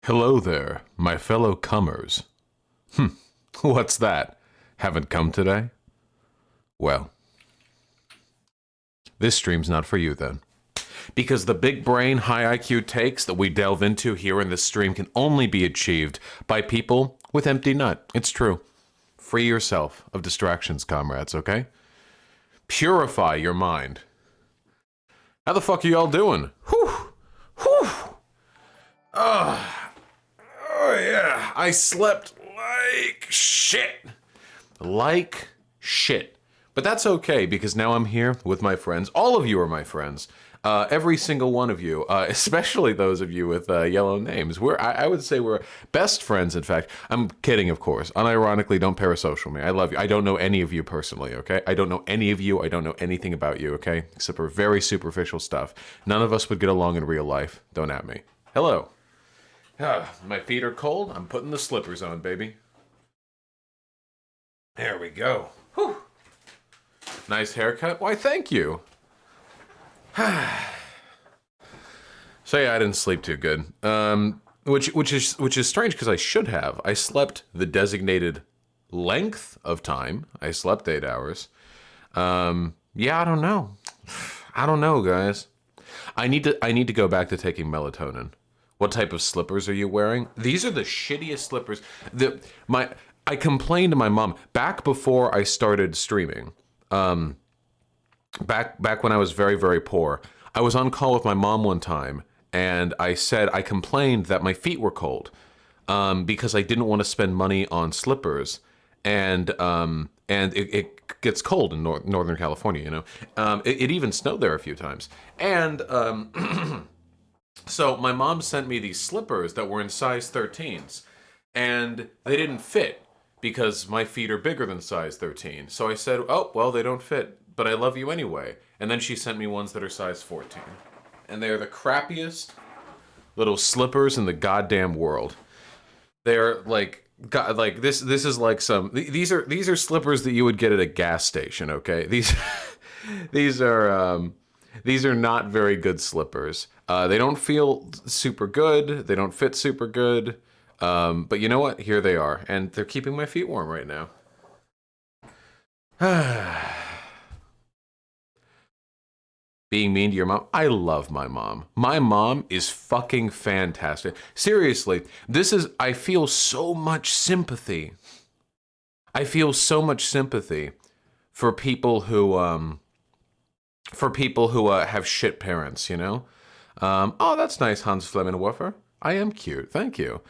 Hello there, my fellow comers. What's that? Haven't come today? Well, this stream's not for you then. Because the big brain, high IQ takes that we delve into here in this stream can only be achieved by people with empty nut. It's true. Free yourself of distractions, comrades, okay? Purify your mind. How the fuck are y'all doing? Whew! Whew! Oh yeah, I slept like shit. Like shit. But that's okay, because now I'm here with my friends. All of you are my friends. Every single one of you, especially those of you with yellow names. I would say we're best friends, in fact. I'm kidding, of course. Unironically, don't parasocial me. I love you. I don't know any of you personally, okay? I don't know any of you. I don't know anything about you, okay? Except for very superficial stuff. None of us would get along in real life. Don't at me. Hello. My feet are cold. I'm putting the slippers on, baby. There we go. Whew. Nice haircut. Why, thank you. So yeah, I didn't sleep too good. Which is strange because I should have. I slept the designated length of time. I slept 8 hours. Yeah, I don't know. I don't know, guys. I need to go back to taking melatonin. What type of slippers are you wearing? These are the shittiest slippers. I complained to my mom back before I started streaming. Back when I was very, very poor. I was on call with my mom one time, and I complained that my feet were cold because I didn't want to spend money on slippers, and it gets cold in Northern California, you know. It even snowed there a few times, and so my mom sent me these slippers that were in size 13s, and they didn't fit because my feet are bigger than size 13. So I said, oh, well, they don't fit, but I love you anyway. And then she sent me ones that are size 14. And they're the crappiest little slippers in the goddamn world. They're like, God, like this is like these are slippers that you would get at a gas station, okay? These are not very good slippers. They don't feel super good. They don't fit super good. But you know what? Here they are. And they're keeping my feet warm right now. Being mean to your mom? I love my mom. My mom is fucking fantastic. Seriously, I feel so much sympathy. I feel so much sympathy for people who have shit parents, you know? Oh, that's nice, Hans Flemmenwerfer. I am cute, thank you.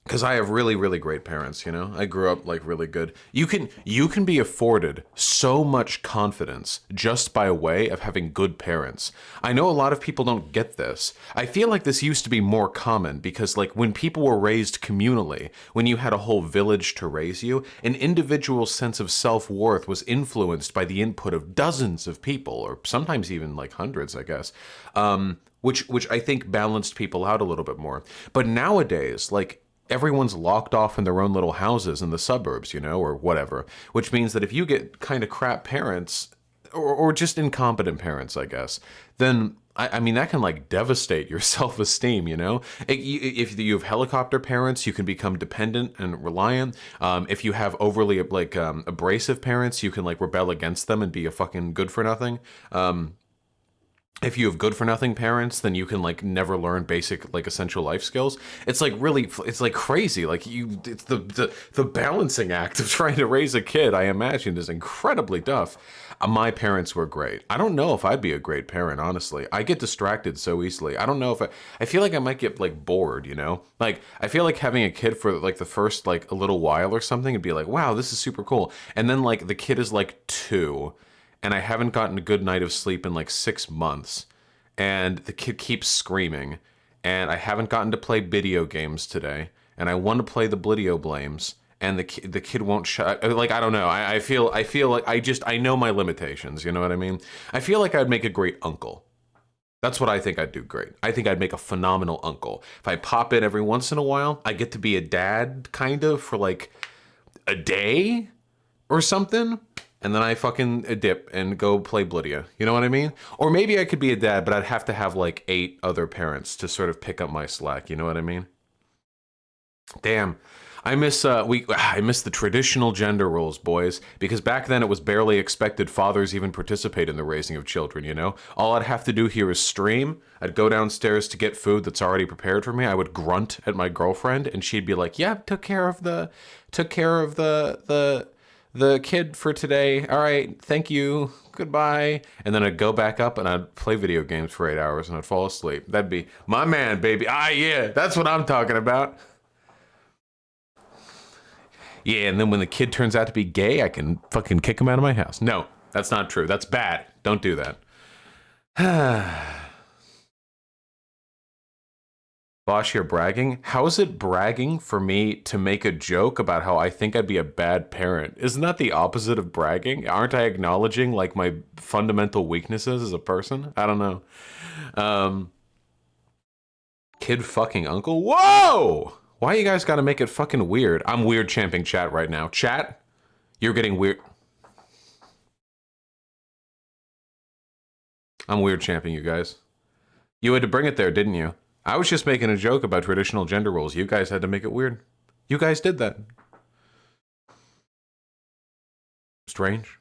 Because I have really, really great parents, you know? I grew up, like, really good. You can be afforded so much confidence just by way of having good parents. I know a lot of people don't get this. I feel like this used to be more common because, like, when people were raised communally, when you had a whole village to raise you, an individual sense of self-worth was influenced by the input of dozens of people, or sometimes even, like, hundreds, I guess. Which I think balanced people out a little bit more. But nowadays, like, everyone's locked off in their own little houses in the suburbs, you know, or whatever, which means that if you get kind of crap parents, or just incompetent parents, I guess, then, I mean, that can, like, devastate your self-esteem, you know? If you have helicopter parents, you can become dependent and reliant. If you have overly, like, abrasive parents, you can, like, rebel against them and be a fucking good-for-nothing. If you have good-for-nothing parents, then you can, like, never learn basic, like, essential life skills. It's, like, really, it's, like, crazy. Like, it's the balancing act of trying to raise a kid, I imagine, is incredibly tough. My parents were great. I don't know if I'd be a great parent, honestly. I get distracted so easily. I don't know if I feel like I might get, like, bored, you know? Like, I feel like having a kid for, like, the first, like, a little while or something, it'd be like, wow, this is super cool. And then, like, the kid is, like, 2, and I haven't gotten a good night of sleep in like 6 months, and the kid keeps screaming, and I haven't gotten to play video games today, and I want to play the Blidio Blames, and the kid won't shut. Like, I don't know. I feel like I know my limitations. You know what I mean? I feel like I'd make a great uncle. That's what I think I'd do great. I think I'd make a phenomenal uncle. If I pop in every once in a while, I get to be a dad, kind of, for like a day or something. and then I fucking dip and go play Blidia. You know what I mean? Or maybe I could be a dad, but I'd have to have like 8 other parents to sort of pick up my slack. You know what I mean? Damn. I miss the traditional gender roles, boys, because back then it was barely expected fathers even participate in the raising of children, you know? All I'd have to do here is stream. I'd go downstairs to get food that's already prepared for me. I would grunt at my girlfriend and she'd be like, "Yeah, took care of the kid for today. All right, thank you. Goodbye." And then I'd go back up and I'd play video games for 8 hours and I'd fall asleep. That'd be my man, baby. Ah, yeah, that's what I'm talking about. Yeah, and then when the kid turns out to be gay, I can fucking kick him out of my house. No, that's not true. That's bad. Don't do that. Bosh, you're bragging? How is it bragging for me to make a joke about how I think I'd be a bad parent? Isn't that the opposite of bragging? Aren't I acknowledging like my fundamental weaknesses as a person? I don't know. Kid fucking uncle? Whoa! Why you guys gotta make it fucking weird? I'm weird champing chat right now. Chat, you're getting weird. I'm weird champing you guys. You had to bring it there, didn't you? I was just making a joke about traditional gender roles. You guys had to make it weird. You guys did that. Strange.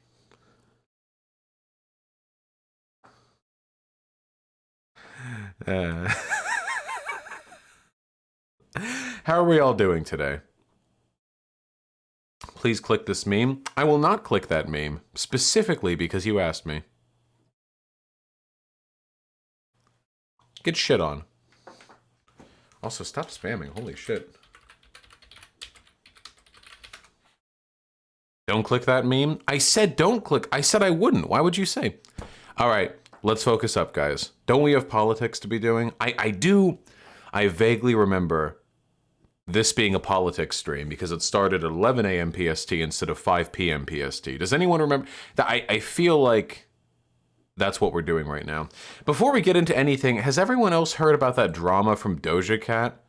Uh... How are we all doing today? Please click this meme. I will not click that meme, specifically because you asked me. Get shit on. Also, stop spamming. Holy shit. Don't click that meme? I said don't click. I said I wouldn't. Why would you say? All right, let's focus up, guys. Don't we have politics to be doing? I do. I vaguely remember this being a politics stream because it started at 11 a.m. PST instead of 5 p.m. PST. Does anyone remember? That I feel like that's what we're doing right now. Before we get into anything, has everyone else heard about that drama from Doja Cat?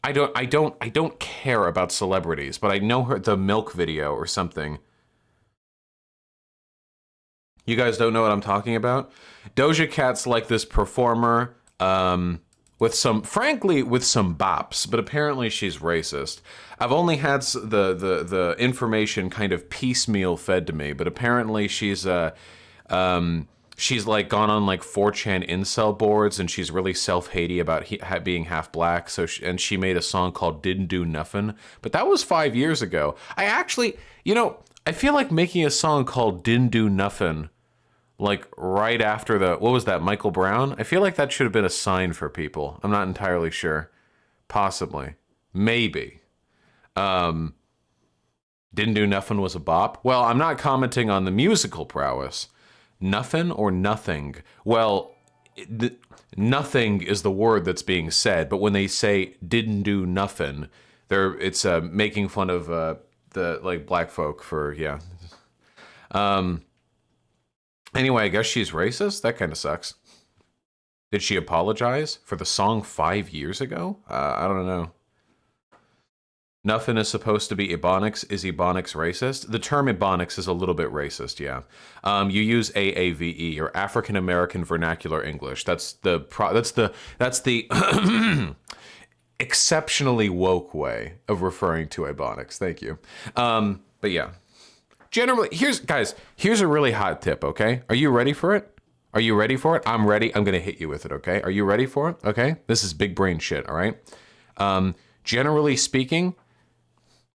I don't care about celebrities, but I know her the Milk video or something. You guys don't know what I'm talking about? Doja Cat's like this performer, with some, frankly, with some bops, but apparently she's racist. I've only had the information kind of piecemeal fed to me, but apparently she's like gone on like 4chan incel boards and she's really self-hatey about being half black. So and she made a song called "Didn't Do Nothing," but that was 5 years ago. I actually, you know, I feel like making a song called "Didn't Do Nothing" like right after what was that, Michael Brown? I feel like that should have been a sign for people. I'm not entirely sure. Possibly. Maybe. Didn't Do Nothing was a bop. Well, I'm not commenting on the musical prowess. Nothing or nothing? Well, nothing is the word that's being said, but when they say "didn't do nothing," it's making fun of the like black folk for, yeah. Anyway, I guess she's racist? That kind of sucks. Did she apologize for the song 5 years ago? I don't know. Nothing is supposed to be Ebonics. Is Ebonics racist? The term Ebonics is a little bit racist, yeah. You use AAVE, or African American Vernacular English. That's the exceptionally woke way of referring to Ebonics. Thank you. But yeah. Generally, here's a really hot tip, okay? Are you ready for it? Are you ready for it? I'm ready. I'm going to hit you with it, okay? Are you ready for it? Okay? This is big brain shit, all right? Generally speaking,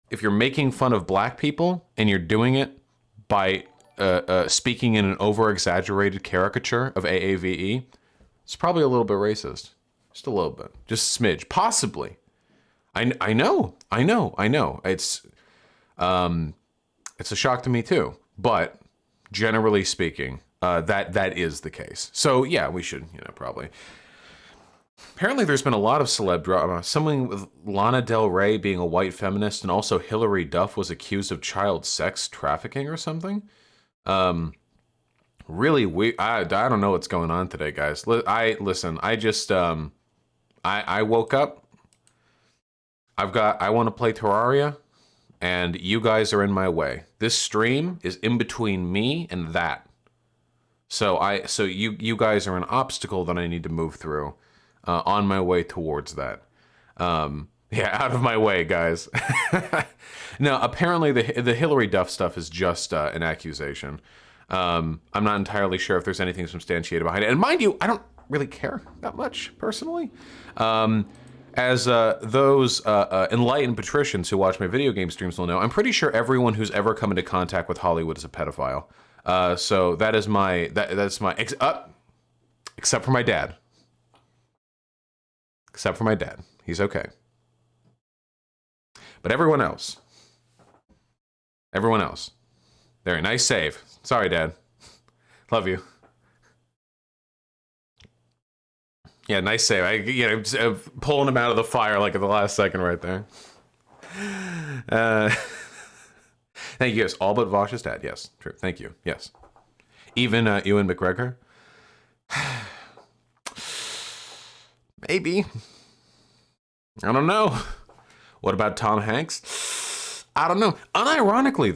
if you're making fun of black people and you're doing it by speaking in an over-exaggerated caricature of AAVE, it's probably a little bit racist. Just a little bit. Just a smidge. Possibly. I know. It's a shock to me too, but generally speaking, that is the case. So yeah, we should, probably. Apparently there's been a lot of celeb drama. Someone with Lana Del Rey being a white feminist, and also Hillary Duff was accused of child sex trafficking or something. Really weird. I don't know what's going on today, guys. Listen, I just, I woke up. I want to play Terraria. and you guys are in my way. This stream is in between me and that. So you guys are an obstacle that I need to move through on my way towards that. Yeah, out of my way, guys. No, apparently the Hillary Duff stuff is just an accusation. I'm not entirely sure if there's anything substantiated behind it. And mind you, I don't really care that much, personally. As those enlightened patricians who watch my video game streams will know, I'm pretty sure everyone who's ever come into contact with Hollywood is a pedophile. So that is that's my... except for my dad. Except for my dad. He's okay. But everyone else. Very nice save. Sorry, Dad. Love you. Yeah, nice save. Pulling him out of the fire like at the last second right there. Thank you. Yes, all but Vosh's dad. Yes, true. Thank you. Yes. Even Ewan McGregor. Maybe. I don't know. What about Tom Hanks? I don't know. Unironically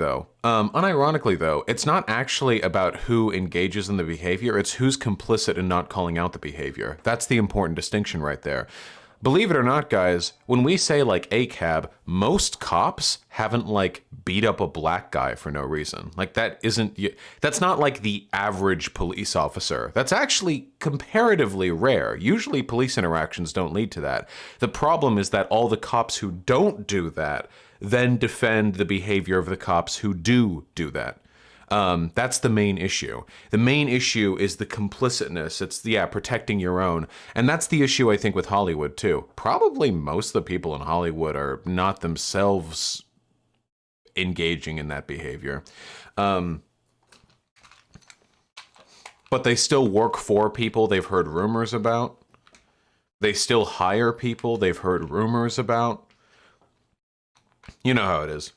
though, it's not actually about who engages in the behavior, it's who's complicit in not calling out the behavior. That's the important distinction right there. Believe it or not, guys, when we say like ACAB, most cops haven't like beat up a black guy for no reason. Like that's not like the average police officer. That's actually comparatively rare. Usually police interactions don't lead to that. The problem is that all the cops who don't do that then defend the behavior of the cops who do that. That's the main issue. The main issue is the complicitness. It's protecting your own. And that's the issue, I think, with Hollywood too. Probably most of the people in Hollywood are not themselves engaging in that behavior. But they still work for people they've heard rumors about. They still hire people they've heard rumors about. You know how it is.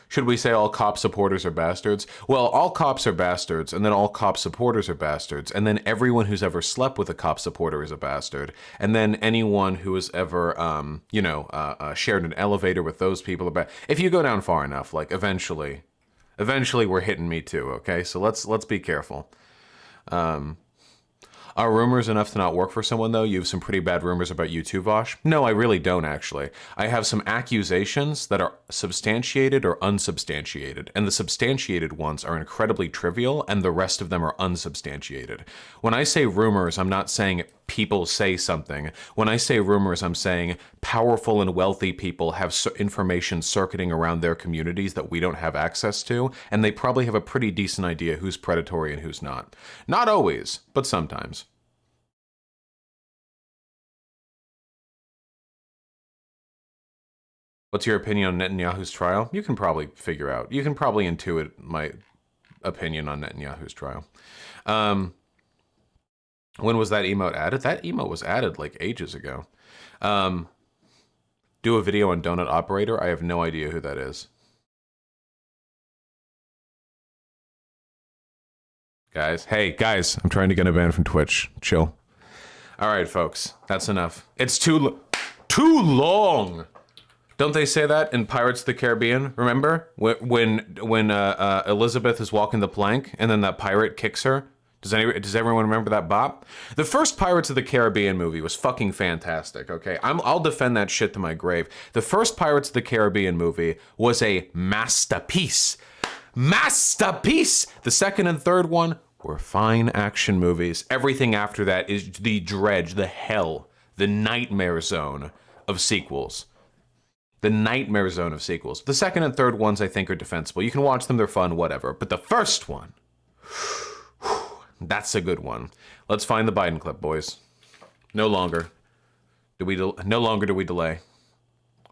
Should we say all cop supporters are bastards? Well, all cops are bastards, and then all cop supporters are bastards, and then everyone who's ever slept with a cop supporter is a bastard, and then anyone who has ever, shared an elevator with those people. If you go down far enough, like eventually we're hitting me too. Okay, so let's be careful. Are rumors enough to not work for someone, though? You have some pretty bad rumors about you too, Vosh? No, I really don't, actually. I have some accusations that are substantiated or unsubstantiated, and the substantiated ones are incredibly trivial, and the rest of them are unsubstantiated. When I say rumors, I'm not saying people say something. When I say rumors, I'm saying powerful and wealthy people have information circuiting around their communities that we don't have access to, and they probably have a pretty decent idea who's predatory and who's not. Not always, but sometimes. What's your opinion on Netanyahu's trial? You can probably figure out. You can probably intuit my opinion on Netanyahu's trial. When was that emote added? That emote was added like ages ago. Do a video on Donut Operator? I have no idea who that is. Guys, hey, guys, I'm trying to get a ban from Twitch. Chill. All right, folks, that's enough. It's too long. Don't they say that in Pirates of the Caribbean? Remember when Elizabeth is walking the plank and then that pirate kicks her? Does everyone remember that bop? The first Pirates of the Caribbean movie was fucking fantastic, okay? I'll defend that shit to my grave. The first Pirates of the Caribbean movie was a masterpiece. Masterpiece! The second and third one were fine action movies. Everything after that is the dredge, the hell, the nightmare zone of sequels. The nightmare zone of sequels. The second and third ones, I think, are defensible. You can watch them, they're fun, whatever. But the first one, that's a good one. Let's find the Biden clip, boys. No longer do we delay.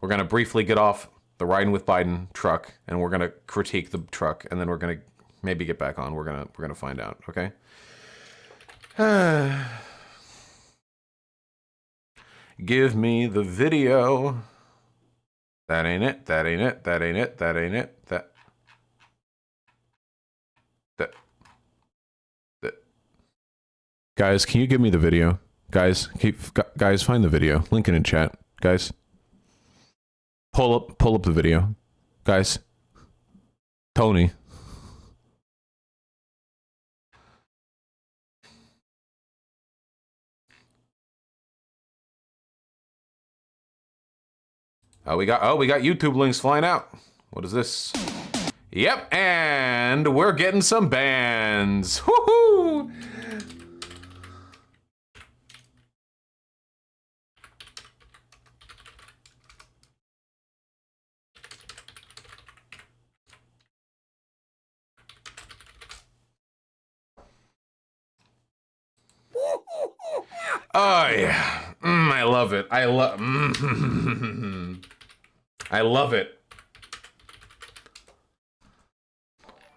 We're gonna briefly get off the Riding with Biden truck, and we're gonna critique the truck, and then we're gonna maybe get back on. We're gonna find out. Okay. Give me the video. That ain't it. That ain't it. That ain't it. That ain't it. That. Guys, can you give me the video? Guys, guys, find the video. Link in chat. Guys. Pull up the video, guys. Tony. We got YouTube links flying out. What is this? Yep, and we're getting some bans. Woohoo! Oh yeah, I love it. I love it.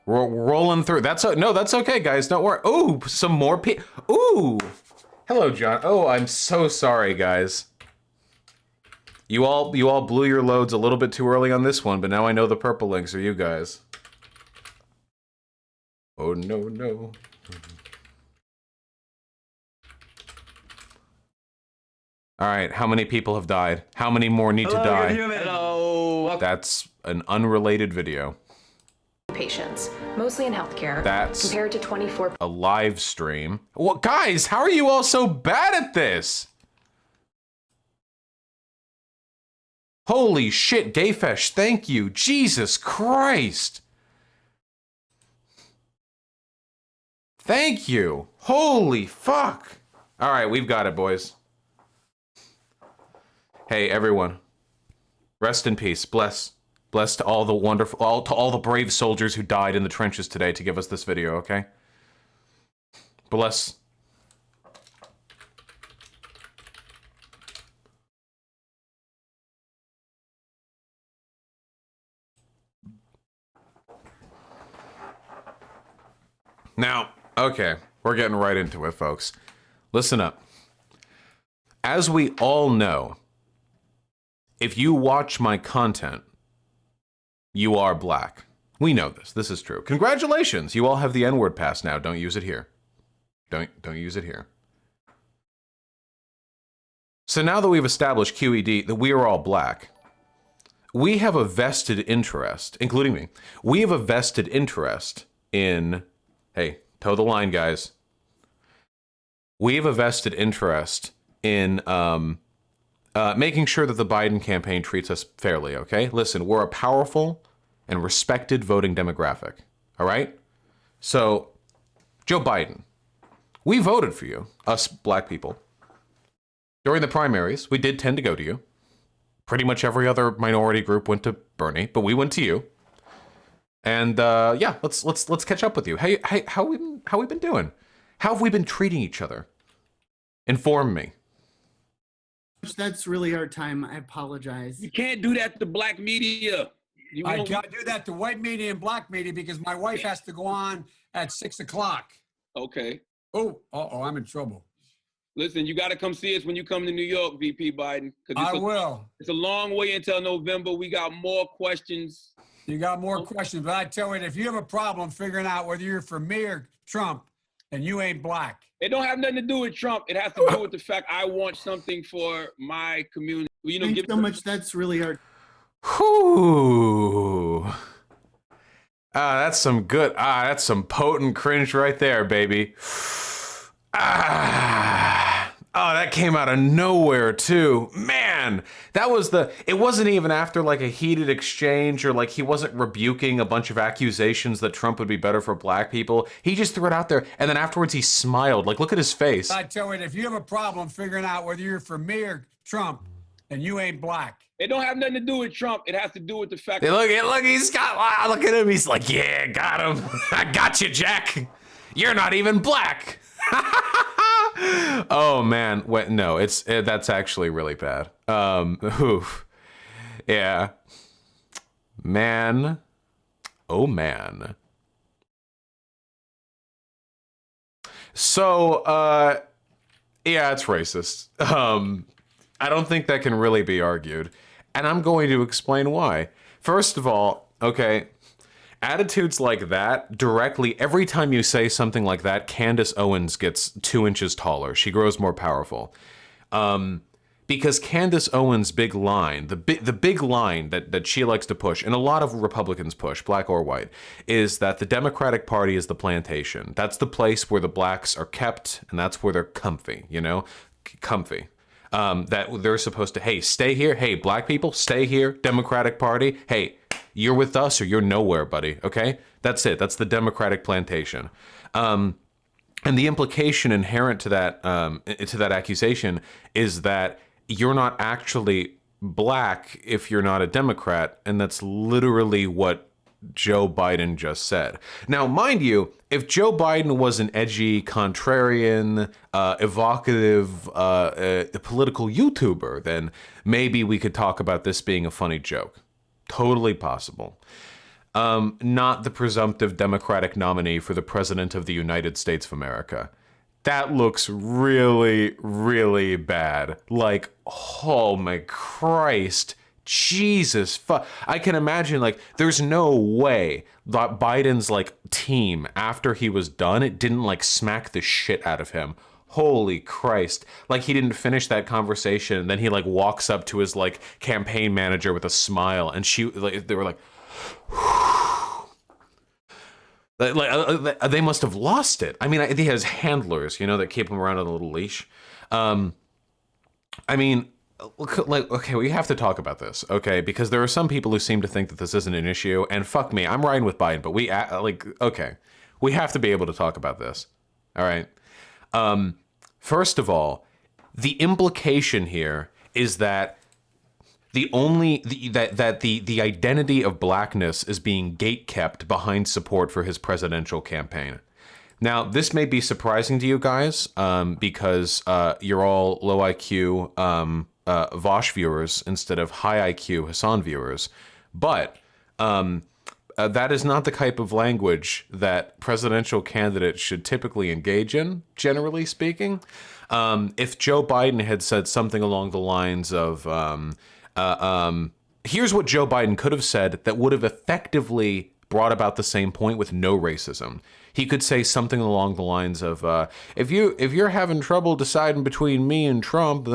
Rolling through. That's okay, guys. Don't worry. Ooh, some more Ooh, hello, John. Oh, I'm so sorry, guys. You all blew your loads a little bit too early on this one, but now I know the purple links are you guys. Oh no. All right, how many people have died? How many more need to die? Hello. That's an unrelated video. Patients, mostly in healthcare. That's compared to 24. A live stream. Well, guys, how are you all so bad at this? Holy shit, Gayfesh, thank you. Jesus Christ. Thank you. Holy fuck. All right, we've got it, boys. Hey, everyone. Rest in peace. Bless to all the all the brave soldiers who died in the trenches today to give us this video, okay? Bless. Now, okay, we're getting right into it, folks. Listen up. As we all know, if you watch my content, you are black. We know this. This is true. Congratulations. You all have the N-word pass now. Don't use it here. Don't use it here. So now that we've established QED that we are all black, we have a vested interest, including me. We have a vested interest in, hey, toe the line, guys. We have a vested interest in making sure that the Biden campaign treats us fairly, okay? Listen, we're a powerful and respected voting demographic, all right? So, Joe Biden, we voted for you, us black people. During the primaries, we did tend to go to you. Pretty much every other minority group went to Bernie, but we went to you. And yeah, let's catch up with you. Hey, how we been doing? How have we been treating each other? Inform me. That's really our time. I apologize. You can't do that to black media. I can't do that to white media and black media because my wife has to go on at 6 o'clock. Okay. Oh, I'm in trouble. Listen, you got to come see us when you come to New York, VP Biden. I will. It's a long way until November. We got more questions. You got more questions, but I tell you, if you have a problem figuring out whether you're for me or Trump, then you ain't black. It don't have nothing to do with Trump. It has to do with the fact I want something for my community. You know, Thanks so much. That's really hard. Whew. That's some good, that's some potent cringe right there, baby. Oh, that came out of nowhere too. Man, it wasn't even after like a heated exchange or like he wasn't rebuking a bunch of accusations that Trump would be better for black people. He just threw it out there and then afterwards he smiled. Like, look at his face. I tell you, if you have a problem figuring out whether you're for me or Trump, then you ain't black. It don't have nothing to do with Trump. It has to do with the fact. Hey, look, he's got, look at him. He's like, yeah, got him. I got you, Jack. You're not even black. Oh man, wait, no, that's actually really bad. Oof. Yeah. Man. Oh man. So, yeah, it's racist. I don't think that can really be argued. And I'm going to explain why. First of all, okay, attitudes like that, directly, every time you say something like that, Candace Owens gets 2 inches taller. She grows more powerful. Because Candace Owens' big line, the big line that she likes to push, and a lot of Republicans push, black or white, is that the Democratic Party is the plantation. That's the place where the blacks are kept, and that's where they're comfy, comfy. That they're supposed to, hey, stay here. Hey, black people, stay here. Democratic Party. Hey, you're with us or you're nowhere, buddy. Okay? That's it. That's the Democratic plantation. And the implication inherent to that accusation is that you're not actually black if you're not a Democrat, and that's literally what Joe Biden just said. Now, mind you, if Joe Biden was an edgy, contrarian, evocative, political YouTuber, then maybe we could talk about this being a funny joke. Totally possible. Not the presumptive Democratic nominee for the President of the United States of America. That looks really, really bad. Like, oh my Christ. Jesus fuck. I can imagine, like, there's no way that Biden's, like, team, after he was done, it didn't, like, smack the shit out of him. Holy Christ. Like, he didn't finish that conversation, and then he, like, walks up to his, like, campaign manager with a smile, and they were like, they must have lost it. I mean, he has handlers, that keep him around on a little leash. I mean, okay, we have to talk about this, okay? Because there are some people who seem to think that this isn't an issue, and fuck me, I'm riding with Biden, but okay, we have to be able to talk about this, all right? First of all, the implication here is that the identity of blackness is being gatekept behind support for his presidential campaign. Now, this may be surprising to you guys because you're all low IQ Vosh viewers instead of high IQ Hassan viewers, but that is not the type of language that presidential candidates should typically engage in, generally speaking. If Joe Biden had said something along the lines of, here's what Joe Biden could have said that would have effectively brought about the same point with no racism. He could say something along the lines of, if you're having trouble deciding between me and Trump,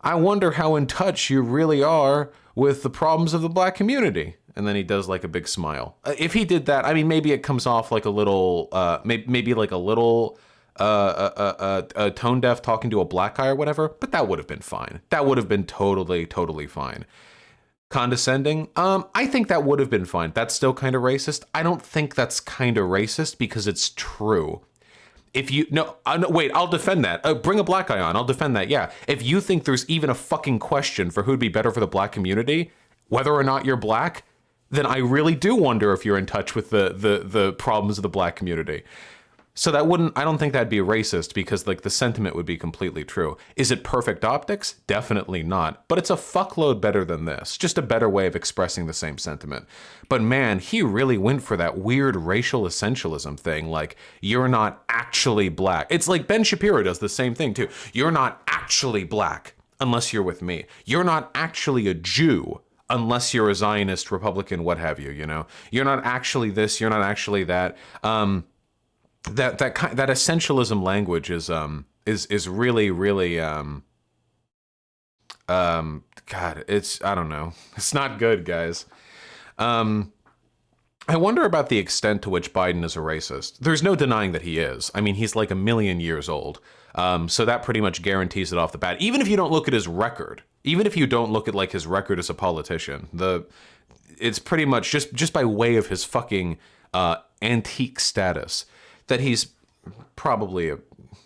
I wonder how in touch you really are with the problems of the black community. And then he does like a big smile. If he did that, I mean, maybe it comes off like a little, maybe like a little tone deaf talking to a black guy or whatever, but that would have been fine. That would have been totally, totally fine. Condescending? I think that would have been fine. That's still kind of racist. I don't think that's kind of racist because it's true. Wait, I'll defend that. Bring a black guy on. I'll defend that. Yeah. If you think there's even a fucking question for who'd be better for the black community, whether or not you're black, then I really do wonder if you're in touch with the problems of the black community. So I don't think that'd be racist because like the sentiment would be completely true. Is it perfect optics? Definitely not. But it's a fuckload better than this. Just a better way of expressing the same sentiment. But man, he really went for that weird racial essentialism thing. Like, you're not actually black. It's like Ben Shapiro does the same thing too. You're not actually black unless you're with me. You're not actually a Jew unless you're a Zionist, Republican, what have you, You're not actually this, you're not actually that. That essentialism language is really, really God, I don't know. It's not good, guys. I wonder about the extent to which Biden is a racist. There's no denying that he is. I mean, he's like 1 million years old. So that pretty much guarantees it off the bat. Even if you don't look at his record, even if you don't look at like his record as a politician, it's pretty much just by way of his fucking antique status that he's probably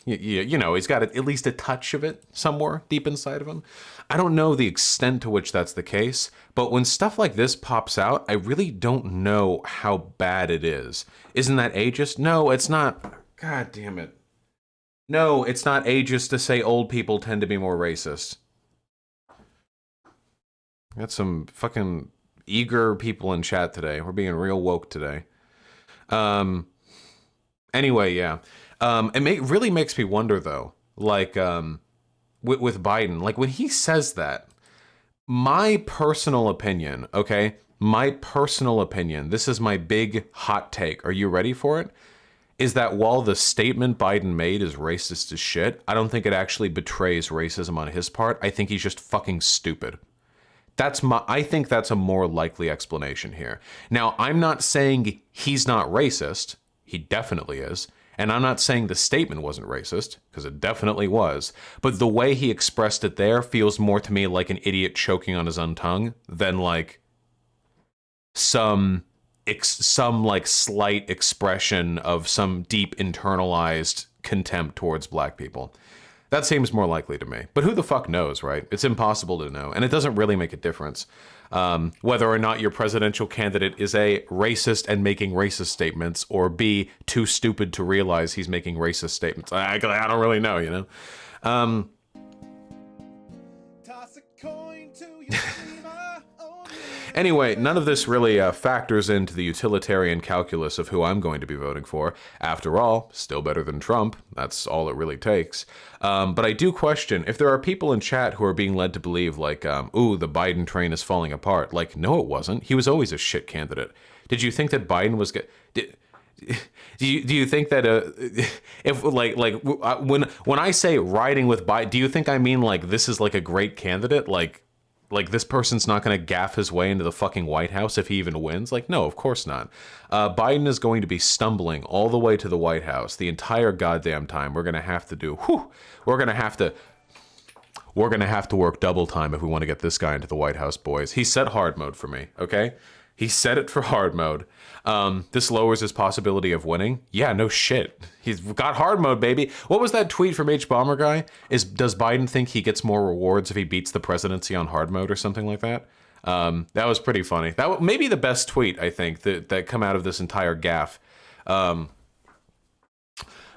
he's got at least a touch of it somewhere deep inside of him. I don't know the extent to which that's the case, but when stuff like this pops out, I really don't know how bad it is. Isn't that ageist? No, it's not. God damn it. No, it's not ageist to say old people tend to be more racist. Got some fucking eager people in chat today. We're being real woke today. Anyway, yeah. It really makes me wonder, though, like, with Biden, like, when he says that, my personal opinion, okay? My personal opinion, this is my big hot take. Are you ready for it? is that while the statement Biden made is racist as shit, I don't think it actually betrays racism on his part. I think he's just fucking stupid. I think that's a more likely explanation here. Now, I'm not saying he's not racist. He definitely is. And I'm not saying the statement wasn't racist, because it definitely was. But the way he expressed it there feels more to me like an idiot choking on his own tongue than like some like slight expression of some deep internalized contempt towards black people. That seems more likely to me. But who the fuck knows, right? It's impossible to know. And it doesn't really make a difference whether or not your presidential candidate is A, racist and making racist statements, or B, too stupid to realize he's making racist statements. I don't really know, you know? Toss a coin to your dreamer. Anyway, none of this really factors into the utilitarian calculus of who I'm going to be voting for. After all, still better than Trump. That's all it really takes. But I do question if there are people in chat who are being led to believe like, ooh, the Biden train is falling apart. Like, no, it wasn't. He was always a shit candidate. Did you think that Biden was do you think that if when I say riding with Biden, do you think I mean like this is like a great candidate? Like this person's not going to gaff his way into the fucking White House if he even wins? Like, no, of course not. Biden is going to be stumbling all the way to the White House the entire goddamn time. We're going to have to we're going to have to work double time if we want to get this guy into the White House, boys. He set hard mode for me, okay? He set it for hard mode. This lowers his possibility of winning. Yeah, no shit. He's got hard mode, baby. What was that tweet from H Bomber Guy? Does Biden think he gets more rewards if he beats the presidency on hard mode or something like that? That was pretty funny. That may be the best tweet, I think, that come out of this entire gaffe. But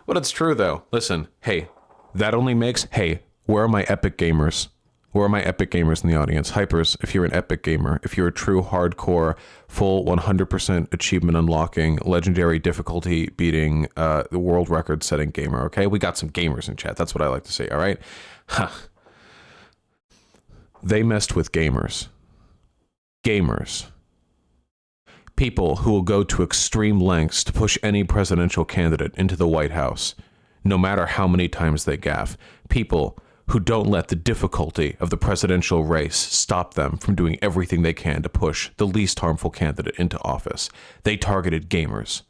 it's true, though. Listen, hey, that only makes... Hey, where are my epic gamers? Where are my epic gamers in the audience? Hypers, if you're an epic gamer, if you're a true hardcore, full 100% achievement unlocking, legendary difficulty beating, the world record setting gamer, okay? We got some gamers in chat. That's what I like to say, all right? Huh. They messed with gamers. Gamers. People who will go to extreme lengths to push any presidential candidate into the White House, no matter how many times they gaffe. People who don't let the difficulty of the presidential race stop them from doing everything they can to push the least harmful candidate into office. They targeted gamers.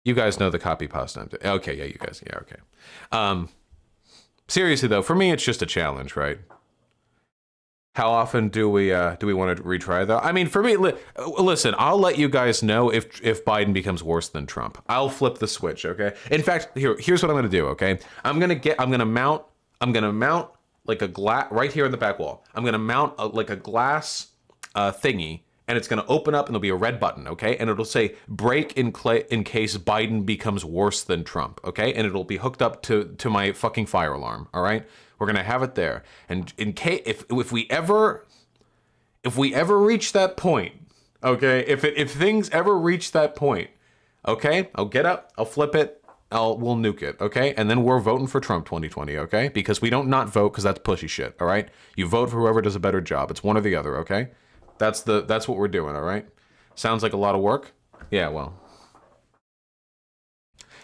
You guys know the copy pasta. Okay, yeah, you guys, yeah, okay. Seriously though, for me, it's just a challenge, right? How often do we want to retry though? I mean, for me, listen, I'll let you guys know if Biden becomes worse than Trump. I'll flip the switch, okay? In fact, here's what I'm gonna do, okay? I'm gonna mount like a glass right here on the back wall. I'm gonna mount like a glass thingy, and it's gonna open up, and there'll be a red button, okay? And it'll say break in case Biden becomes worse than Trump, okay? And it'll be hooked up to my fucking fire alarm, all right? We're gonna have it there, and in case if we ever reach that point, okay, if things ever reach that point, okay, I'll get up, I'll flip it, we'll nuke it, okay, and then we're voting for Trump 2020, okay, because we don't not vote because that's pussy shit, all right. You vote for whoever does a better job. It's one or the other, okay. That's what we're doing, all right. Sounds like a lot of work. Yeah, well.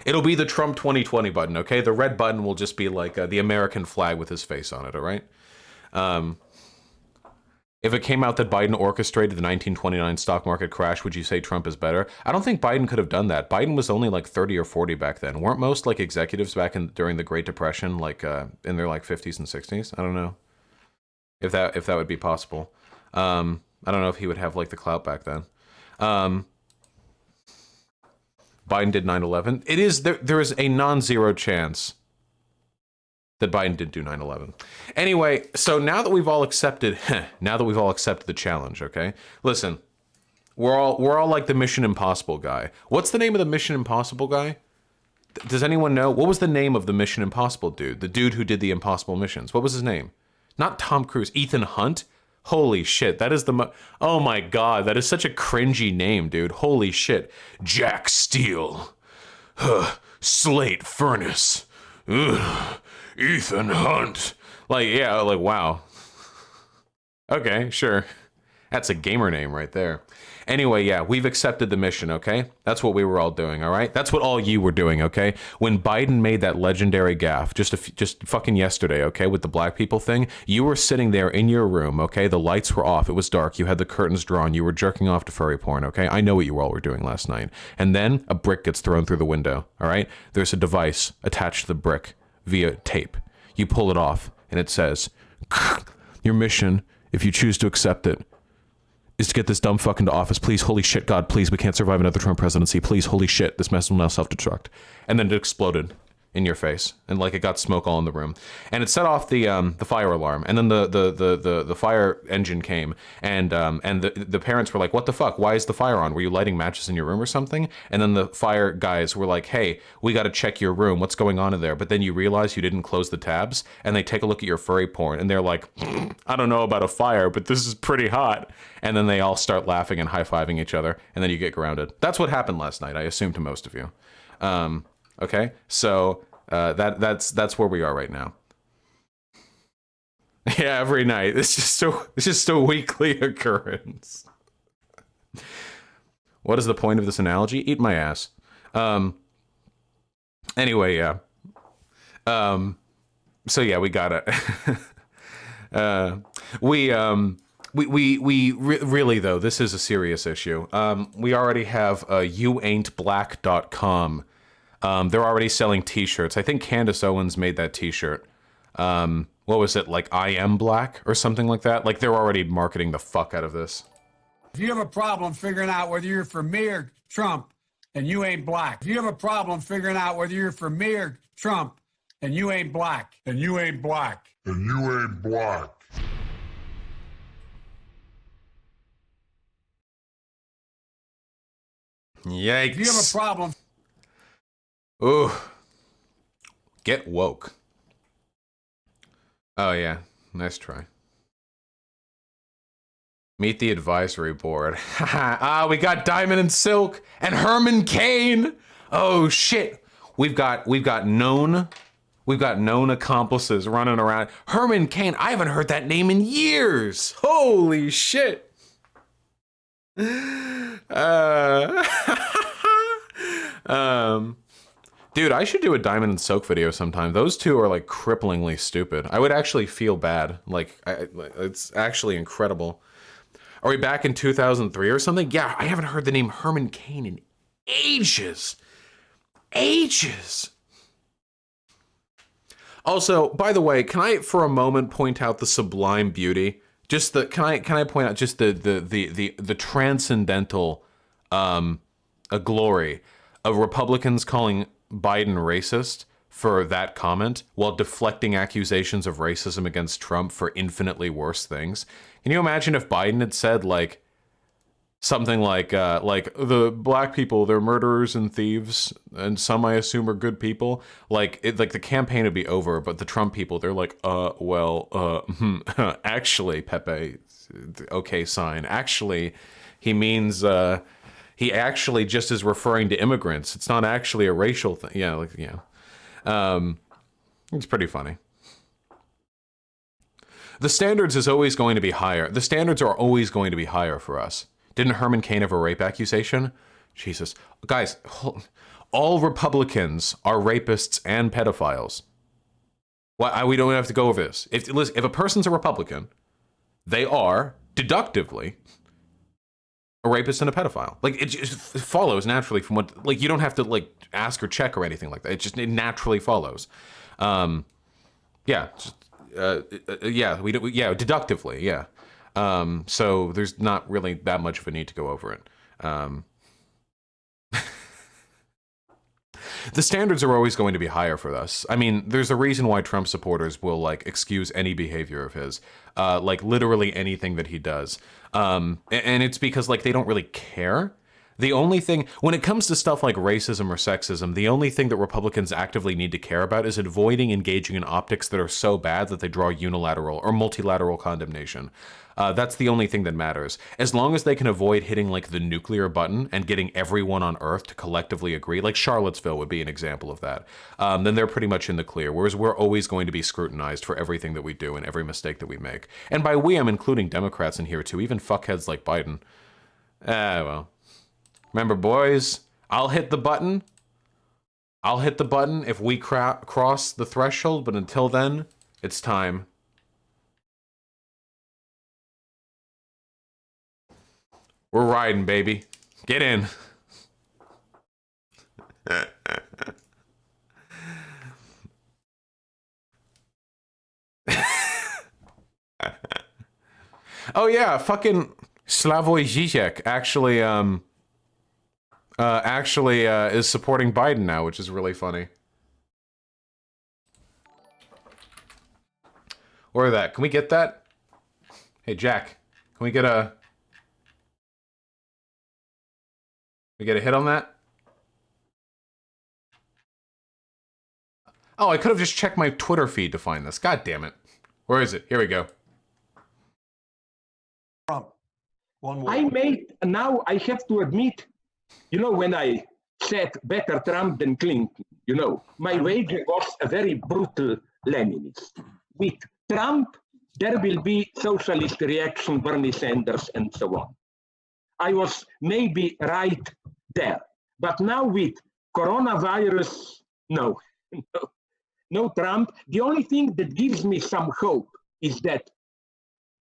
It'll be the Trump 2020 button, okay? The red button will just be like the American flag with his face on it, all right? If it came out that Biden orchestrated the 1929 stock market crash, would you say Trump is better? I don't think Biden could have done that. Biden was only like 30 or 40 back then. Weren't most like executives back during the Great Depression, like in their like 50s and 60s? I don't know if that would be possible. I don't know if he would have like the clout back then. Biden did 9/11. It is there is a non-zero chance that Biden did do 9/11. Anyway, so now that we've all accepted the challenge, okay? Listen, we're all like the Mission Impossible guy. What's the name of the Mission Impossible guy? Does anyone know? What was the name of the Mission Impossible dude? The dude who did the impossible missions. What was his name? Not Tom Cruise. Ethan Hunt? Holy shit, that is oh my god, that is such a cringy name, dude. Holy shit. Jack Steele. Slate Furnace. Ethan Hunt. Like, yeah, like, wow. Okay, sure. That's a gamer name right there. Anyway, yeah, we've accepted the mission, okay? That's what we were all doing, all right? That's what all you were doing, okay? When Biden made that legendary gaffe just fucking yesterday, okay, with the black people thing, you were sitting there in your room, okay? The lights were off. It was dark. You had the curtains drawn. You were jerking off to furry porn, okay? I know what you all were doing last night. And then a brick gets thrown through the window, all right? There's a device attached to the brick via tape. You pull it off, and it says, your mission, if you choose to accept it, is to get this dumb fuck into office. Please, holy shit, God, please, we can't survive another Trump presidency. Please, holy shit, this mess will now self-destruct. And then it exploded in your face, and like it got smoke all in the room, and it set off the fire alarm, and then the fire engine came, and the parents were like, what the fuck, why is the fire on? Were you lighting matches in your room or something? And then the fire guys were like, hey, we got to check your room, what's going on in there? But then you realize you didn't close the tabs, and they take a look at your furry porn, and they're like, I don't know about a fire, but this is pretty hot. And then they all start laughing and high-fiving each other, and then you get grounded. That's what happened last night, I assume, to most of you. Okay, so that's where we are right now. Yeah, every night. It's just a weekly occurrence. What is the point of this analogy? Eat my ass. Anyway, yeah. So yeah, we got it. Really though, this is a serious issue. We already have youaintblack.com. They're already selling t-shirts. I think Candace Owens made that t-shirt. What was it, like I am black or something like that? Like they're already marketing the fuck out of this. If you have a problem figuring out whether you're for me or Trump, and you ain't black. If you have a problem figuring out whether you're for me or Trump, and you ain't black, and you ain't black, and you ain't black. Yikes. If you have a problem. Ooh. Get woke. Oh yeah, nice try. Meet the advisory board. We got Diamond and Silk and Herman Cain. Oh shit. We've got known accomplices running around. Herman Cain, I haven't heard that name in years. Holy shit. Dude, I should do a Diamond and Silk video sometime. Those two are like cripplingly stupid. I would actually feel bad. Like, it's actually incredible. Are we back in 2003 or something? Yeah, I haven't heard the name Herman Cain in ages. Ages. Also, by the way, can I for a moment point out the sublime beauty? Just the can I point out just the transcendental glory of Republicans calling Biden racist for that comment while deflecting accusations of racism against Trump for infinitely worse things. Can you imagine if Biden had said like something like the black people, they're murderers and thieves, and some I assume are good people. Like the campaign would be over, but the Trump people, they're like, actually, Pepe, okay, sign. Actually, he means he actually just is referring to immigrants. It's not actually a racial thing. Yeah, it's pretty funny. The standards is always going to be higher. The standards are always going to be higher for us. Didn't Herman Cain have a rape accusation? Jesus. Guys, all Republicans are rapists and pedophiles. Why, we don't have to go over this. If a person's a Republican, they are, deductively, a rapist and a pedophile. Like, it just follows naturally from what, like, you don't have to, like, ask or check or anything like that. It naturally follows. Deductively, yeah. So there's not really that much of a need to go over it. The standards are always going to be higher for us. I mean, there's a reason why Trump supporters will like excuse any behavior of his, like literally anything that he does. And it's because like they don't really care. The only thing, when it comes to stuff like racism or sexism, the only thing that Republicans actively need to care about is avoiding engaging in optics that are so bad that they draw unilateral or multilateral condemnation. That's the only thing that matters. As long as they can avoid hitting like the nuclear button and getting everyone on Earth to collectively agree, like Charlottesville would be an example of that, then they're pretty much in the clear. Whereas we're always going to be scrutinized for everything that we do and every mistake that we make. And by we, I'm including Democrats in here too, even fuckheads like Biden. Well. Remember, boys, I'll hit the button. I'll hit the button if we cross the threshold, but until then, it's time. We're riding, baby. Get in. Oh yeah, fucking Slavoj Žižek actually is supporting Biden now, which is really funny. Or that. Can we get that? Hey, Jack, can we get a hit on that? Oh, I could have just checked my Twitter feed to find this. God damn it. Where is it? Here we go. Trump. One more. Now I have to admit, when I said better Trump than Clinton, my wager was a very brutal Leninist. With Trump, there will be socialist reaction, Bernie Sanders, and so on. I was maybe right there. But now with coronavirus, no Trump. The only thing that gives me some hope is that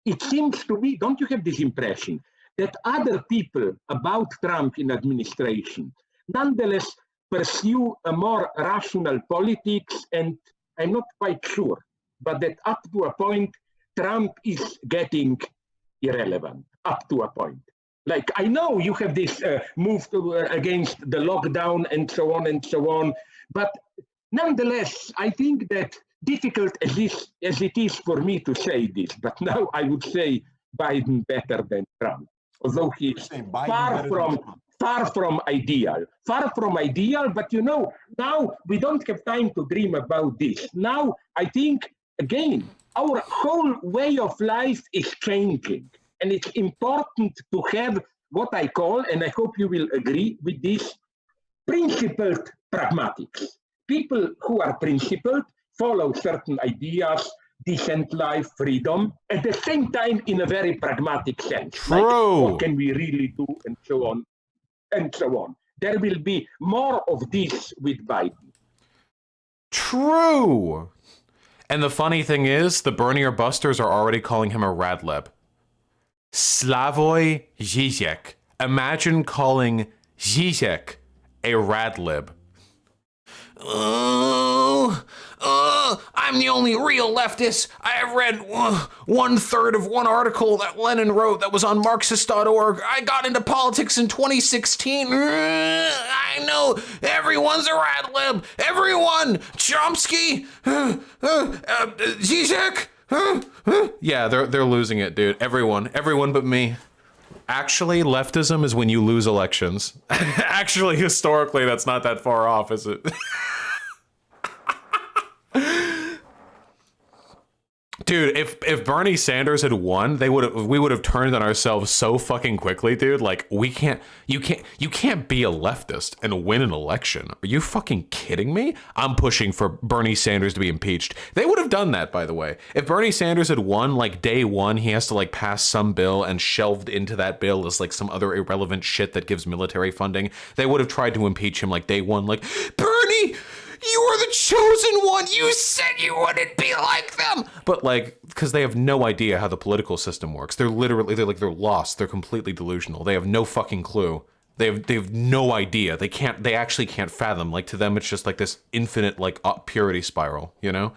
it seems to me, don't you have this impression, that other people about Trump in administration nonetheless pursue a more rational politics, and I'm not quite sure, but that up to a point, Trump is getting irrelevant, up to a point. Like, I know you have this move against the lockdown and so on, but nonetheless, I think that difficult as it is for me to say this, but now I would say Biden better than Trump, although he is far from ideal. But now we don't have time to dream about this. Now, I think, again, our whole way of life is changing. And it's important to have what I call, and I hope you will agree with this, principled pragmatics. People who are principled follow certain ideas, decent life, freedom, at the same time in a very pragmatic sense. True. Like, what can we really do, and so on, and so on. There will be more of this with Biden. True. And the funny thing is, the Bernier Busters are already calling him a radlib. Slavoj Žižek. Imagine calling Žižek a radlib. I'm the only real leftist. I have read 1/3 of one article that Lenin wrote that was on Marxist.org. I got into politics in 2016. I know everyone's a radlib. Everyone. Chomsky. Zizek. Yeah, they're losing it, dude. Everyone but me. Actually, leftism is when you lose elections. Actually, historically, that's not that far off, is it? Dude, if Bernie Sanders had won, we would have turned on ourselves so fucking quickly, dude. Like, you can't be a leftist and win an election. Are you fucking kidding me? I'm pushing for Bernie Sanders to be impeached. They would have done that, by the way. If Bernie Sanders had won, like, day one, he has to, like, pass some bill, and shelved into that bill is, like, some other irrelevant shit that gives military funding. They would have tried to impeach him, like, day one, like, Bernie! You are the chosen one. You said you wouldn't be like them. But like, because they have no idea how the political system works. They're lost. They're completely delusional. They have no fucking clue. They have no idea. They actually can't fathom. Like, to them, it's just like this infinite, like, purity spiral, you know?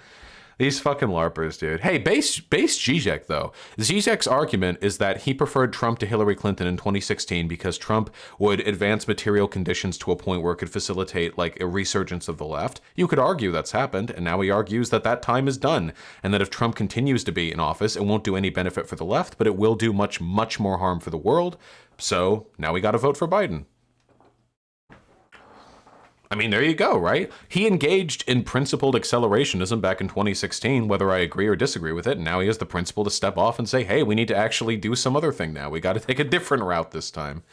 These fucking LARPers, dude. Hey, base Zizek, though. Zizek's argument is that he preferred Trump to Hillary Clinton in 2016 because Trump would advance material conditions to a point where it could facilitate, like, a resurgence of the left. You could argue that's happened, and now he argues that that time is done, and that if Trump continues to be in office, it won't do any benefit for the left, but it will do much, much more harm for the world. So now we gotta vote for Biden. I mean, there you go, right? He engaged in principled accelerationism back in 2016, whether I agree or disagree with it. And now he has the principle to step off and say, hey, we need to actually do some other thing now. We got to take a different route this time.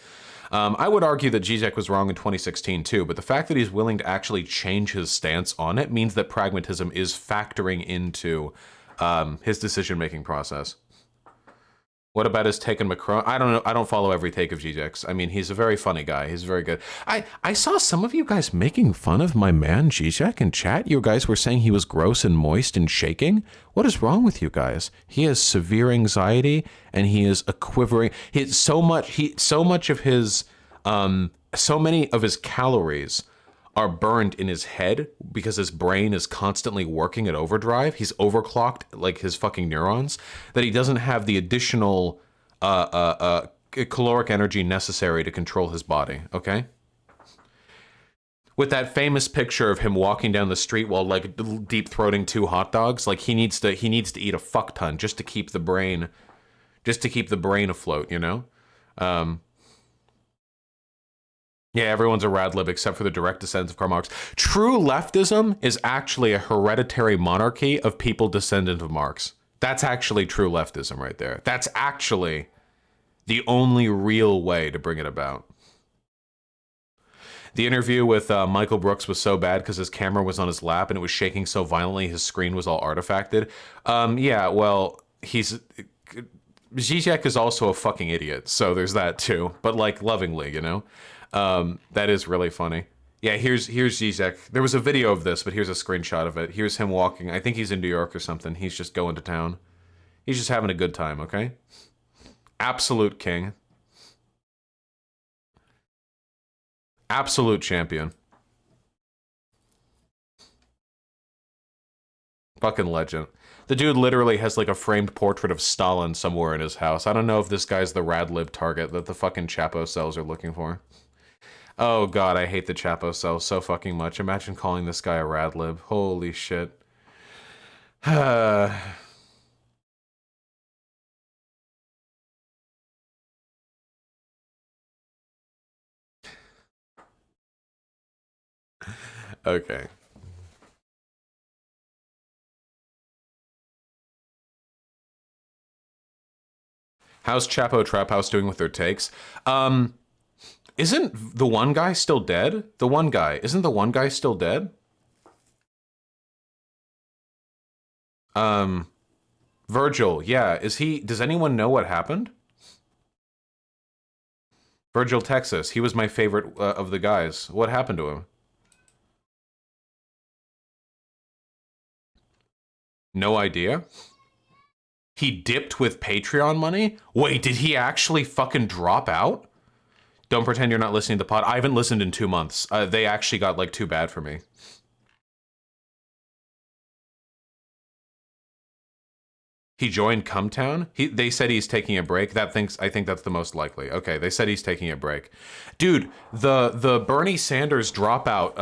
I would argue that Jreg was wrong in 2016 too, but the fact that he's willing to actually change his stance on it means that pragmatism is factoring into his decision-making process. What about his take on Macron? I don't know. I don't follow every take of Jreg's. I mean, he's a very funny guy. He's very good. I saw some of you guys making fun of my man Jreg in chat. You guys were saying he was gross and moist and shaking. What is wrong with you guys? He has severe anxiety and he is a quivering. So many of his calories are burned in his head because his brain is constantly working at overdrive. He's overclocked like his fucking neurons, that he doesn't have the additional caloric energy necessary to control his body, okay? With that famous picture of him walking down the street while like deep throating 2 hot dogs, like he needs to eat a fuck ton just to keep the brain afloat, you know? Yeah, everyone's a rad lib except for the direct descendants of Karl Marx. True leftism is actually a hereditary monarchy of people descendant of Marx. That's actually true leftism right there. That's actually the only real way to bring it about. The interview with Michael Brooks was so bad because his camera was on his lap and it was shaking so violently his screen was all artifacted. Yeah, well, Jreg is also a fucking idiot, so there's that too. But like lovingly, you know? That is really funny. Yeah, here's Jreg. There was a video of this, but here's a screenshot of it. Here's him walking. I think he's in New York or something. He's just going to town. He's just having a good time, okay? Absolute king. Absolute champion. Fucking legend. The dude literally has like a framed portrait of Stalin somewhere in his house. I don't know if this guy's the rad lib target that the fucking Chapo cells are looking for. Oh god, I hate the Chapo cells so fucking much. Imagine calling this guy a rad lib. Holy shit. Okay. How's Chapo Trap House doing with their takes? Isn't the one guy still dead? Isn't the one guy still dead? Virgil, yeah, does anyone know what happened? Virgil, Texas, he was my favorite of the guys. What happened to him? No idea? He dipped with Patreon money? Wait, did he actually fucking drop out? Don't pretend you're not listening to the pod. I haven't listened in 2 months. They actually got like too bad for me. He joined Cumtown? They said he's taking a break. I think that's the most likely. Okay, they said he's taking a break. Dude, the Bernie Sanders dropout,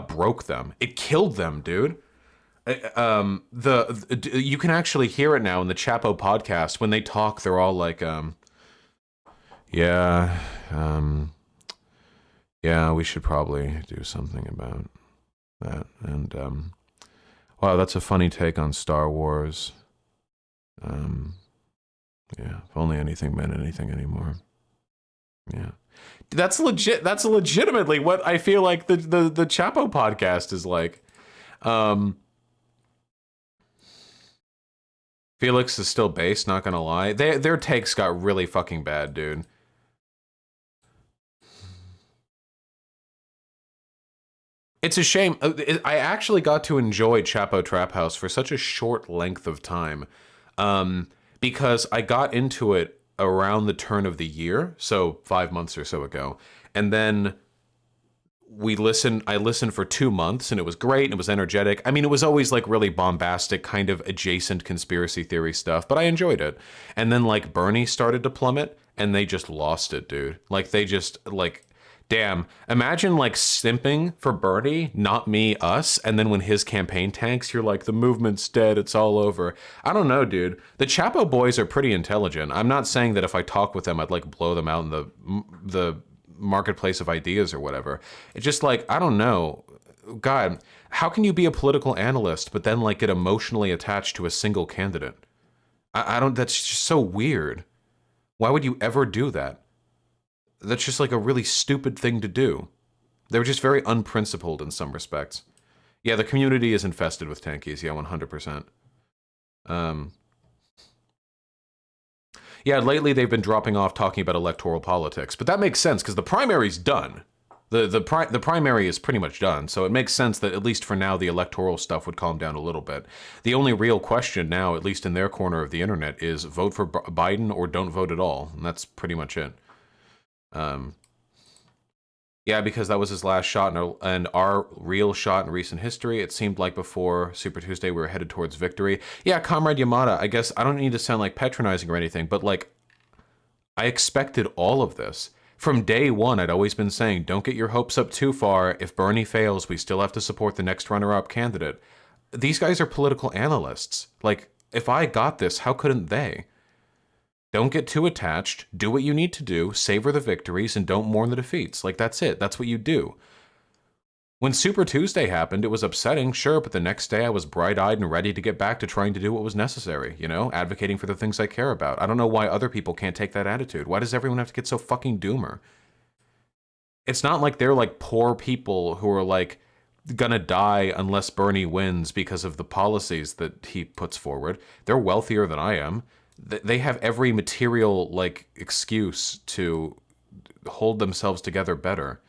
broke them. It killed them, dude. You can actually hear it now in the Chapo podcast. When they talk, they're all like, yeah, we should probably do something about that. And, wow, that's a funny take on Star Wars. Yeah, if only anything meant anything anymore. Yeah. That's legitimately what I feel like the Chapo podcast is like. Felix is still based, not gonna lie. Their takes got really fucking bad, dude. It's a shame. I actually got to enjoy Chapo Trap House for such a short length of time, because I got into it around the turn of the year, so 5 months or so ago, and then I listened for 2 months, and it was great, and it was energetic. I mean, it was always like really bombastic, kind of adjacent conspiracy theory stuff, but I enjoyed it. And then like Bernie started to plummet, and they just lost it, dude. Like they just like, damn, imagine like simping for Bernie, not me, us, and then when his campaign tanks, you're like, the movement's dead, it's all over. I don't know, dude. The Chapo boys are pretty intelligent. I'm not saying that if I talk with them, I'd like blow them out in the marketplace of ideas or whatever. It's just like, I don't know. God, how can you be a political analyst but then like get emotionally attached to a single candidate? I don't, that's just so weird. Why would you ever do that? That's just like a really stupid thing to do. They were just very unprincipled in some respects. Yeah, the community is infested with tankies. Yeah, 100%. Yeah, lately they've been dropping off talking about electoral politics, but that makes sense because the primary's done. The primary is pretty much done, so it makes sense that at least for now the electoral stuff would calm down a little bit. The only real question now, at least in their corner of the internet, is vote for Biden or don't vote at all, and that's pretty much it. Yeah, because that was his last shot and our real shot in recent history. It seemed like before Super Tuesday we were headed towards victory. Yeah, Comrade Yamada, I guess I don't need to sound like patronizing or anything, but like, I expected all of this. From day one, I'd always been saying, don't get your hopes up too far. If Bernie fails, we still have to support the next runner-up candidate. These guys are political analysts. Like, if I got this, how couldn't they? Don't get too attached, do what you need to do, savor the victories, and don't mourn the defeats. Like, that's it. That's what you do. When Super Tuesday happened, it was upsetting, sure, but the next day I was bright-eyed and ready to get back to trying to do what was necessary, you know? Advocating for the things I care about. I don't know why other people can't take that attitude. Why does everyone have to get so fucking doomer? It's not like they're, like, poor people who are, like, gonna die unless Bernie wins because of the policies that he puts forward. They're wealthier than I am. They have every material, like, excuse to hold themselves together better.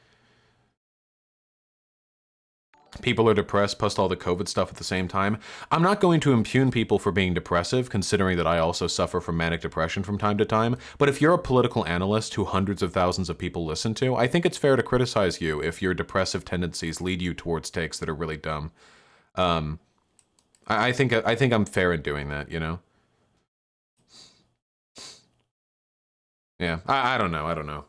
People are depressed, post all the COVID stuff at the same time. I'm not going to impugn people for being depressive, considering that I also suffer from manic depression from time to time. But if you're a political analyst who hundreds of thousands of people listen to, I think it's fair to criticize you if your depressive tendencies lead you towards takes that are really dumb. I think I'm fair in doing that, you know? Yeah, I don't know.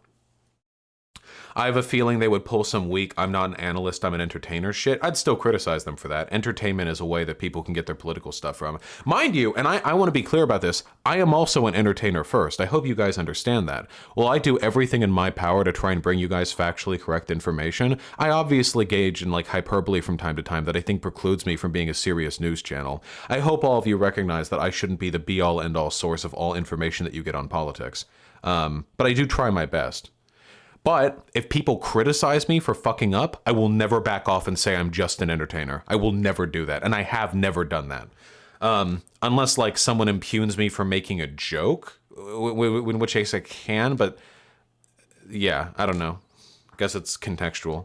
I have a feeling they would pull some weak, I'm not an analyst, I'm an entertainer shit. I'd still criticize them for that. Entertainment is a way that people can get their political stuff from. Mind you, and I want to be clear about this, I am also an entertainer first. I hope you guys understand that. While I do everything in my power to try and bring you guys factually correct information, I obviously gauge in like hyperbole from time to time that I think precludes me from being a serious news channel. I hope all of you recognize that I shouldn't be the be-all end-all source of all information that you get on politics. But I do try my best. But if people criticize me for fucking up, I will never back off and say I'm just an entertainer. I will never do that, and I have never done that. Unless, like, someone impugns me for making a joke, in which case I can, but yeah, I don't know. I guess it's contextual.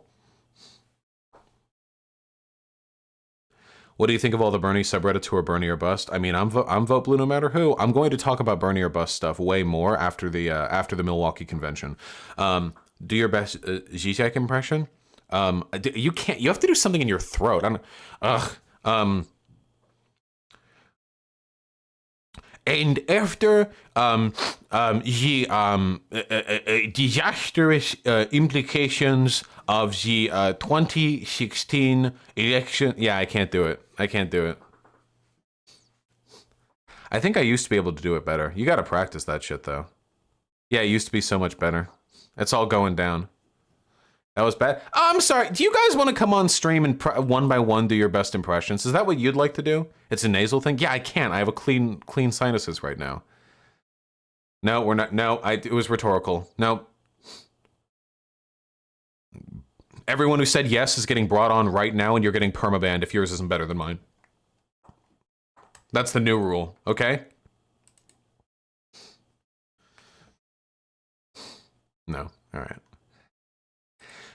What do you think of all the Bernie subreddits who are Bernie or bust? I mean, I'm vote blue no matter who. I'm going to talk about Bernie or bust stuff way more after the Milwaukee convention. Do your best Zizek impression. You can't. You have to do something in your throat. And after the disastrous implications of the 2016 election, yeah, I can't do it. I think I used to be able to do it better. You got to practice that shit though. Yeah, it used to be so much better. It's all going down. That was bad. Oh, I'm sorry. Do you guys want to come on stream and one by one do your best impressions? Is that what you'd like to do? It's a nasal thing? Yeah, I can't. I have a clean sinuses right now. No, we're not. No, it was rhetorical. No. Everyone who said yes is getting brought on right now, and you're getting permabanned if yours isn't better than mine. That's the new rule, okay? No. All right.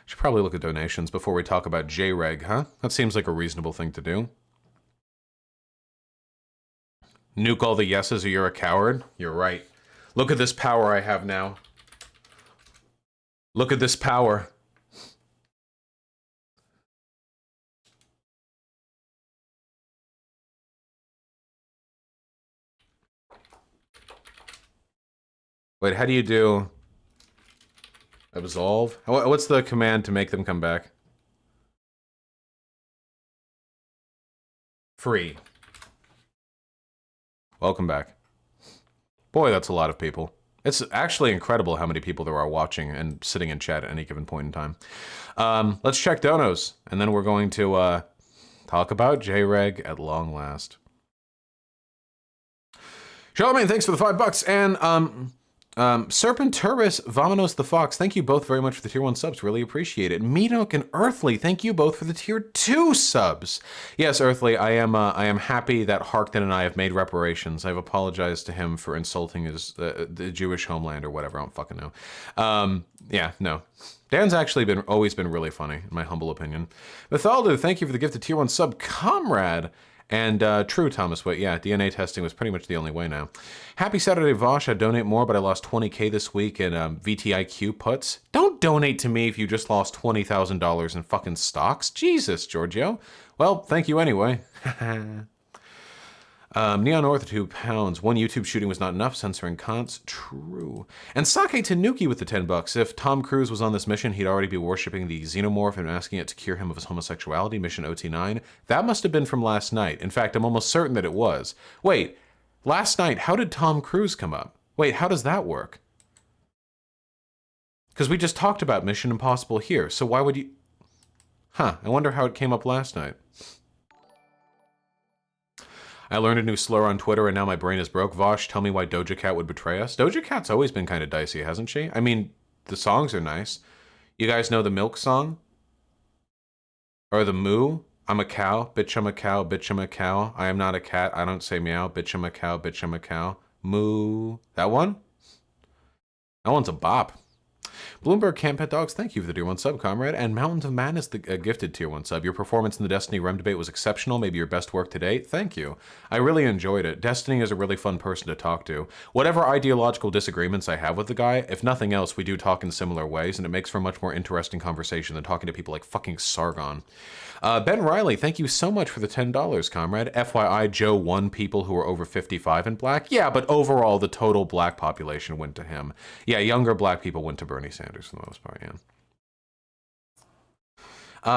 Should probably look at donations before we talk about Jreg, huh? That seems like a reasonable thing to do. Nuke all the yeses or you're a coward? You're right. Look at this power I have now. Look at this power. Wait, how do you do... Absolve? What's the command to make them come back? Free. Welcome back. Boy, that's a lot of people. It's actually incredible how many people there are watching and sitting in chat at any given point in time. Let's check donos, and then we're going to talk about Jreg at long last. Charlemagne, thanks for the $5. And Serpenturus, Vamonos the Fox, thank you both very much for the tier 1 subs. Really appreciate it. Meadok and Earthly, thank you both for the tier 2 subs. Yes, Earthly, I am happy that Harkton and I have made reparations. I've apologized to him for insulting his the Jewish homeland or whatever. I don't fucking know. Yeah, no. Dan's actually always been really funny, in my humble opinion. Bethaldo, thank you for the gift of tier 1 sub. Comrade. And true, Thomas Witt. Yeah, DNA testing was pretty much the only way now. Happy Saturday, Vosh. I donate more, but I lost 20K this week in VTIQ puts. Don't donate to me if you just lost $20,000 in fucking stocks. Jesus, Giorgio. Well, thank you anyway. Neon North, 2 pounds. One YouTube shooting was not enough. Censoring cons. True. And Sake Tanuki with the $10. If Tom Cruise was on this mission, he'd already be worshipping the xenomorph and asking it to cure him of his homosexuality. Mission OT9. That must have been from last night. In fact, I'm almost certain that it was. Wait, last night, how did Tom Cruise come up? Wait, how does that work? Because we just talked about Mission Impossible here, so why would you... Huh, I wonder how it came up last night. I learned a new slur on Twitter and now my brain is broke. Vosh, tell me why Doja Cat would betray us. Doja Cat's always been kind of dicey, hasn't she? I mean, the songs are nice. You guys know the Milk song? Or the Moo? I'm a cow, bitch I'm a cow, bitch I'm a cow. I am not a cat, I don't say meow, bitch I'm a cow, bitch I'm a cow. Moo. That one? That one's a bop. Bloomberg Camp Pet Dogs, thank you for the tier 1 sub, comrade. And Mountains of Madness, the gifted tier 1 sub. Your performance in the Destiny Rem debate was exceptional, maybe your best work to date. Thank you. I really enjoyed it. Destiny is a really fun person to talk to. Whatever ideological disagreements I have with the guy, if nothing else, we do talk in similar ways, and it makes for a much more interesting conversation than talking to people like fucking Sargon. Ben Riley, thank you so much for the $10, comrade. FYI, Joe won people who are over 55 in black. Yeah, but overall, the total black population went to him. Yeah, younger black people went to Bernie Sanders for the most part, yeah.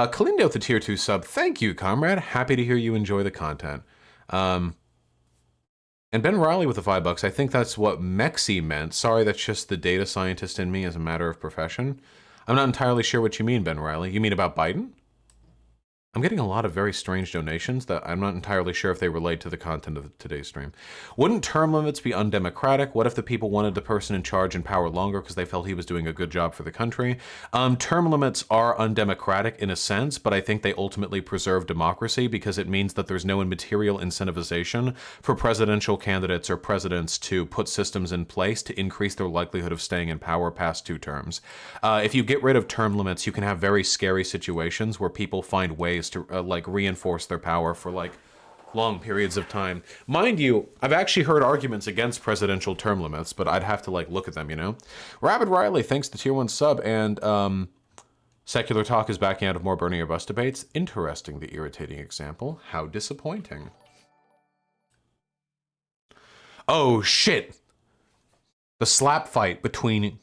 Kalindo with the tier 2 sub, thank you, comrade. Happy to hear you enjoy the content. And Ben Riley with the $5, I think that's what Mexi meant. Sorry, that's just the data scientist in me as a matter of profession. I'm not entirely sure what you mean, Ben Riley. You mean about Biden? I'm getting a lot of very strange donations that I'm not entirely sure if they relate to the content of today's stream. Wouldn't term limits be undemocratic? What if the people wanted the person in charge in power longer because they felt he was doing a good job for the country? Term limits are undemocratic in a sense, but I think they ultimately preserve democracy because it means that there's no immaterial incentivization for presidential candidates or presidents to put systems in place to increase their likelihood of staying in power past 2 terms. If you get rid of term limits, you can have very scary situations where people find ways to like reinforce their power for like long periods of time. Mind you, I've actually heard arguments against presidential term limits, but I'd have to like look at them, you know? Rabid Riley, thanks to tier 1 sub, and Secular Talk is backing out of more Bernie or Bust debates. Interesting, the irritating example. How disappointing. Oh shit! The slap fight between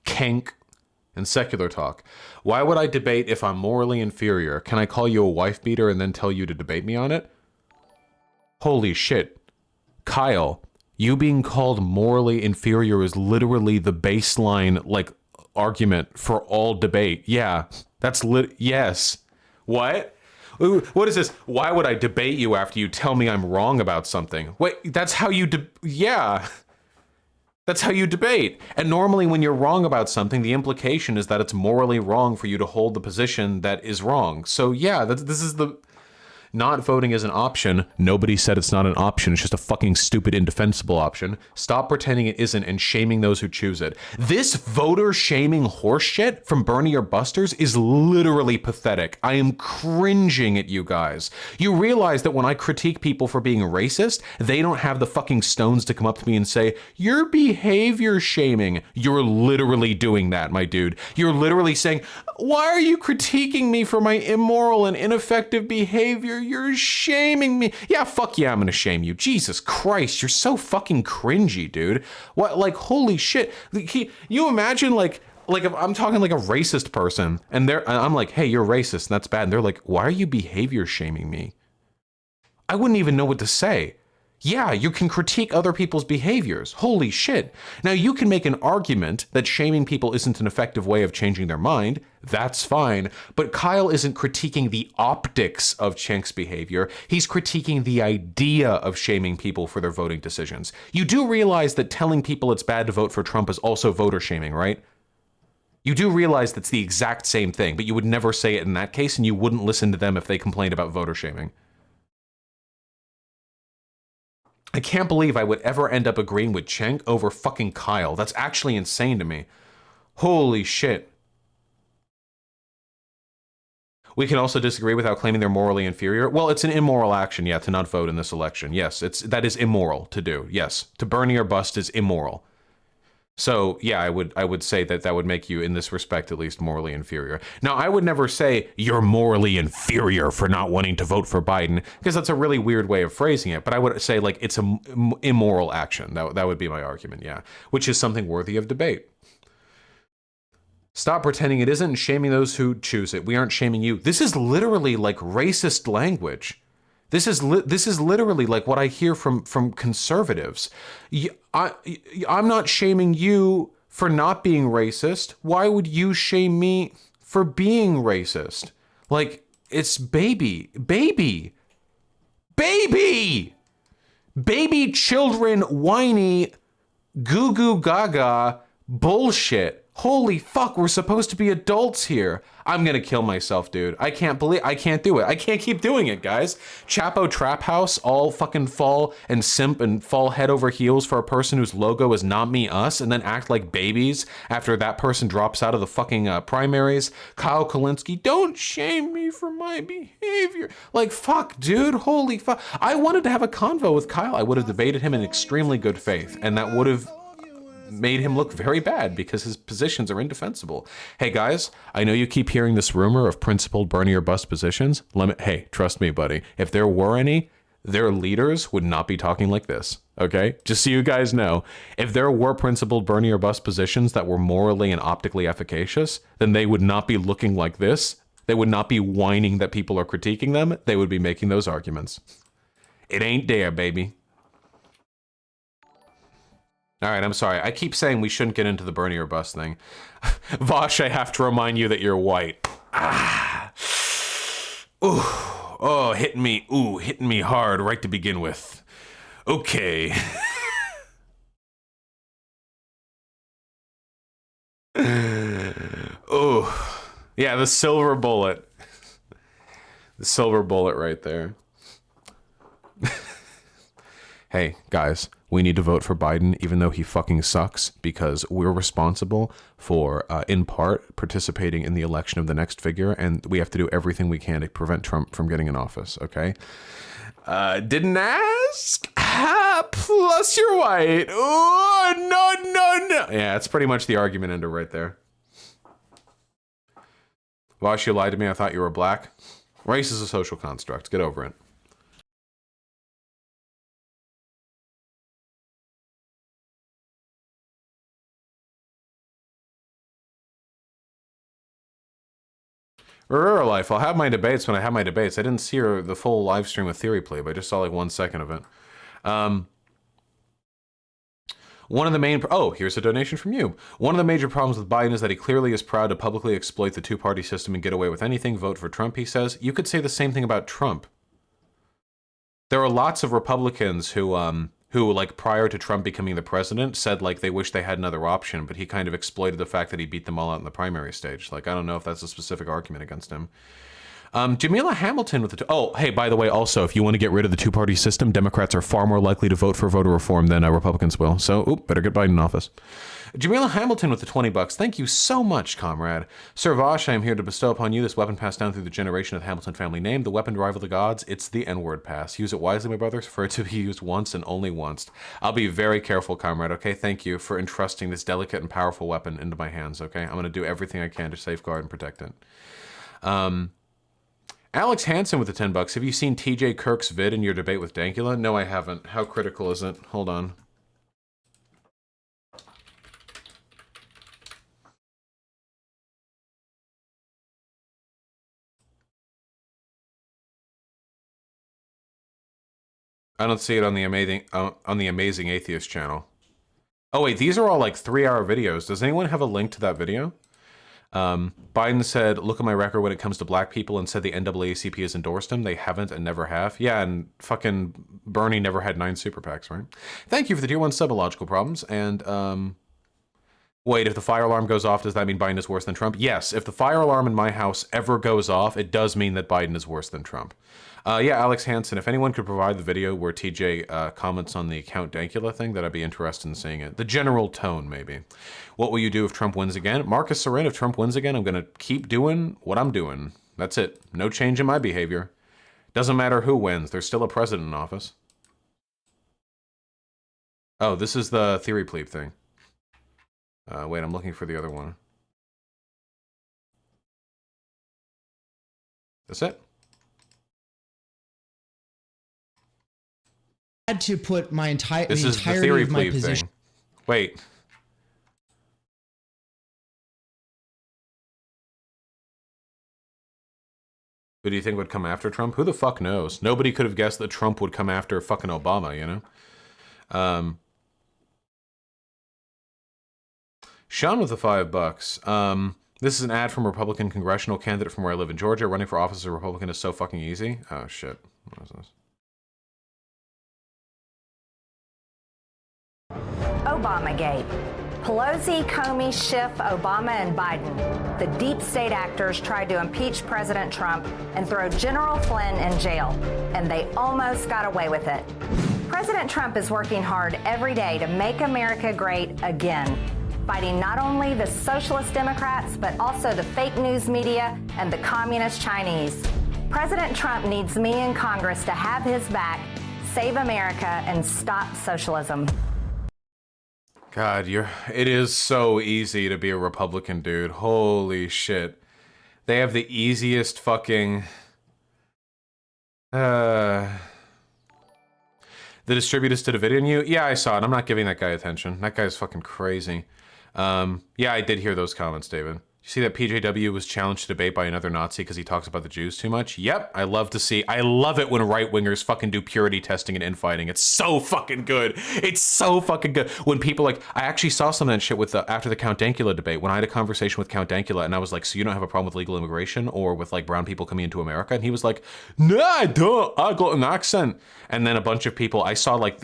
Kenk and Secular Talk. Why would I debate if I'm morally inferior? Can I call you a wife beater and then tell you to debate me on it? Holy shit. Kyle, you being called morally inferior is literally the baseline, like, argument for all debate. Yeah, that's yes. What? What is this? Why would I debate you after you tell me I'm wrong about something? Wait, that's how you yeah. That's how you debate. And normally when you're wrong about something, the implication is that it's morally wrong for you to hold the position that is wrong. So yeah, this is the... Not voting is an option. Nobody said it's not an option. It's just a fucking stupid, indefensible option. Stop pretending it isn't and shaming those who choose it. This voter shaming horseshit from Bernie or Busters is literally pathetic. I am cringing at you guys. You realize that when I critique people for being racist, they don't have the fucking stones to come up to me and say, you're behavior shaming. You're literally doing that, my dude. You're literally saying, why are you critiquing me for my immoral and ineffective behavior? You're shaming me. Yeah, fuck yeah, I'm gonna shame you. Jesus Christ, you're so fucking cringy, dude. What, like, holy shit. You imagine, like if I'm talking like a racist person, and I'm like, hey, you're racist, and that's bad. And they're like, why are you behavior shaming me? I wouldn't even know what to say. Yeah, you can critique other people's behaviors. Holy shit. Now, you can make an argument that shaming people isn't an effective way of changing their mind. That's fine. But Kyle isn't critiquing the optics of Cenk's behavior. He's critiquing the idea of shaming people for their voting decisions. You do realize that telling people it's bad to vote for Trump is also voter shaming, right? You do realize that's the exact same thing, but you would never say it in that case, and you wouldn't listen to them if they complained about voter shaming. I can't believe I would ever end up agreeing with Cenk over fucking Kyle. That's actually insane to me. Holy shit. We can also disagree without claiming they're morally inferior. Well, it's an immoral action, yeah, to not vote in this election. Yes, that is immoral to do. Yes, to burn your bust is immoral. So yeah, I would say that would make you, in this respect at least, morally inferior. Now, I would never say you're morally inferior for not wanting to vote for Biden, because that's a really weird way of phrasing it. But I would say like it's a immoral action. That would be my argument, yeah, which is something worthy of debate. Stop pretending it isn't and shaming those who choose it. We aren't shaming you. This is literally like racist language. This is literally like what I hear from conservatives. I'm not shaming you for not being racist. Why would you shame me for being racist? Like, it's baby children whiny goo goo gaga bullshit. Holy fuck, we're supposed to be adults here. I'm gonna kill myself, dude. I can't do it. I can't keep doing it, guys. Chapo Trap House all fucking fall and simp and fall head over heels for a person whose logo is not me, us, and then act like babies after that person drops out of the fucking primaries. Kyle Kulinski, don't shame me for my behavior. Like, fuck, dude. Holy fuck. I wanted to have a convo with Kyle. I would have debated him in extremely good faith, and that would have made him look very bad because his positions are indefensible. Hey guys, I know you keep hearing this rumor of principled Bernie or bust positions. Hey, trust me, buddy. If there were any, their leaders would not be talking like this. Okay? Just so you guys know, if there were principled Bernie or bust positions that were morally and optically efficacious, then they would not be looking like this. They would not be whining that people are critiquing them. They would be making those arguments. It ain't there, baby. All right, I'm sorry. I keep saying we shouldn't get into the Bernie or bust thing. Vosh, I have to remind you that you're white. Ah. Ooh. Oh, hitting me hard right to begin with. Okay. Oh. Yeah, the silver bullet. The silver bullet right there. Hey, guys, we need to vote for Biden, even though he fucking sucks, because we're responsible for, in part, participating in the election of the next figure, and we have to do everything we can to prevent Trump from getting in office, okay? Didn't ask? Plus you're white. Oh, no. Yeah, that's pretty much the argument ender right there. Vosh, you lied to me. I thought you were black. Race is a social construct. Get over it. Life. I'll have my debates when I have my debates. I didn't see the full live stream of Theory Play, but I just saw like 1 second of it. One of the main... Oh, here's a donation from you. One of the major problems with Biden is that he clearly is proud to publicly exploit the two-party system and get away with anything. Vote for Trump, he says. You could say the same thing about Trump. There are lots of Republicans who like prior to Trump becoming the president said like they wish they had another option, but he kind of exploited the fact that he beat them all out in the primary stage. Like, I don't know if that's a specific argument against him. Jamila Hamilton with the... Oh, hey, by the way, also, if you want to get rid of the two-party system, Democrats are far more likely to vote for voter reform than Republicans will. So, better get Biden in office. Jamila Hamilton with the $20. Thank you so much, comrade. Sir Vosh, I am here to bestow upon you this weapon passed down through the generation of the Hamilton family name. The weapon to rival the gods, it's the N-word pass. Use it wisely, my brothers, for it to be used once and only once. I'll be very careful, comrade, okay? Thank you for entrusting this delicate and powerful weapon into my hands, okay? I'm going to do everything I can to safeguard and protect it. Alex Hansen with the $10. Have you seen TJ Kirk's vid in your debate with Dankula? No, I haven't. How critical is it? Hold on. I don't see it on the amazing atheist channel. Oh wait, these are all like 3-hour videos. Does anyone have a link to that video? Biden said, look at my record when it comes to black people, and said the NAACP has endorsed him. They haven't and never have. Yeah, and fucking Bernie never had 9 super PACs, right? Thank you for the tier 1 subological problems. And wait, if the fire alarm goes off, does that mean Biden is worse than Trump? Yes, if the fire alarm in my house ever goes off, it does mean that Biden is worse than Trump. Yeah, Alex Hansen, if anyone could provide the video where TJ comments on the Count Dankula thing, that I'd be interested in seeing it. The general tone, maybe. What will you do if Trump wins again? Marcus Sorin, if Trump wins again, I'm going to keep doing what I'm doing. That's it. No change in my behavior. Doesn't matter who wins. There's still a president in office. Oh, this is the theory plebe thing. Wait, I'm looking for the other one. That's it? Had to put my entire This the is the entirety theory of my plebe position. thing. Wait. Who do you think would come after Trump? Who the fuck knows? Nobody could have guessed that Trump would come after fucking Obama, you know? Sean with the $5. This is an ad from a Republican congressional candidate from where I live in Georgia. Running for office as a Republican is so fucking easy. Oh, shit. What is this? Obamagate. Pelosi, Comey, Schiff, Obama, and Biden. The deep state actors tried to impeach President Trump and throw General Flynn in jail, and they almost got away with it. President Trump is working hard every day to make America great again, fighting not only the socialist Democrats, but also the fake news media and the communist Chinese. President Trump needs me in Congress to have his back, save America, and stop socialism. God, it is so easy to be a Republican, dude. Holy shit. They have the easiest fucking... The distributors to the video you? Yeah, I saw it. I'm not giving that guy attention. That guy's fucking crazy. Yeah, I did hear those comments, David. You see that PJW was challenged to debate by another Nazi because he talks about the Jews too much? Yep, I love it when right-wingers fucking do purity testing and infighting. It's so fucking good. It's so fucking good. When people like, I actually saw some of that shit with after the Count Dankula debate, when I had a conversation with Count Dankula and I was like, so you don't have a problem with legal immigration or with like brown people coming into America? And he was like, no, I don't. I got an accent. And then a bunch of people, I saw like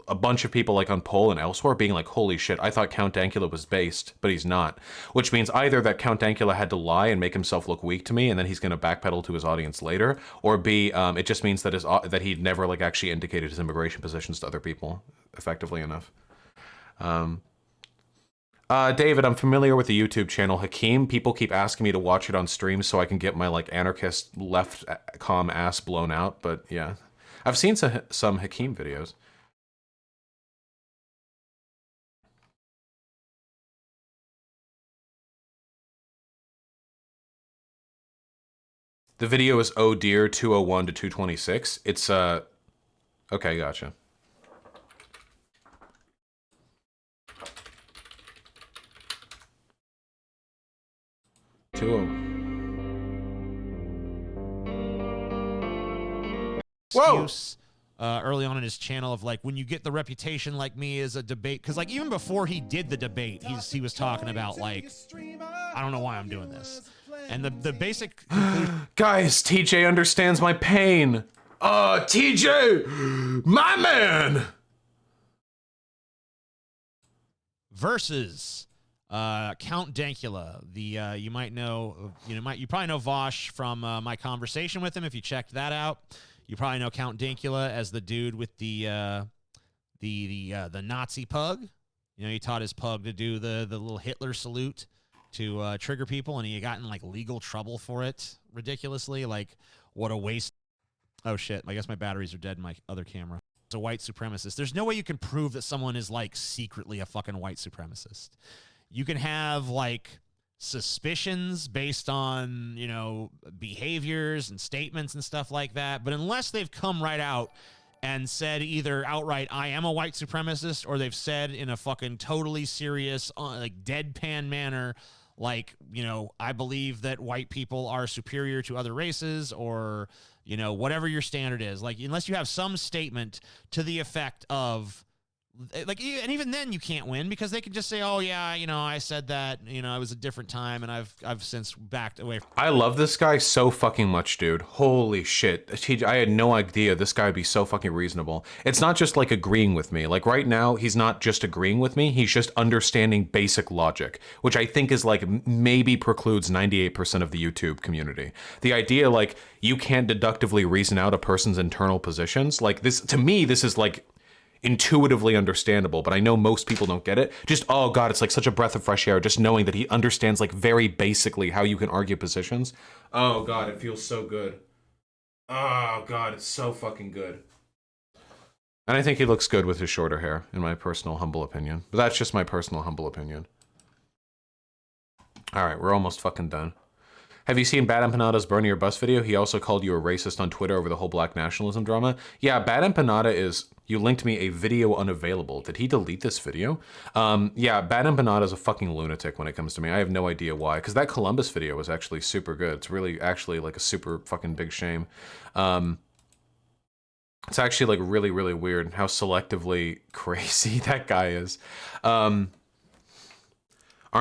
a bunch of people like on Poll and elsewhere being like, holy shit, I thought Count Dankula was based, but he's not. Which means either that Count Dankula had to lie and make himself look weak to me, and then he's going to backpedal to his audience later, or B, it just means that that he'd never like actually indicated his immigration positions to other people effectively enough. David, I'm familiar with the YouTube channel Hakeem. People keep asking me to watch it on stream so I can get my like anarchist left com ass blown out, but yeah. I've seen some Hakeem videos. The video is Oh Dear 201 to 226. It's okay, gotcha. Excuse, early on in his channel of like, when you get the reputation like me as a debate, because like even before he did the debate, he was talking about like, I don't know why I'm doing this. And the basic conclusion... Guys, TJ understands my pain. TJ, my man. Versus Count Dankula. The you probably know Vosh from my conversation with him if you checked that out. You probably know Count Dankula as the dude with the Nazi pug. You know, he taught his pug to do the little Hitler salute to trigger people, and he got in like legal trouble for it ridiculously. Like, what a waste. Oh shit, I guess my batteries are dead in my other camera. It's a white supremacist. There's no way you can prove that someone is like secretly a fucking white supremacist. You can have like suspicions based on, you know, behaviors and statements and stuff like that, but unless they've come right out and said either outright, I am a white supremacist, or they've said in a fucking totally serious, like deadpan manner, like, you know, I believe that white people are superior to other races, or, You know, whatever your standard is, like unless you have some statement to the effect of, like, and even then you can't win because they can just say, oh yeah, you know, I said that, you know, it was a different time and I've since backed away. I love this guy so fucking much, dude. Holy shit. I had no idea this guy would be so fucking reasonable. It's not just like agreeing with me. Like right now, he's not just agreeing with me. He's just understanding basic logic, which I think is like maybe precludes 98% of the YouTube community. The idea like you can't deductively reason out a person's internal positions. Like this, to me, this is like intuitively understandable, but I know most people don't get it. Just, oh god, it's like such a breath of fresh air just knowing that he understands like very basically how you can argue positions. Oh god, it feels so good. Oh god, it's so fucking good. And I think he looks good with his shorter hair, in my personal humble opinion. But that's just my personal humble opinion. Alright, we're almost fucking done. Have you seen Bad Empanada's Burn Your Bus video? He also called you a racist on Twitter over the whole black nationalism drama. Yeah, Bad Empanada is... You linked me a video unavailable. Did he delete this video? Yeah, Bad Empanada is a fucking lunatic when it comes to me. I have no idea why. Because that Columbus video was actually super good. It's really actually like a super fucking big shame. It's actually like really, really weird how selectively crazy that guy is. Aren't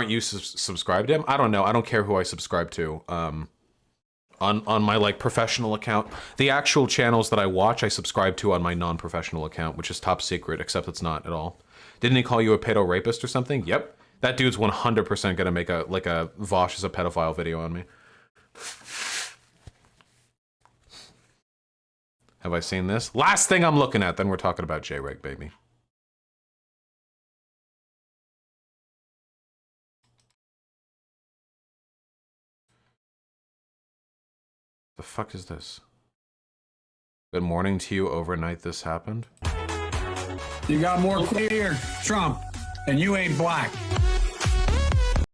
you subscribed to him? I don't know. I don't care who I subscribe to. On my like professional account, the actual channels that I watch, I subscribe to on my non-professional account, which is top secret, except it's not at all. Didn't he call you a pedo rapist or something? Yep. That dude's 100% gonna make a like a Vosh is a pedophile video on me. Have I seen this? Last thing I'm looking at, then we're talking about Jreg, baby. The fuck is this? Good morning to you. Overnight this happened. You got more clear, Trump, and you ain't black.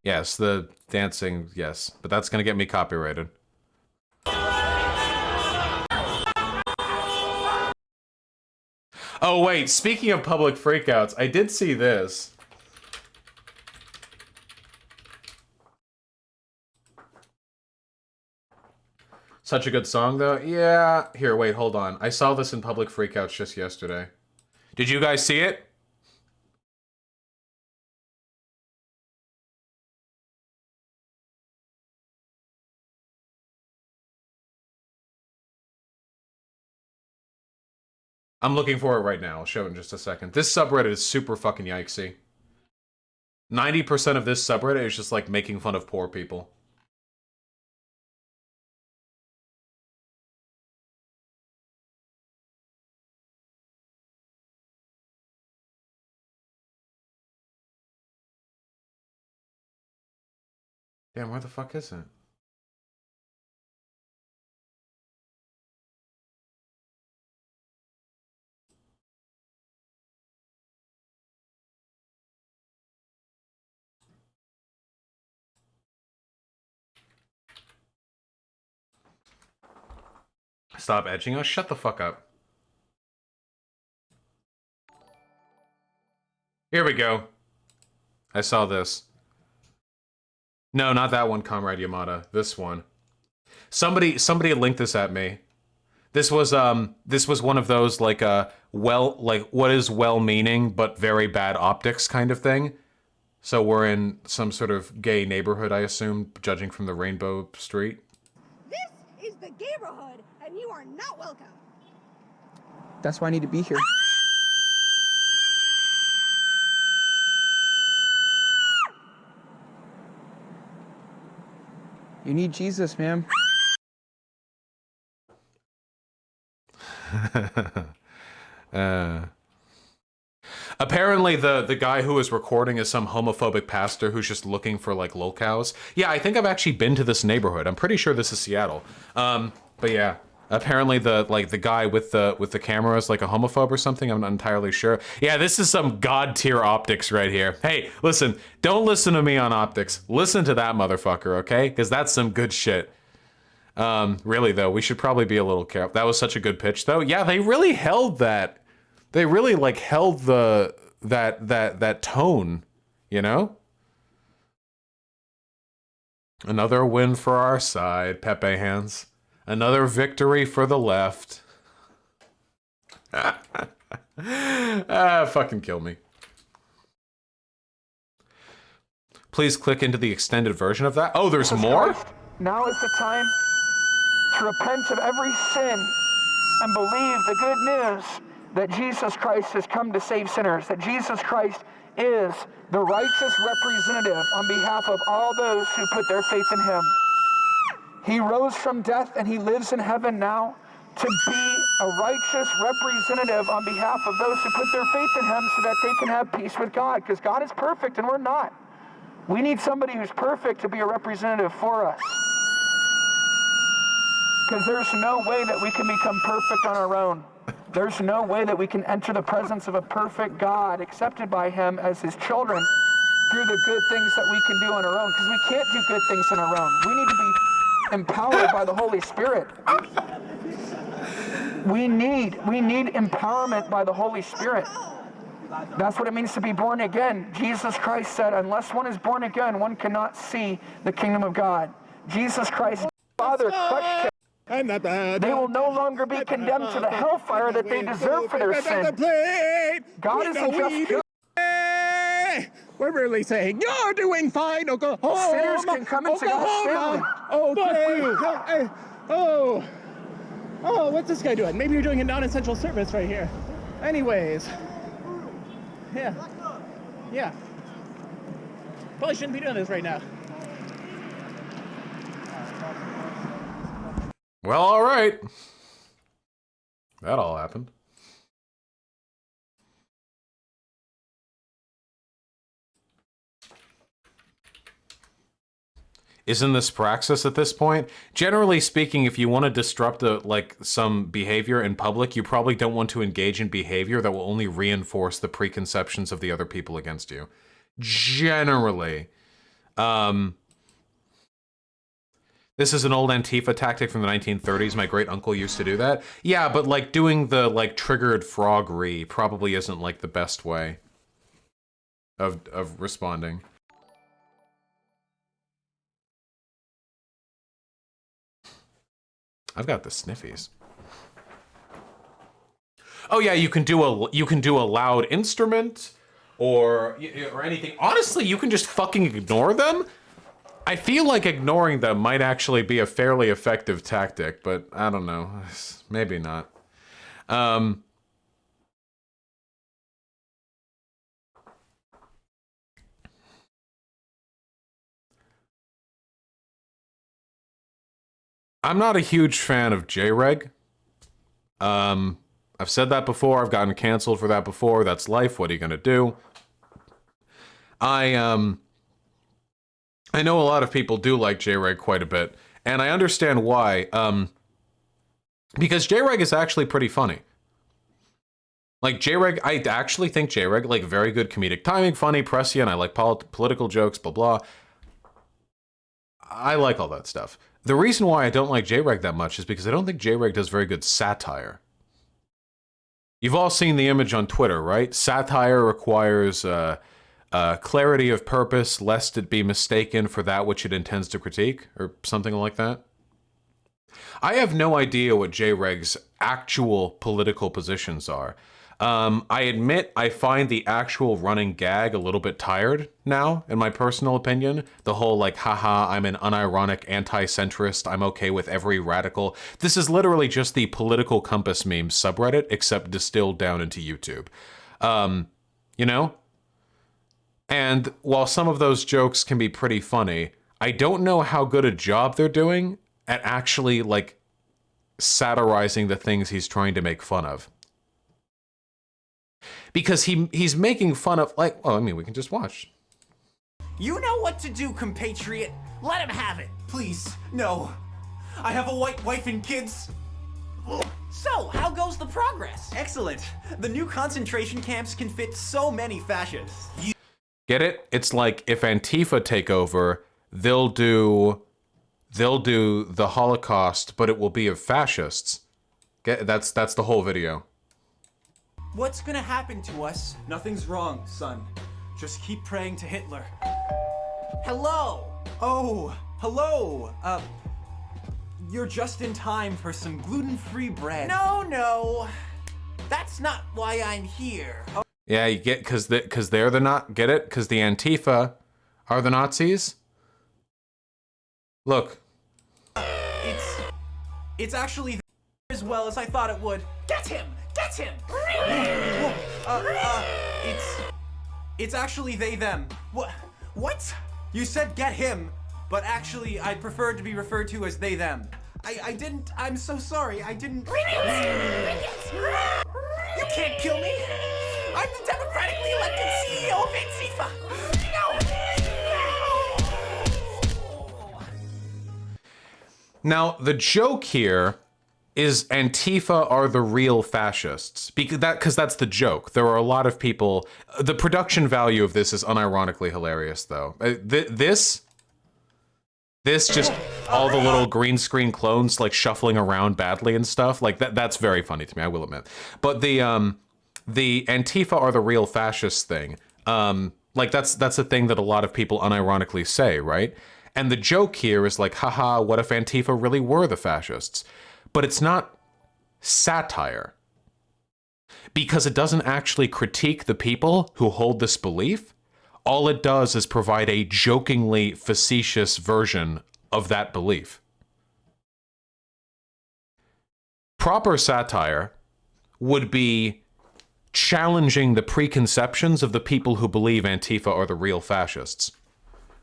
Yes, the dancing, yes. But that's gonna get me copyrighted. Oh wait, speaking of public freakouts, I did see this. Such a good song, though. Yeah. Here, wait, hold on. I saw this in public freakouts just yesterday. Did you guys see it? I'm looking for it right now. I'll show it in just a second. This subreddit is super fucking yikesy. 90% of this subreddit is just like making fun of poor people. Damn, where the fuck is it? Stop edging us. Shut the fuck up. Here we go. I saw this. No, not that one, Comrade Yamada. This one. Somebody linked this at me. This was one of those like what is well-meaning but very bad optics kind of thing. So we're in some sort of gay neighborhood, I assume, judging from the Rainbow Street. This is the neighborhood, and you are not welcome. That's why I need to be here. You need Jesus, man. Apparently the guy who is recording is some homophobic pastor who's just looking for like lolcows. Yeah, I think I've actually been to this neighborhood. I'm pretty sure this is Seattle. But yeah, apparently the guy with the camera is like a homophobe or something. I'm not entirely sure. Yeah, this is some god tier optics right here. Hey, listen, don't listen to me on optics. Listen to that motherfucker, okay? Because that's some good shit. Really though, we should probably be a little careful. That was such a good pitch though. Yeah, they really held that. They really like held that tone, you know? Another win for our side, Pepe hands. Another victory for the left. Fucking kill me. Please click into the extended version of that. Oh, there's more? Now is the time to repent of every sin and believe the good news that Jesus Christ has come to save sinners, that Jesus Christ is the righteous representative on behalf of all those who put their faith in him. He rose from death and he lives in heaven now to be a righteous representative on behalf of those who put their faith in him so that they can have peace with God, because God is perfect and we're not. We need somebody who's perfect to be a representative for us. Because there's no way that we can become perfect on our own. There's no way that we can enter the presence of a perfect God accepted by him as his children through the good things that we can do on our own. Because we can't do good things on our own. We need to be empowered by the Holy Spirit. We need empowerment by the Holy Spirit. That's what it means to be born again. Jesus Christ said, unless one is born again, one cannot see the kingdom of God. Jesus Christ, Father, crushed him. They will no longer be condemned to the hellfire that they deserve for their sin. God isn't just... We're really saying you're doing fine, Oklahoma. Sinners can come into God's family. Okay. Oh, what's this guy doing? Maybe you're doing a non-essential service right here. Anyways. Yeah. Probably shouldn't be doing this right now. Well, all right. That all happened. Isn't this praxis at this point? Generally speaking, if you want to disrupt some behavior in public, you probably don't want to engage in behavior that will only reinforce the preconceptions of the other people against you. Generally. This is an old Antifa tactic from the 1930s. My great uncle used to do that. Yeah, but like doing the triggered froggery probably isn't like the best way of responding. I've got the sniffies. Oh yeah, you can do a loud instrument or anything. Honestly, you can just fucking ignore them. I feel like ignoring them might actually be a fairly effective tactic, but I don't know. Maybe not. I'm not a huge fan of Jreg. I've said that before. I've gotten canceled for that before. That's life. What are you gonna do? I know a lot of people do like Jreg quite a bit, and I understand why. Because Jreg is actually pretty funny. Like Jreg, I actually think Jreg, like very good comedic timing, funny, prescient. I like political jokes, blah blah. I like all that stuff. The reason why I don't like Jreg that much is because I don't think Jreg does very good satire. You've all seen the image on Twitter, right? Satire requires clarity of purpose, lest it be mistaken for that which it intends to critique, or something like that. I have no idea what Jreg's actual political positions are. I admit I find the actual running gag a little bit tired now, in my personal opinion. The whole like, haha, I'm an unironic anti-centrist, I'm okay with every radical. This is literally just the political compass meme subreddit, except distilled down into YouTube. You know? And while some of those jokes can be pretty funny, I don't know how good a job they're doing at actually, like, satirizing the things he's trying to make fun of. Because he's making fun of, like, well, I mean, we can just watch. You know what to do, compatriot. Let him have it. Please, no. I have a white wife and kids. So, how goes the progress? Excellent. The new concentration camps can fit so many fascists. Get it? It's like if Antifa take over, they'll do the Holocaust, but it will be of fascists. That's the whole video. What's gonna happen to us? Nothing's wrong, son. Just keep praying to Hitler. Hello! Oh, hello! you're just in time for some gluten-free bread. No. That's not why I'm here. Yeah, you get, because they're the not, get it? Because the Antifa are the Nazis? Look. It's actually as well as I thought it would. Get him! Get him! It's actually they, them. What? You said get him, but actually I'd prefer to be referred to as they, them. I didn't, I'm so sorry, I didn't. You can't kill me! I'm the democratically elected CEO of Antifa! Now, the joke here is Antifa are the real fascists. Because that's the joke. There are a lot of people... The production value of this is unironically hilarious, though. This just... all the little green screen clones, like, shuffling around badly and stuff. Like, that's very funny to me, I will admit. But the Antifa are the real fascists thing. Like, that's a thing that a lot of people unironically say, right? And the joke here is like, haha, what if Antifa really were the fascists? But it's not satire. Because it doesn't actually critique the people who hold this belief. All it does is provide a jokingly facetious version of that belief. Proper satire would be challenging the preconceptions of the people who believe Antifa are the real fascists.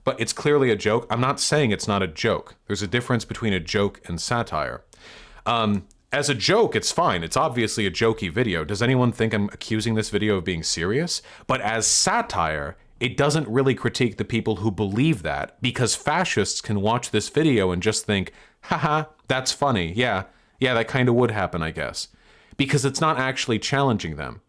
But it's clearly a joke. I'm not saying it's not a joke. There's a difference between a joke and satire. As a joke, it's fine. It's obviously a jokey video. Does anyone think I'm accusing this video of being serious? But as satire, it doesn't really critique the people who believe that, because fascists can watch this video and just think, haha, that's funny. Yeah, that kind of would happen, I guess. Because it's not actually challenging them.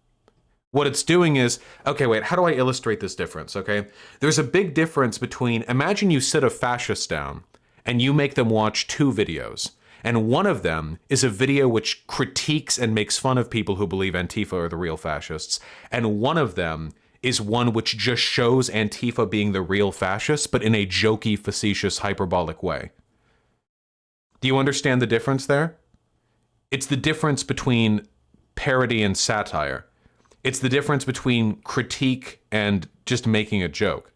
What it's doing is, okay, wait, how do I illustrate this difference, okay? There's a big difference between, imagine you sit a fascist down and you make them watch two videos. And one of them is a video which critiques and makes fun of people who believe Antifa are the real fascists. And one of them is one which just shows Antifa being the real fascists, but in a jokey, facetious, hyperbolic way. Do you understand the difference there? It's the difference between parody and satire. It's the difference between critique and just making a joke.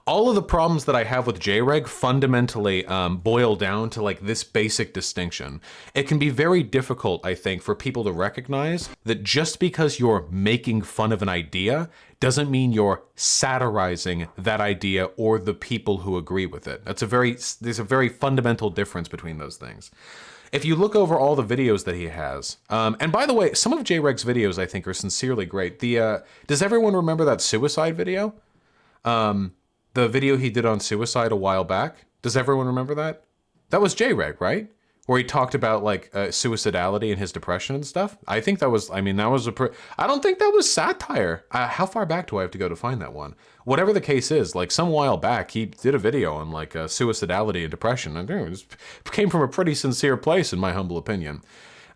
All of the problems that I have with Jreg fundamentally boil down to like this basic distinction. It can be very difficult, I think, for people to recognize that just because you're making fun of an idea doesn't mean you're satirizing that idea or the people who agree with it. There's a very fundamental difference between those things. If you look over all the videos that he has, and by the way, some of Jreg's videos I think are sincerely great. Does everyone remember that suicide video? The video he did on suicide a while back. Does everyone remember that? That was Jreg, right? Where he talked about like suicidality and his depression and stuff. I think that was, I don't think that was satire. How far back do I have to go to find that one? Whatever the case is, like some while back, he did a video on like suicidality and depression. And it came from a pretty sincere place, in my humble opinion.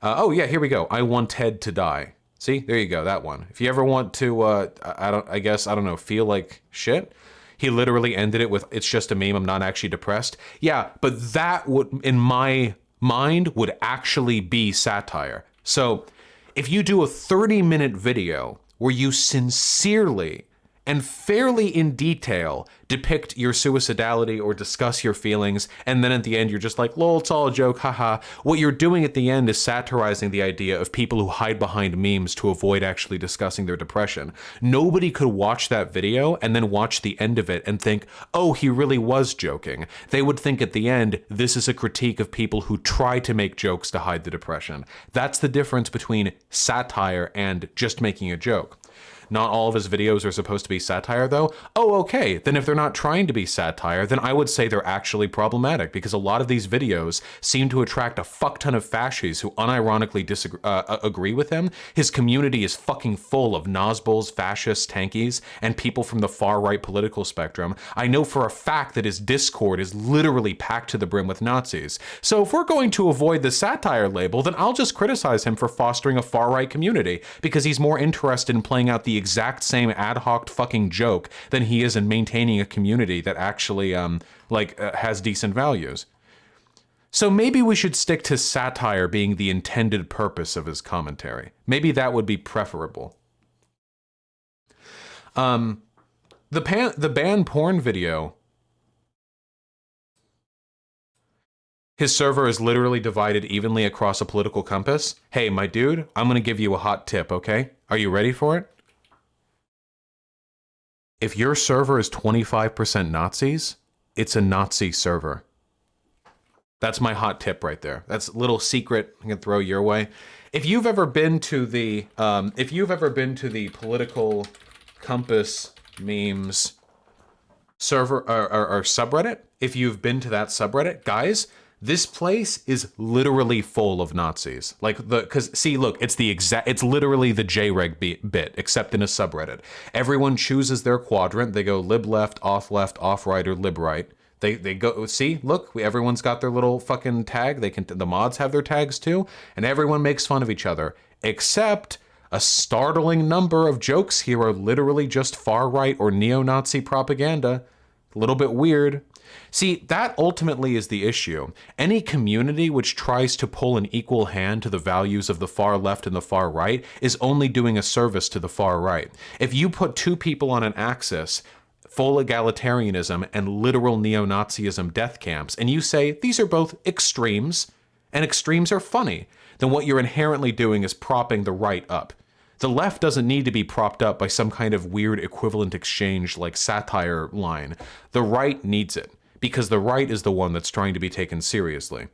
Oh yeah, here we go. I want Ted to die. See, there you go, that one. If you ever want to, feel like shit, he literally ended it with, it's just a meme, I'm not actually depressed. Yeah, but that would, in my mind, would actually be satire. So if you do a 30-minute video where you sincerely and fairly in detail depict your suicidality or discuss your feelings, and then at the end you're just like, lol, it's all a joke, haha. What you're doing at the end is satirizing the idea of people who hide behind memes to avoid actually discussing their depression. Nobody could watch that video and then watch the end of it and think, oh, he really was joking. They would think at the end, this is a critique of people who try to make jokes to hide the depression. That's the difference between satire and just making a joke. Not all of his videos are supposed to be satire, though. Oh, okay. Then if they're not trying to be satire, then I would say they're actually problematic, because a lot of these videos seem to attract a fuck ton of fascists who unironically agree with him. His community is fucking full of Nazbols, fascists, tankies, and people from the far-right political spectrum. I know for a fact that his Discord is literally packed to the brim with Nazis. So if we're going to avoid the satire label, then I'll just criticize him for fostering a far-right community, because he's more interested in playing out the exact same ad hoc fucking joke than he is in maintaining a community that actually has decent values. So maybe we should stick to satire being the intended purpose of his commentary. Maybe that would be preferable. The ban porn video, his server is literally divided evenly across a political compass. Hey, my dude, I'm going to give you a hot tip, okay? Are you ready for it? If your server is 25% Nazis, it's a Nazi server. That's my hot tip right there. That's a little secret I can throw your way. If you've ever been to the political compass memes server or subreddit, if you've been to that subreddit, guys, this place is literally full of Nazis. Because see, look, it's literally the Jreg bit, except in a subreddit. Everyone chooses their quadrant. They go lib left, off right, or lib right. They go, see, look, everyone's got their little fucking tag. The mods have their tags too, and everyone makes fun of each other, except a startling number of jokes here are literally just far-right or neo-Nazi propaganda. A little bit weird. See, that ultimately is the issue. Any community which tries to pull an equal hand to the values of the far left and the far right is only doing a service to the far right. If you put two people on an axis, full egalitarianism and literal neo-Nazism death camps, and you say these are both extremes, and extremes are funny, then what you're inherently doing is propping the right up. The left doesn't need to be propped up by some kind of weird equivalent exchange like satire line. The right needs it, because the right is the one that's trying to be taken seriously.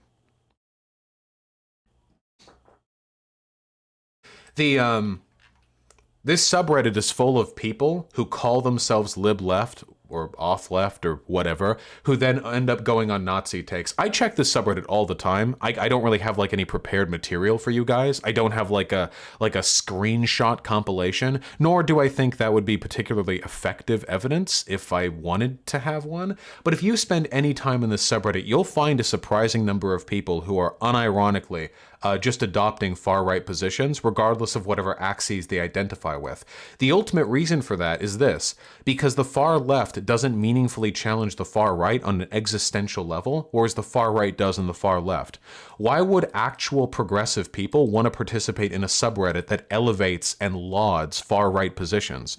This subreddit is full of people who call themselves lib left or off left or whatever, who then end up going on Nazi takes. I check this subreddit all the time. I don't really have like any prepared material for you guys. I don't have like a screenshot compilation, nor do I think that would be particularly effective evidence if I wanted to have one. But if you spend any time in this subreddit, you'll find a surprising number of people who are unironically just adopting far-right positions, regardless of whatever axes they identify with. The ultimate reason for that is this: because the far left doesn't meaningfully challenge the far right on an existential level, whereas the far right does in the far left. Why would actual progressive people want to participate in a subreddit that elevates and lauds far-right positions?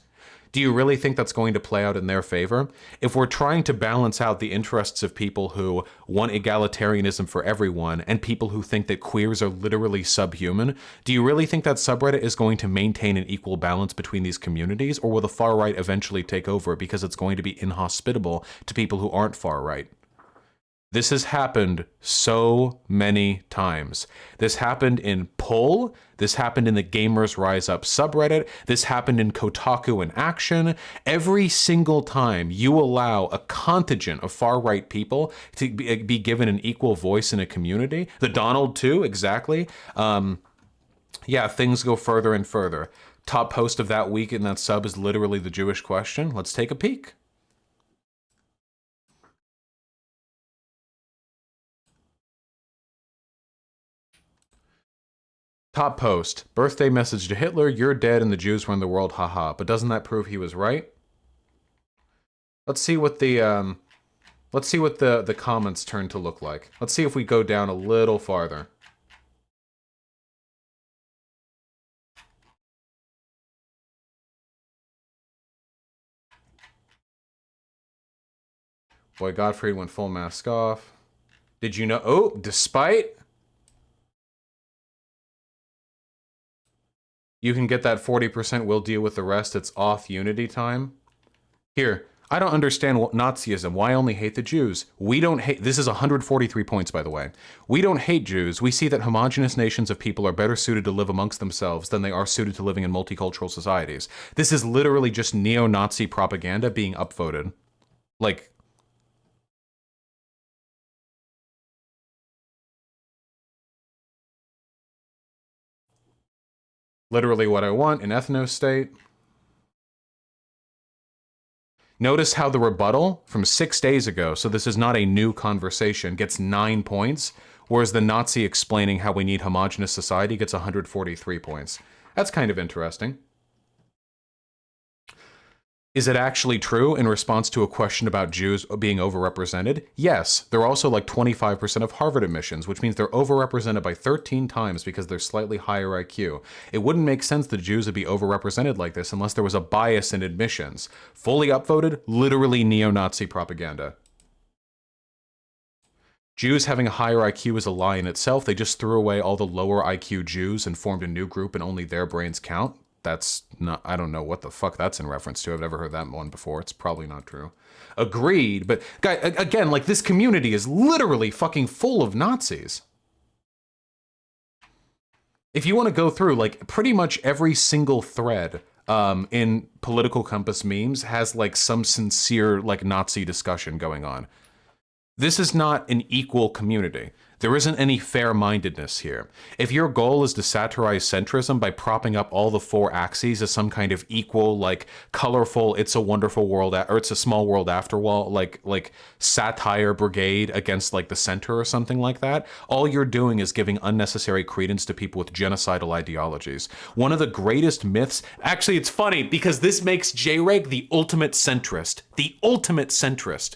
Do you really think that's going to play out in their favor? If we're trying to balance out the interests of people who want egalitarianism for everyone and people who think that queers are literally subhuman, do you really think that subreddit is going to maintain an equal balance between these communities, or will the far right eventually take over because it's going to be inhospitable to people who aren't far right? This has happened so many times. This happened in Pull. This happened in the Gamers Rise Up subreddit. This happened in Kotaku in Action. Every single time you allow a contingent of far-right people to be given an equal voice in a community, the Donald too, exactly. Yeah, things go further and further. Top post of that week in that sub is literally the Jewish question. Let's take a peek. Top post, birthday message to Hitler, you're dead and the Jews run the world, haha. But doesn't that prove he was right? Let's see what the comments turn to look like. Let's see if we go down a little farther. Boy Gottfried went full mask off. Did you know? Oh, despite... You can get that 40%, we'll deal with the rest, it's off unity time. Here, I don't understand Nazism. Why only hate the Jews? We don't hate, this is 143 points, by the way. We don't hate Jews. We see that homogenous nations of people are better suited to live amongst themselves than they are suited to living in multicultural societies. This is literally just neo-Nazi propaganda being upvoted. Like, literally what I want, an ethno-state. Notice how the rebuttal from 6 days ago, so this is not a new conversation, gets 9 points, whereas the Nazi explaining how we need homogenous society gets 143 points. That's kind of interesting. Is it actually true in response to a question about Jews being overrepresented? Yes. They're also like 25% of Harvard admissions, which means they're overrepresented by 13 times because they're slightly higher IQ. It wouldn't make sense that Jews would be overrepresented like this unless there was a bias in admissions. Fully upvoted, literally neo-Nazi propaganda. Jews having a higher IQ is a lie in itself. They just threw away all the lower IQ Jews and formed a new group and only their brains count. That's not, I don't know what the fuck that's in reference to. I've never heard that one before. It's probably not true. Agreed, but guy, again, like this community is literally fucking full of Nazis. If you want to go through, like, pretty much every single thread in Political Compass memes has like some sincere like Nazi discussion going on. This is not an equal community. There isn't any fair-mindedness here. If your goal is to satirize centrism by propping up all the four axes as some kind of equal, like, colorful, it's a wonderful world, or it's a small world after all, like satire brigade against, like, the center or something like that, all you're doing is giving unnecessary credence to people with genocidal ideologies. One of the greatest myths, actually, it's funny, because this makes Jreg the ultimate centrist. The ultimate centrist.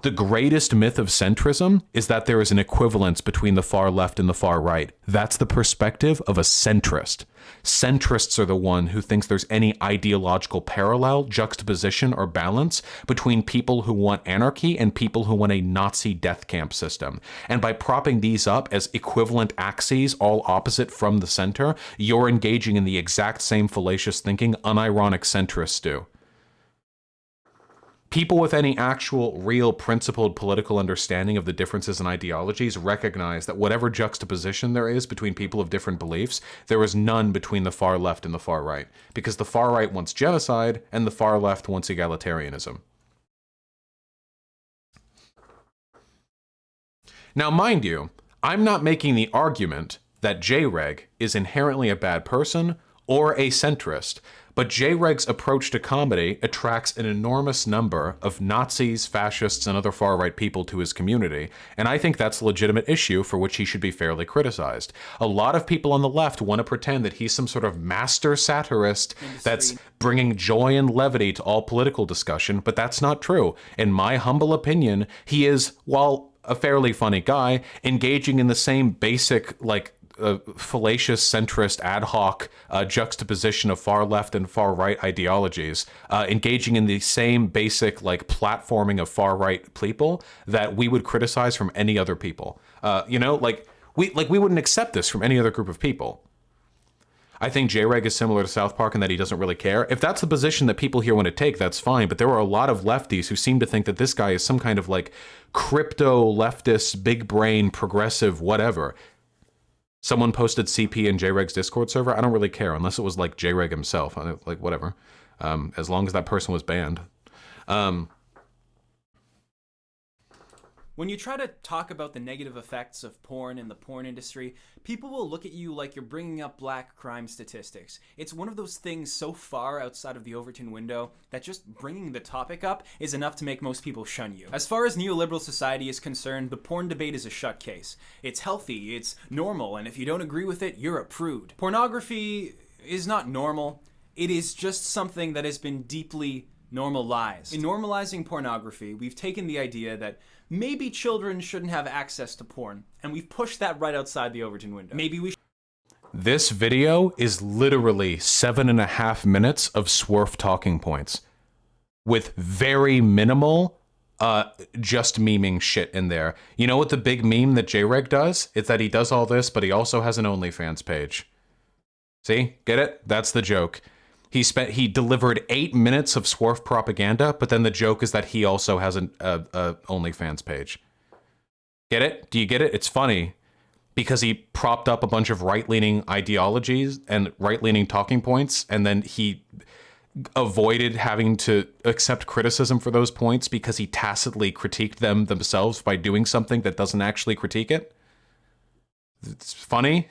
The greatest myth of centrism is that there is an equivalence between the far left and the far right. That's the perspective of a centrist. Centrists are the one who thinks there's any ideological parallel, juxtaposition, or balance between people who want anarchy and people who want a Nazi death camp system. And by propping these up as equivalent axes, all opposite from the center, you're engaging in the exact same fallacious thinking unironic centrists do. People with any actual, real, principled political understanding of the differences in ideologies recognize that whatever juxtaposition there is between people of different beliefs, there is none between the far left and the far right, because the far right wants genocide and the far left wants egalitarianism. Now, mind you, I'm not making the argument that Jreg is inherently a bad person or a centrist, but Jreg's approach to comedy attracts an enormous number of Nazis, fascists, and other far-right people to his community, and I think that's a legitimate issue for which he should be fairly criticized. A lot of people on the left want to pretend that he's some sort of master satirist that's bringing joy and levity to all political discussion, but that's not true. In my humble opinion, he is, while a fairly funny guy, engaging in the same basic, like, fallacious, centrist, ad hoc juxtaposition of far left and far right ideologies, engaging in the same basic, like, platforming of far right people that we would criticize from any other people. You know, we wouldn't accept this from any other group of people. I think Jreg is similar to South Park in that he doesn't really care. If that's the position that people here want to take, that's fine. But there are a lot of lefties who seem to think that this guy is some kind of, like, crypto leftist, big brain, progressive, whatever. Someone posted CP in Jreg's Discord server. I don't really care unless it was like Jreg himself. Like, whatever. As long as that person was banned. When you try to talk about the negative effects of porn in the porn industry, people will look at you like you're bringing up black crime statistics. It's one of those things so far outside of the Overton window that just bringing the topic up is enough to make most people shun you. As far as neoliberal society is concerned, the porn debate is a shut case. It's healthy, it's normal, and if you don't agree with it, you're a prude. Pornography is not normal. It is just something that has been deeply normalized. In normalizing pornography, we've taken the idea that maybe children shouldn't have access to porn, and we've pushed that right outside the Overton window. Maybe we This video is literally 7.5 minutes of Swerf talking points with very minimal just memeing shit in there. You know what the big meme that Jreg does? It's that he does all this, but he also has an OnlyFans page. See? Get it? That's the joke. He delivered 8 minutes of Swerf propaganda, but then the joke is that he also has an OnlyFans page. Get it? Do you get it? It's funny because he propped up a bunch of right-leaning ideologies and right-leaning talking points, and then he avoided having to accept criticism for those points because he tacitly critiqued them themselves by doing something that doesn't actually critique it. It's funny.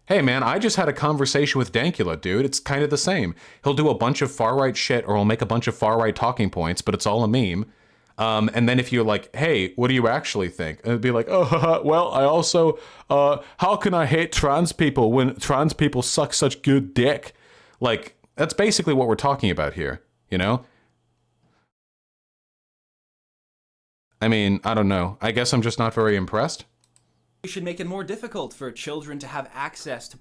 Hey man, I just had a conversation with Dankula, dude. It's kind of the same. He'll do a bunch of far-right shit or he'll make a bunch of far-right talking points, but it's all a meme. And then if you're like, hey, what do you actually think? And it'd be like, oh, well, I also, how can I hate trans people when trans people suck such good dick? Like, that's basically what we're talking about here, you know? I mean, I don't know. I guess I'm just not very impressed. We should make it more difficult for children to have access to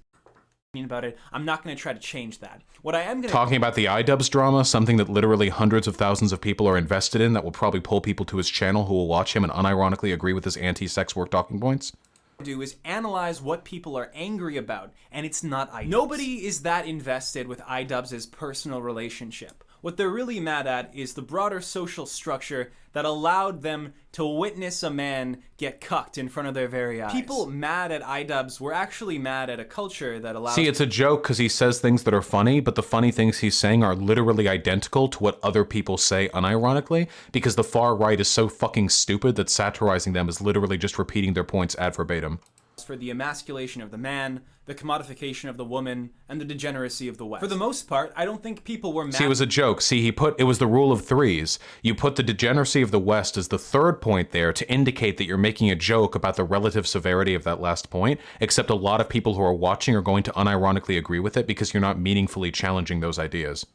about it. I'm not going to try to change that. What I am going to Talking about the iDubbbz drama, something that literally hundreds of thousands of people are invested in, that will probably pull people to his channel who will watch him and unironically agree with his anti-sex work talking points. Do is analyze what people are angry about, and it's not iDubbbz. Nobody is that invested with iDubbbz's personal relationship. What they're really mad at is the broader social structure that allowed them to witness a man get cucked in front of their very eyes. People mad at iDubbbz were actually mad at a culture that allows... See, it's a joke because he says things that are funny, but the funny things he's saying are literally identical to what other people say unironically, because the far right is so fucking stupid that satirizing them is literally just repeating their points ad verbatim. For the emasculation of the man, the commodification of the woman, and the degeneracy of the West. For the most part, I don't think people were mad. See, it was a joke. See, it was the rule of threes. You put the degeneracy of the West as the third point there to indicate that you're making a joke about the relative severity of that last point, except a lot of people who are watching are going to unironically agree with it because you're not meaningfully challenging those ideas.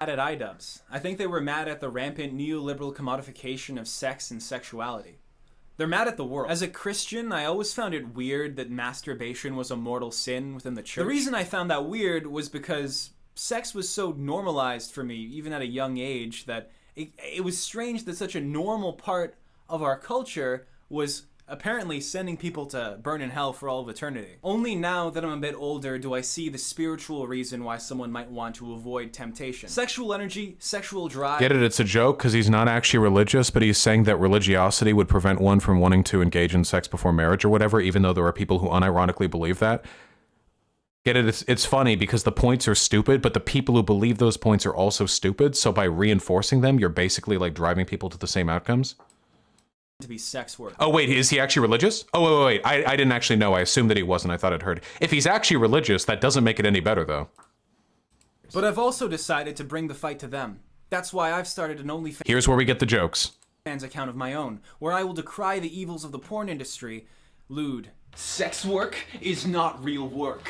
Mad at iDubbbz. I think they were mad at the rampant neoliberal commodification of sex and sexuality. They're mad at the world. As a Christian, I always found it weird that masturbation was a mortal sin within the church. The reason I found that weird was because sex was so normalized for me, even at a young age, that it was strange that such a normal part of our culture was apparently sending people to burn in hell for all of eternity. Only now that I'm a bit older do I see the spiritual reason why someone might want to avoid temptation. Sexual energy, sexual drive... Get it? It's a joke because he's not actually religious, but he's saying that religiosity would prevent one from wanting to engage in sex before marriage or whatever, even though there are people who unironically believe that. Get it? It's funny because the points are stupid, but the people who believe those points are also stupid, so by reinforcing them, you're basically like driving people to the same outcomes. To be sex work. Oh wait, is he actually religious? Oh wait, I didn't actually know. I assumed that he wasn't. I thought I'd heard. If he's actually religious, that doesn't make it any better though. But I've also decided to bring the fight to them. That's why I've started an OnlyFans. Here's where we get the jokes. Account of my own, where I will decry the evils of the porn industry. Lewd. Sex work is not real work.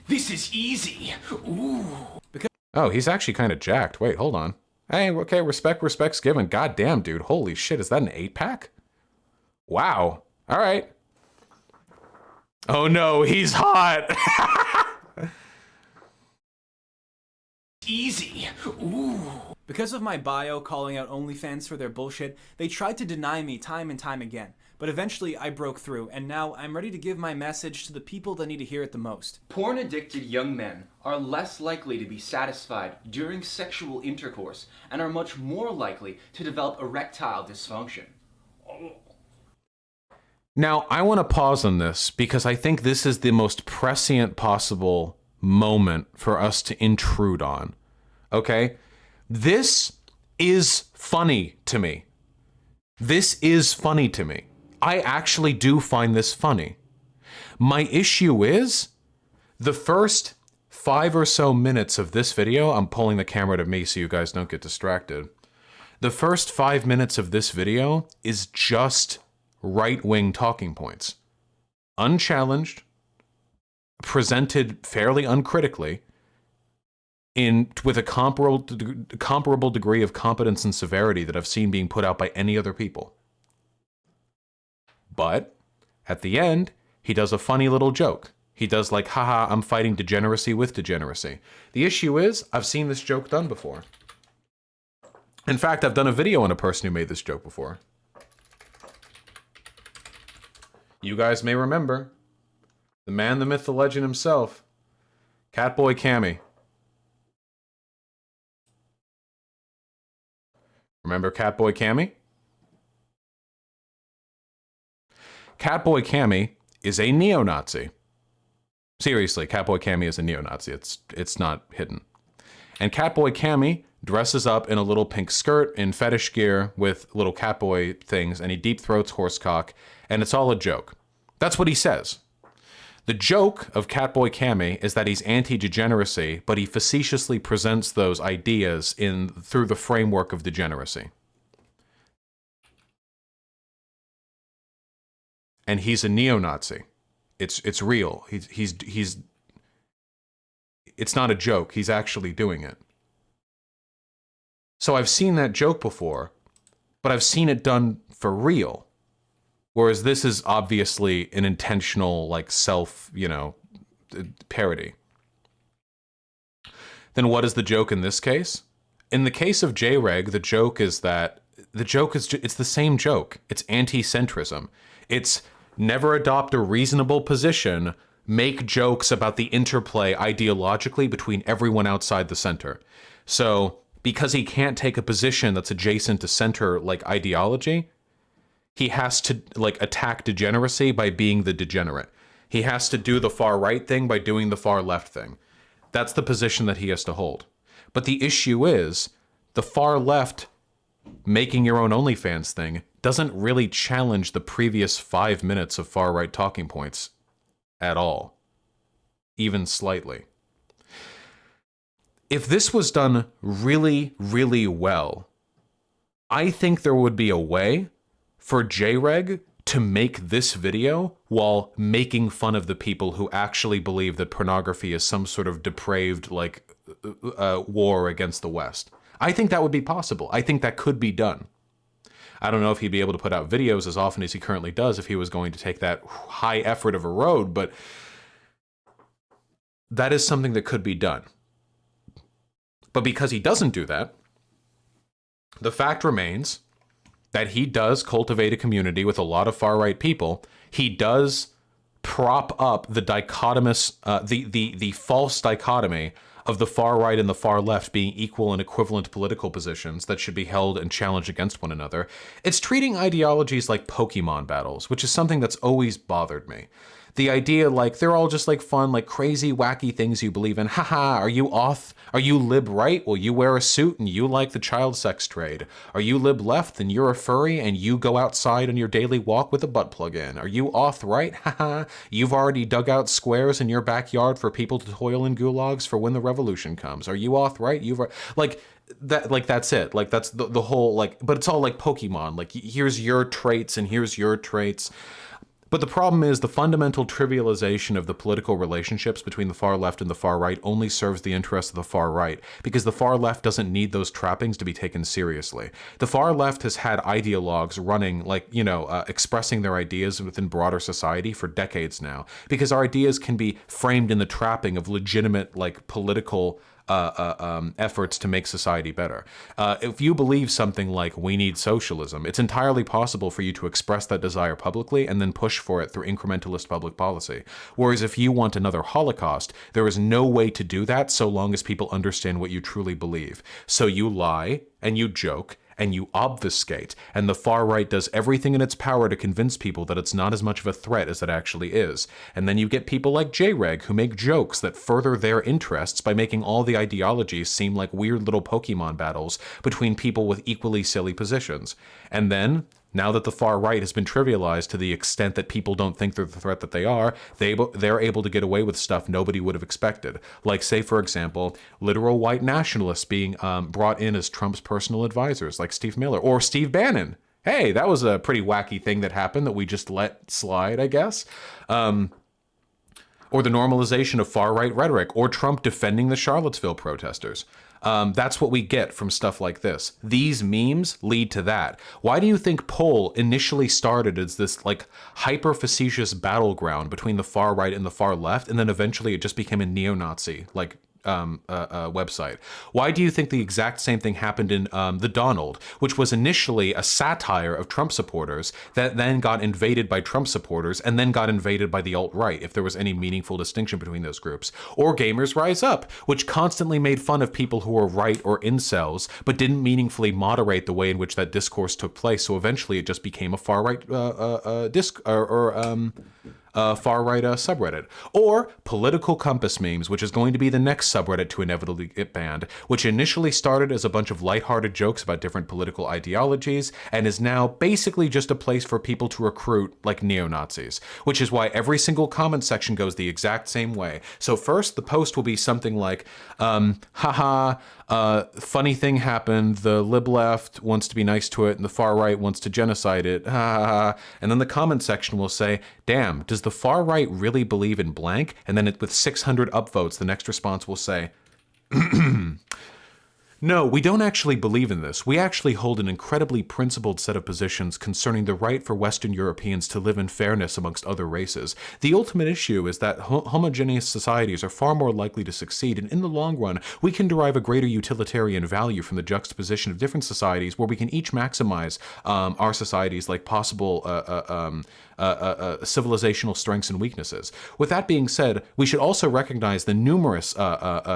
This is easy. Ooh. Oh, he's actually kind of jacked. Wait, hold on. Hey, okay, respect's given. God damn, dude. Holy shit, is that an 8-pack? Wow. All right. Oh no, he's hot. Easy. Ooh. Because of my bio calling out OnlyFans for their bullshit, they tried to deny me time and time again. But eventually I broke through, and now I'm ready to give my message to the people that need to hear it the most. Porn-addicted young men are less likely to be satisfied during sexual intercourse and are much more likely to develop erectile dysfunction. Now, I want to pause on this because I think this is the most prescient possible moment for us to intrude on. Okay? This is funny to me. This is funny to me. I actually do find this funny. My issue is the first 5 or so minutes of this video, I'm pulling the camera to me so you guys don't get distracted. The first 5 minutes of this video is just right-wing talking points. Unchallenged, presented fairly uncritically, with a comparable degree of competence and severity that I've seen being put out by any other people. But at the end, he does a funny little joke. He does like, haha, I'm fighting degeneracy with degeneracy. The issue is, I've seen this joke done before. In fact, I've done a video on a person who made this joke before. You guys may remember. The man, the myth, the legend himself. Catboy Cammy. Remember Catboy Cammy? Catboy Cammy is a neo-Nazi. Seriously, Catboy Cammy is a neo-Nazi. It's not hidden. And Catboy Cammy dresses up in a little pink skirt in fetish gear with little catboy things, and he deep throats horsecock, and it's all a joke. That's what he says. The joke of Catboy Cammy is that he's anti-degeneracy, but he facetiously presents those ideas through the framework of degeneracy. And he's a neo-Nazi. It's real. it's not a joke. He's actually doing it. So I've seen that joke before, but I've seen it done for real. Whereas this is obviously an intentional, like, self, parody. Then what is the joke in this case? In the case of Jreg, the joke is it's the same joke. It's anti-centrism. It's never adopt a reasonable position, make jokes about the interplay ideologically between everyone outside the center. So because he can't take a position that's adjacent to center, like, ideology, he has to, like, attack degeneracy by being the degenerate. He has to do the far right thing by doing the far left thing. That's the position that he has to hold. But the issue is, the far left making your own OnlyFans thing doesn't really challenge the previous 5 minutes of far right talking points at all. Even slightly. If this was done really, really well, I think there would be a way for Jreg to make this video while making fun of the people who actually believe that pornography is some sort of depraved, like, war against the West. I think that would be possible. I think that could be done. I don't know if he'd be able to put out videos as often as he currently does if he was going to take that high effort of a road, but that is something that could be done. But because he doesn't do that, the fact remains that he does cultivate a community with a lot of far-right people. He does prop up the dichotomous, the false dichotomy of the far right and the far left being equal and equivalent political positions that should be held and challenged against one another. It's treating ideologies like Pokemon battles, which is something that's always bothered me. The idea, like, they're all just, like, fun, like, crazy, wacky things you believe in. Haha, are you lib right? Well, you wear a suit and you like the child sex trade. Are you lib left and you're a furry and you go outside on your daily walk with a butt plug in? Are you auth right? Haha, you've already dug out squares in your backyard for people to toil in gulags for when the revolution comes. Are you auth right? That's it. Like, that's the whole, like, but it's all like Pokemon. Like, here's your traits and here's your traits. But the problem is the fundamental trivialization of the political relationships between the far left and the far right only serves the interests of the far right, because the far left doesn't need those trappings to be taken seriously. The far left has had ideologues running, like, expressing their ideas within broader society for decades now, because our ideas can be framed in the trapping of legitimate, like, political efforts to make society better. If you believe something like we need socialism, it's entirely possible for you to express that desire publicly and then push for it through incrementalist public policy. Whereas if you want another Holocaust, there is no way to do that so long as people understand what you truly believe. So you lie and you joke and you obfuscate, and the far right does everything in its power to convince people that it's not as much of a threat as it actually is. And then you get people like Jreg who make jokes that further their interests by making all the ideologies seem like weird little Pokemon battles between people with equally silly positions. And then, now that the far right has been trivialized to the extent that people don't think they're the threat that they are, they're able to get away with stuff nobody would have expected. Like, say, for example, literal white nationalists being brought in as Trump's personal advisors, like Steve Miller or Steve Bannon. Hey, that was a pretty wacky thing that happened that we just let slide, I guess. Or the normalization of far-right rhetoric, or Trump defending the Charlottesville protesters. That's what we get from stuff like this. These memes lead to that. Why do you think Poll initially started as this, like, hyper-facetious battleground between the far right and the far left, and then eventually it just became a neo-Nazi, like, website? Why do you think the exact same thing happened in The Donald, which was initially a satire of Trump supporters that then got invaded by Trump supporters and then got invaded by the alt-right, if there was any meaningful distinction between those groups? Or Gamers Rise Up, which constantly made fun of people who were right or incels, but didn't meaningfully moderate the way in which that discourse took place, so eventually it just became a far-right far-right subreddit. Or Political Compass memes, which is going to be the next subreddit to inevitably get banned, which initially started as a bunch of lighthearted jokes about different political ideologies, and is now basically just a place for people to recruit, like, neo-Nazis, which is why every single comment section goes the exact same way. So first, the post will be something like, funny thing happened, the lib left wants to be nice to it, and the far right wants to genocide it, and then the comment section will say, damn, does the the far right really believe in blank? And then with 600 upvotes, the next response will say, no, we don't actually believe in this. We actually hold an incredibly principled set of positions concerning the right for Western Europeans to live in fairness amongst other races. The ultimate issue is that homogeneous societies are far more likely to succeed, and in the long run, we can derive a greater utilitarian value from the juxtaposition of different societies where we can each maximize our societies like possible civilizational strengths and weaknesses. With that being said, we should also recognize the numerous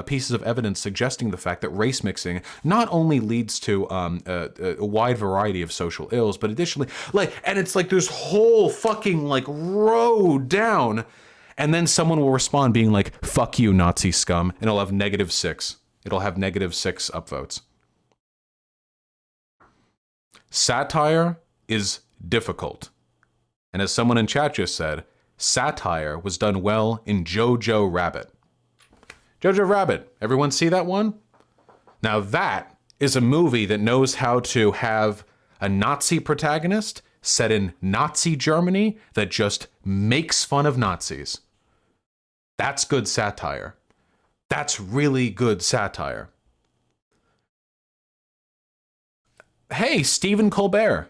pieces of evidence suggesting the fact that race mixing not only leads to a wide variety of social ills, but additionally, and it's like this whole fucking row down, and then someone will respond being like, "Fuck you, Nazi scum," and it'll have -6. It'll have -6 upvotes. Satire is difficult. And as someone in chat just said, satire was done well in Jojo Rabbit. Jojo Rabbit, everyone see that one? Now that is a movie that knows how to have a Nazi protagonist set in Nazi Germany that just makes fun of Nazis. That's good satire. That's really good satire. Hey, Stephen Colbert.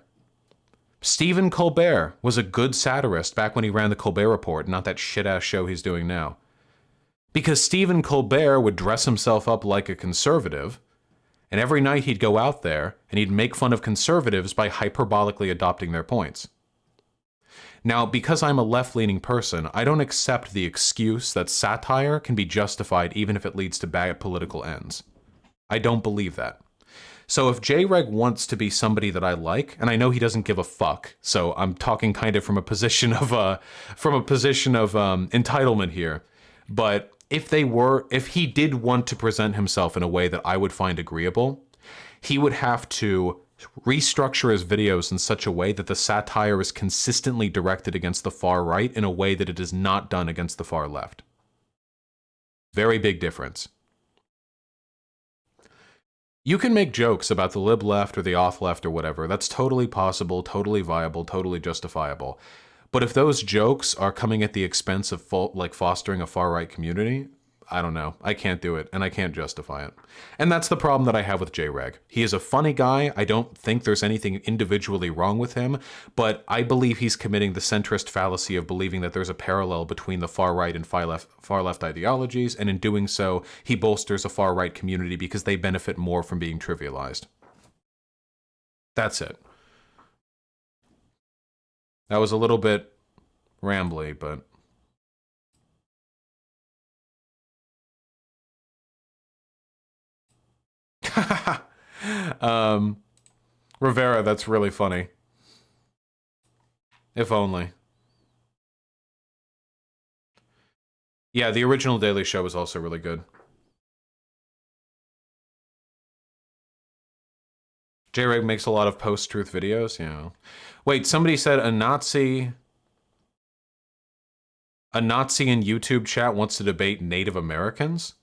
Stephen Colbert was a good satirist back when he ran the Colbert Report, not that shit-ass show he's doing now. Because Stephen Colbert would dress himself up like a conservative, and every night he'd go out there and he'd make fun of conservatives by hyperbolically adopting their points. Now, because I'm a left-leaning person, I don't accept the excuse that satire can be justified even if it leads to bad political ends. I don't believe that. So if Jreg wants to be somebody that I like, and I know he doesn't give a fuck, so I'm talking kind of from a position of entitlement here, but if he did want to present himself in a way that I would find agreeable, he would have to restructure his videos in such a way that the satire is consistently directed against the far right in a way that it is not done against the far left. Very big difference. You can make jokes about the lib left or the off left or whatever. That's totally possible, totally viable, totally justifiable. But if those jokes are coming at the expense of fostering a far right community, I don't know. I can't do it, and I can't justify it. And that's the problem that I have with Jreg. He is a funny guy. I don't think there's anything individually wrong with him, but I believe he's committing the centrist fallacy of believing that there's a parallel between the far right and far left ideologies, and in doing so, he bolsters a far right community because they benefit more from being trivialized. That's it. That was a little bit rambly, but... Rivera, that's really funny. If only. Yeah, the original Daily Show was also really good. Jreg makes a lot of post-truth videos, yeah. Wait, somebody said a Nazi in YouTube chat wants to debate Native Americans?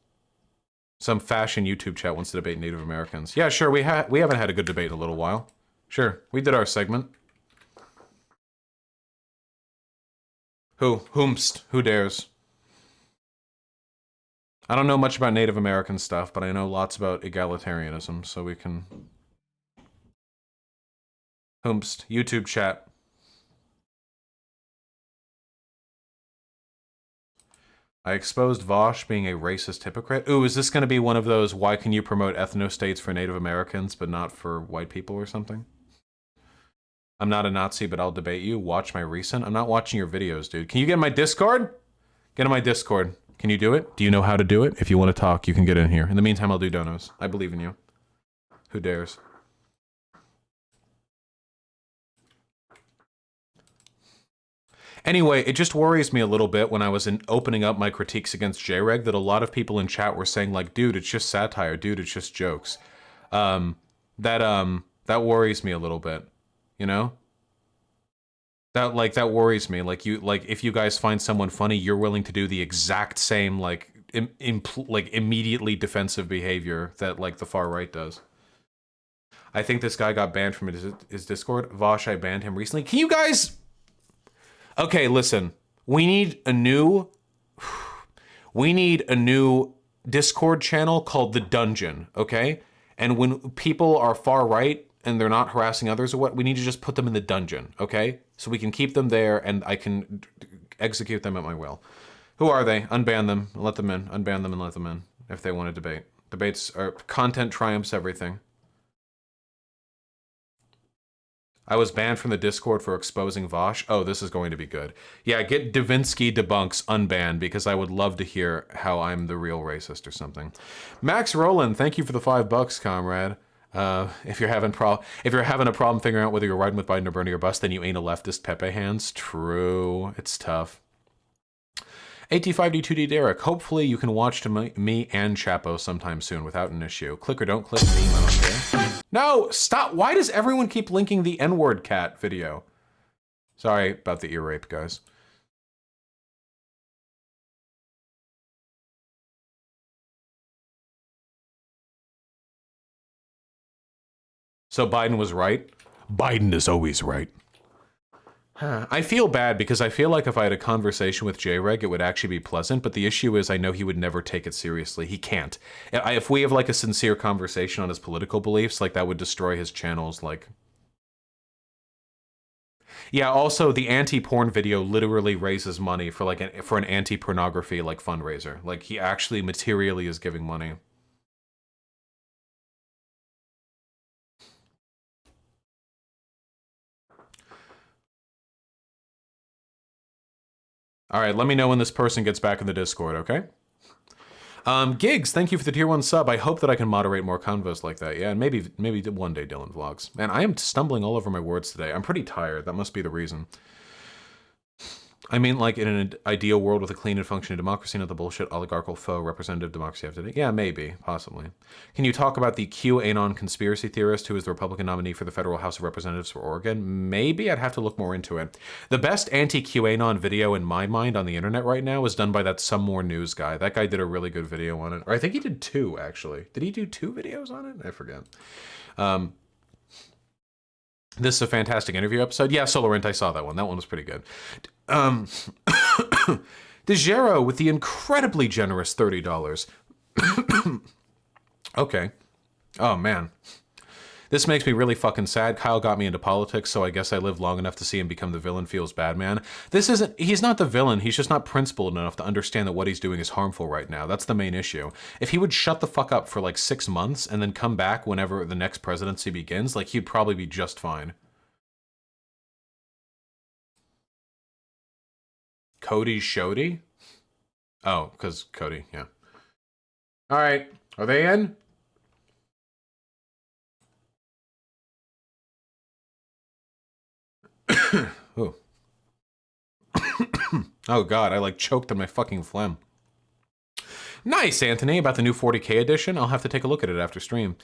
Some fashion YouTube chat wants to debate Native Americans. Yeah, sure, we haven't had a good debate in a little while. Sure, we did our segment. Whomst? Who dares? I don't know much about Native American stuff, but I know lots about egalitarianism, so we can... Whomst? YouTube chat. I exposed Vosh being a racist hypocrite. Ooh, is this going to be one of those, why can you promote ethno-states for Native Americans but not for white people or something? I'm not a Nazi, but I'll debate you. Watch my recent. I'm not watching your videos, dude. Can you get in my Discord? Get in my Discord. Can you do it? Do you know how to do it? If you want to talk, you can get in here. In the meantime, I'll do donos. I believe in you. Who dares? Anyway, it just worries me a little bit when I was opening up my critiques against Jreg that a lot of people in chat were saying like, dude, it's just satire, dude, it's just jokes. That worries me a little bit, you know? That worries me. Like if you guys find someone funny, you're willing to do the exact same immediately defensive behavior that like the far right does. I think this guy got banned from his Discord. Vosh, I banned him recently. Can you guys... Okay, listen. We need a new Discord channel called The Dungeon, okay? And when people are far right and they're not harassing others or what, we need to just put them in the dungeon, okay? So we can keep them there and I can execute them at my will. Who are they? Unban them, let them in. Unban them and let them in if they want to debate. Debates are content triumphs everything. I was banned from the Discord for exposing Vosh. Oh, this is going to be good. Yeah, get Davinsky debunks unbanned because I would love to hear how I'm the real racist or something. Max Rowland, thank you for the $5, comrade. If you're having a problem figuring out whether you're riding with Biden or Bernie or bust, then you ain't a leftist, Pepe hands. True, it's tough. AT5D2D Derek, hopefully you can watch to me and Chapo sometime soon without an issue. Click or don't click me, I don't care. No, stop. Why does everyone keep linking the N-word cat video? Sorry about the ear rape, guys. So Biden was right? Biden is always right. I feel bad because I feel like if I had a conversation with Jreg, it would actually be pleasant, but the issue is I know he would never take it seriously. He can't. If we have like a sincere conversation on his political beliefs, like that would destroy his channels, like... Yeah, also the anti-porn video literally raises money for like for an anti-pornography like fundraiser. Like he actually materially is giving money. All right, let me know when this person gets back in the Discord, okay? Gigs, thank you for the tier 1 sub. I hope that I can moderate more convos like that. Yeah, and maybe one day Dylan vlogs. Man, I am stumbling all over my words today. I'm pretty tired. That must be the reason. I mean, like, in an ideal world with a clean and functioning democracy, not the bullshit oligarchical faux representative democracy of today. Yeah, maybe, possibly. Can you talk about the QAnon conspiracy theorist who is the Republican nominee for the Federal House of Representatives for Oregon? Maybe. I'd have to look more into it. The best anti-QAnon video in my mind on the internet right now is done by that Some More News guy. That guy did a really good video on it. Or I think he did 2, actually. Did he do 2 videos on it? I forget. This is a fantastic interview episode. Yeah, Solarint, I saw that one. That one was pretty good. DeGero with the incredibly generous $30. Okay. Oh, man. This makes me really fucking sad. Kyle got me into politics, so I guess I lived long enough to see him become the villain. Feels bad, man. He's not the villain. He's just not principled enough to understand that what he's doing is harmful right now. That's the main issue. If he would shut the fuck up for like 6 months and then come back whenever the next presidency begins, like he'd probably be just fine. Cody Shody? Oh, because Cody, yeah. All right, are they in? Ooh. Oh god, I like choked on my fucking phlegm. Nice, Anthony, about the new 40K edition. I'll have to take a look at it after stream.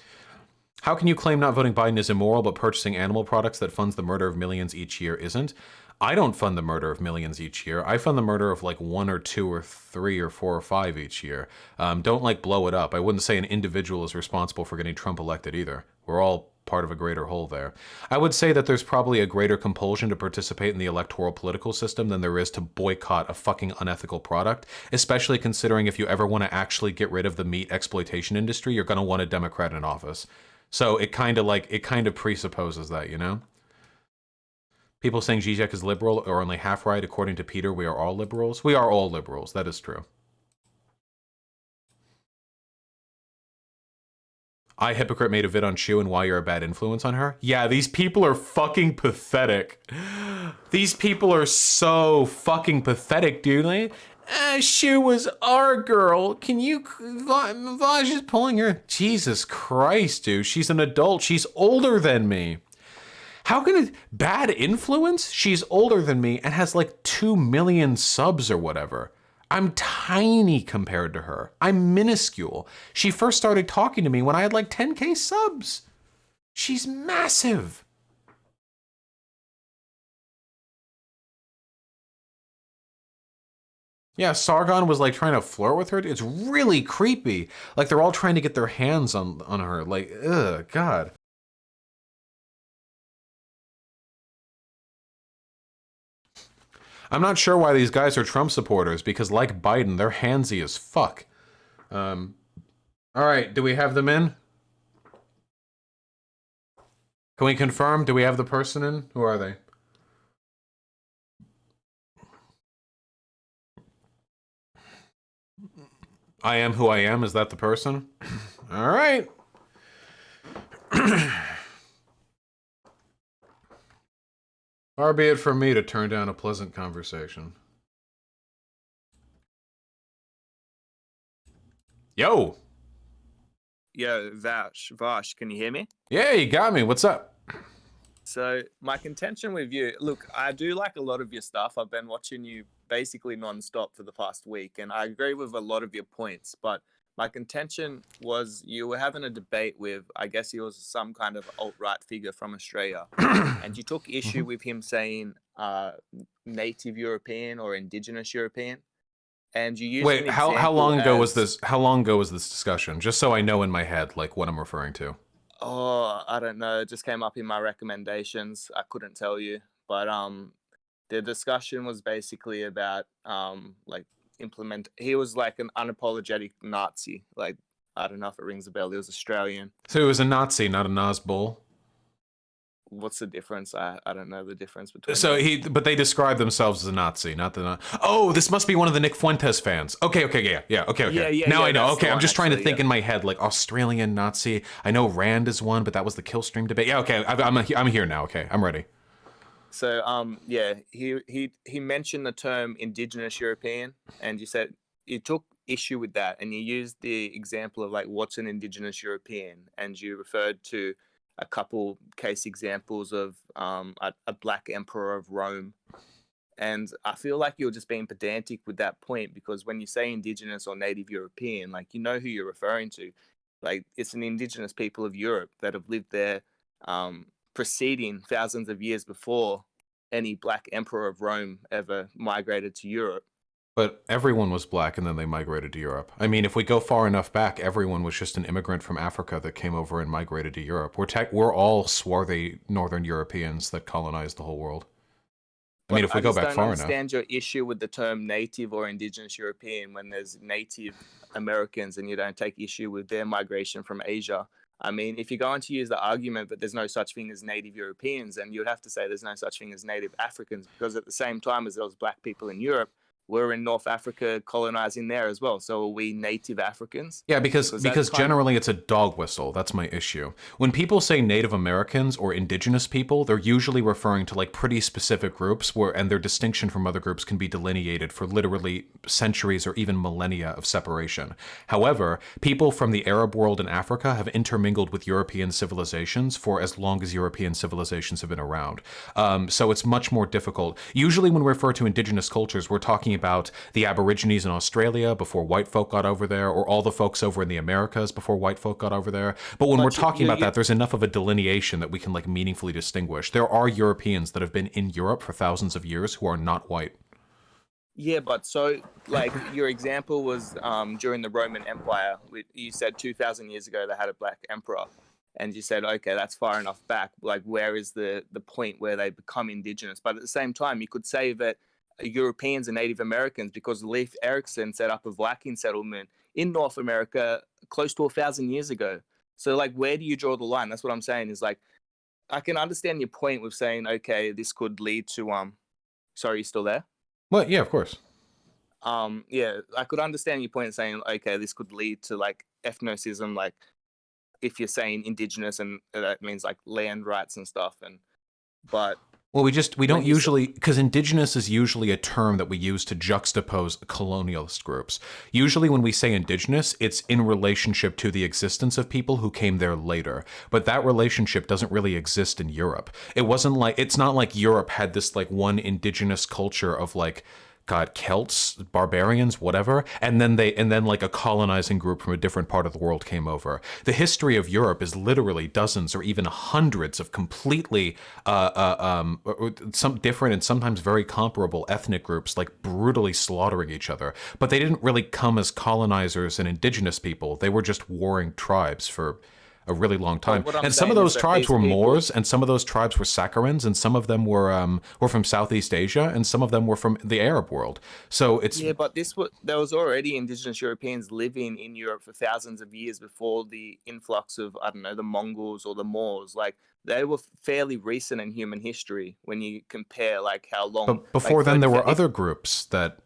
How can you claim not voting Biden is immoral, but purchasing animal products that funds the murder of millions each year isn't? I don't fund the murder of millions each year. I fund the murder of like 1 or 2 or 3 or 4 or 5 each year. Don't like blow it up. I wouldn't say an individual is responsible for getting Trump elected either. We're all part of a greater whole there. I would say that there's probably a greater compulsion to participate in the electoral political system than there is to boycott a fucking unethical product, especially considering if you ever want to actually get rid of the meat exploitation industry, you're going to want a Democrat in office. So it kind of presupposes that, you know? People saying Zizek is liberal are only half right. According to Peter, we are all liberals. We are all liberals. That is true. I, Hypocrite, made a vid on Shu and why you're a bad influence on her. Yeah, these people are fucking pathetic. These people are so fucking pathetic, dude. Like, Shu was our girl. Can you... Vaj is pulling her... Jesus Christ, dude. She's an adult. She's older than me. How can it... Bad influence? She's older than me and has like 2 million subs or whatever. I'm tiny compared to her. I'm minuscule. She first started talking to me when I had like 10K subs. She's massive. Yeah, Sargon was like trying to flirt with her. It's really creepy. Like they're all trying to get their hands on her. Like, ugh, God. I'm not sure why these guys are Trump supporters, because like Biden, they're handsy as fuck. All right, do we have them in? Can we confirm? Do we have the person in? Who are they? I am who I am. Is that the person? All right. Far be it from me to turn down a pleasant conversation. Yo! Yo, Vash, can you hear me? Yeah, you got me. What's up? So my contention with you, look, I do like a lot of your stuff. I've been watching you basically non-stop for the past week, and I agree with a lot of your points, but my contention was you were having a debate with, I guess he was some kind of alt-right figure from Australia, and you took issue with him saying native European or indigenous European. And you used Wait, how long ago was this? How long ago was this discussion? Just so I know in my head, like what I'm referring to. Oh, I don't know. It just came up in my recommendations. I couldn't tell you, but the discussion was basically about like He was like an unapologetic Nazi. Like, I don't know if it rings a bell. He was Australian. So he was a Nazi, not a Nazbol. What's the difference? I don't know the difference between. So but they describe themselves as a Nazi, not the. Oh, this must be one of the Nick Fuentes fans. Okay, yeah, okay. Yeah, now I know. that's Okay, the I'm one, just trying to actually, think in my head, like Australian Nazi. I know Rand is one, but that was the Killstream debate. Yeah, okay, I'm here now. Okay, I'm ready. So yeah, he mentioned the term Indigenous European, and you said you took issue with that, and you used the example of like what's an Indigenous European, and you referred to a couple case examples of a black emperor of Rome. And I feel like you're just being pedantic with that point, because when you say indigenous or native European, like, you know who you're referring to. Like, it's an indigenous people of Europe that have lived there preceding thousands of years before any black emperor of Rome ever migrated to Europe. But everyone was black and then they migrated to Europe. I mean, if we go far enough back, everyone was just an immigrant from Africa that came over and migrated to Europe. We're all swarthy Northern Europeans that colonized the whole world. I mean, if we go back far enough. I don't understand your issue with the term native or indigenous European when there's Native Americans and you don't take issue with their migration from Asia. I mean, if you're going to use the argument that there's no such thing as Native Europeans, then you'd have to say there's no such thing as Native Africans, because at the same time as those black people in Europe, we're in North Africa colonizing there as well. So are we native Africans? Yeah, because generally it's a dog whistle. That's my issue. When people say Native Americans or indigenous people, they're usually referring to like pretty specific groups and their distinction from other groups can be delineated for literally centuries or even millennia of separation. However, people from the Arab world and Africa have intermingled with European civilizations for as long as European civilizations have been around. So it's much more difficult. Usually when we refer to indigenous cultures, we're talking about the Aborigines in Australia before white folk got over there, or all the folks over in the Americas before white folk got over there. But when we're talking about that, there's enough of a delineation that we can like meaningfully distinguish. There are Europeans that have been in Europe for thousands of years who are not white. Yeah, but so like your example was during the Roman Empire. You said 2,000 years ago they had a black emperor. And you said, okay, that's far enough back. Like, where is the point where they become indigenous? But at the same time, you could say that Europeans and Native Americans, because Leif Erikson set up a Viking settlement in North America close to 1,000 years ago. So like, where do you draw the line? That's what I'm saying, is like, I can understand your point with saying, okay, this could lead to sorry, you still there? Well, yeah, of course. Yeah, I could understand your point saying, okay, this could lead to like ethnocism, like if you're saying indigenous, and that means like land rights and stuff. But well, we don't usually, because indigenous is usually a term that we use to juxtapose colonialist groups. Usually when we say indigenous, it's in relationship to the existence of people who came there later. But that relationship doesn't really exist in Europe. It's not like Europe had this like one indigenous culture of like, God, Celts, barbarians, whatever, and then like a colonizing group from a different part of the world came over. The history of Europe is literally dozens or even hundreds of completely some different and sometimes very comparable ethnic groups like brutally slaughtering each other. But they didn't really come as colonizers and indigenous people. They were just warring tribes for a really long time. what I'm And some of saying those is that tribes these were people- Moors, and some of those tribes were Saccharins, and some of them were from Southeast Asia, and some of them were from the Arab world. So it's Yeah, but there was already indigenous Europeans living in Europe for thousands of years before the influx of, I don't know, the Mongols or the Moors. Like, they were fairly recent in human history when you compare like how long. But before like, then, there were 30 other groups that,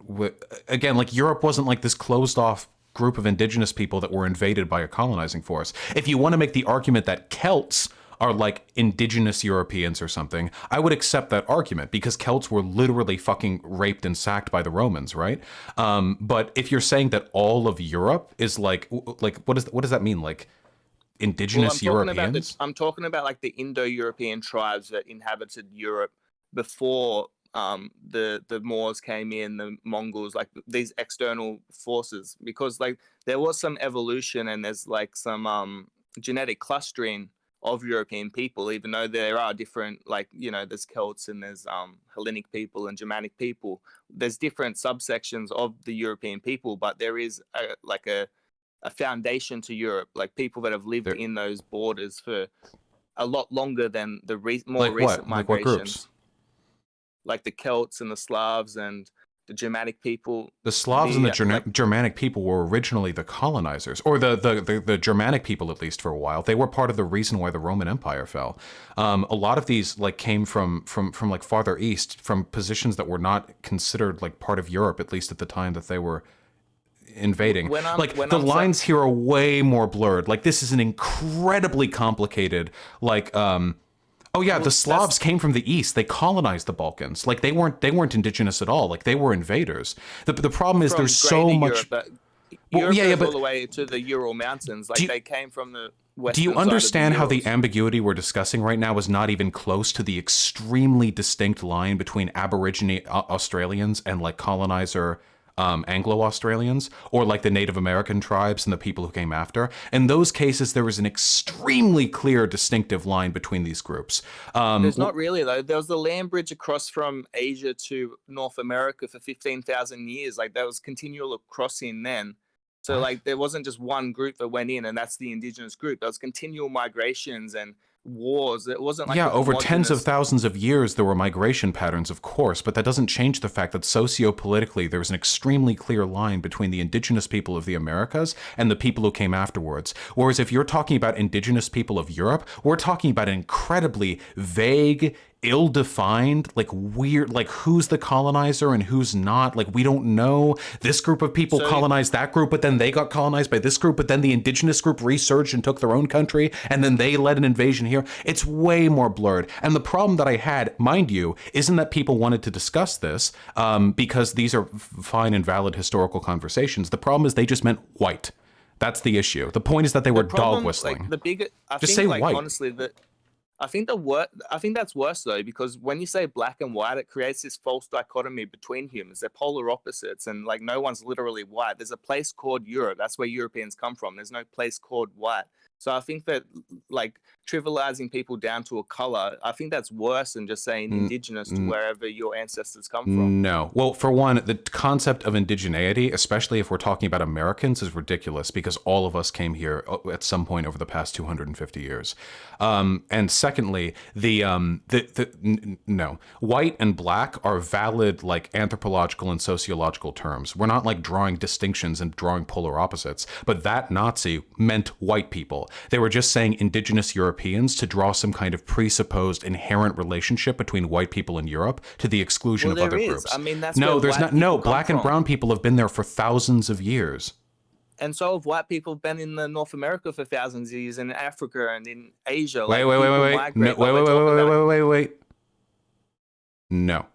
again, like Europe wasn't like this closed off group of indigenous people that were invaded by a colonizing force. If you want to make the argument that Celts are like indigenous Europeans or something, I would accept that argument because Celts were literally fucking raped and sacked by the Romans, right? But if you're saying that all of Europe is like what does that mean? Like indigenous Europeans? I'm talking about like the Indo-European tribes that inhabited Europe before the Moors came in, the Mongols, like these external forces, because like there was some evolution and there's like some genetic clustering of European people, even though there are different, like, you know, there's Celts and there's Hellenic people and Germanic people. There's different subsections of the European people, but there is a foundation to Europe, like people that have lived in those borders for a lot longer than the more recent migrations. Like what groups? Like the Celts and the Slavs and the Germanic people. The Slavs and the Germanic people were originally the colonizers, or the Germanic people, at least for a while. They were part of the reason why the Roman Empire fell. A lot of these like came from like farther east, from positions that were not considered like part of Europe, at least at the time that they were invading. The lines here are way more blurred. Like this is an incredibly complicated the Slavs came from the east. They colonized the Balkans. Like they weren't indigenous at all. Like they were invaders. The problem is there's so much. Europe goes all the way to the Ural Mountains. Like they came from the western. Do you side of understand the how the Urals. ambiguity we're discussing right now is not even close to the extremely distinct line between Aborigine Australians and like colonizer Anglo-Australians, or like the Native American tribes and the people who came after? In those cases, there was an extremely clear, distinctive line between these groups. There's not really, though. There was the land bridge across from Asia to North America for 15,000 years. Like, there was continual crossing then. So, like, there wasn't just one group that went in, and that's the indigenous group. There was continual migrations and wars. It wasn't like over tens of thousands of years there were migration patterns, of course, but that doesn't change the fact that sociopolitically there was an extremely clear line between the indigenous people of the Americas and the people who came afterwards. Whereas if you're talking about indigenous people of Europe, we're talking about an incredibly vague, ill-defined, like weird, like who's the colonizer and who's not. Like we don't know. This group of people colonized that group, but then they got colonized by this group, but then the indigenous group resurged and took their own country, and then they led an invasion here. It's way more blurred. And the problem that I had, mind you, isn't that people wanted to discuss this because these are fine and valid historical conversations. The problem is they just meant white. That's the issue. The point is that they were dog whistling. Like, Just say white. Honestly, I think that's worse though, because when you say black and white, it creates this false dichotomy between humans. They're polar opposites, and like no one's literally white. There's a place called Europe. That's where Europeans come from. There's no place called white. So I think that like trivializing people down to a color, I think that's worse than just saying indigenous to wherever your ancestors come from. No. Well, for one, the concept of indigeneity, especially if we're talking about Americans, is ridiculous because all of us came here at some point over the past 250 years. And secondly, no, white and black are valid like anthropological and sociological terms. We're not like drawing distinctions and drawing polar opposites, but that Nazi meant white people. They were just saying indigenous Europeans to draw some kind of presupposed inherent relationship between white people in Europe to the exclusion of other groups. I mean, that's no, where there's black not. No, people come black and from. brown people have been there for thousands of years. And so have white people been in North America for thousands of years, in Africa and in Asia. Wait. No.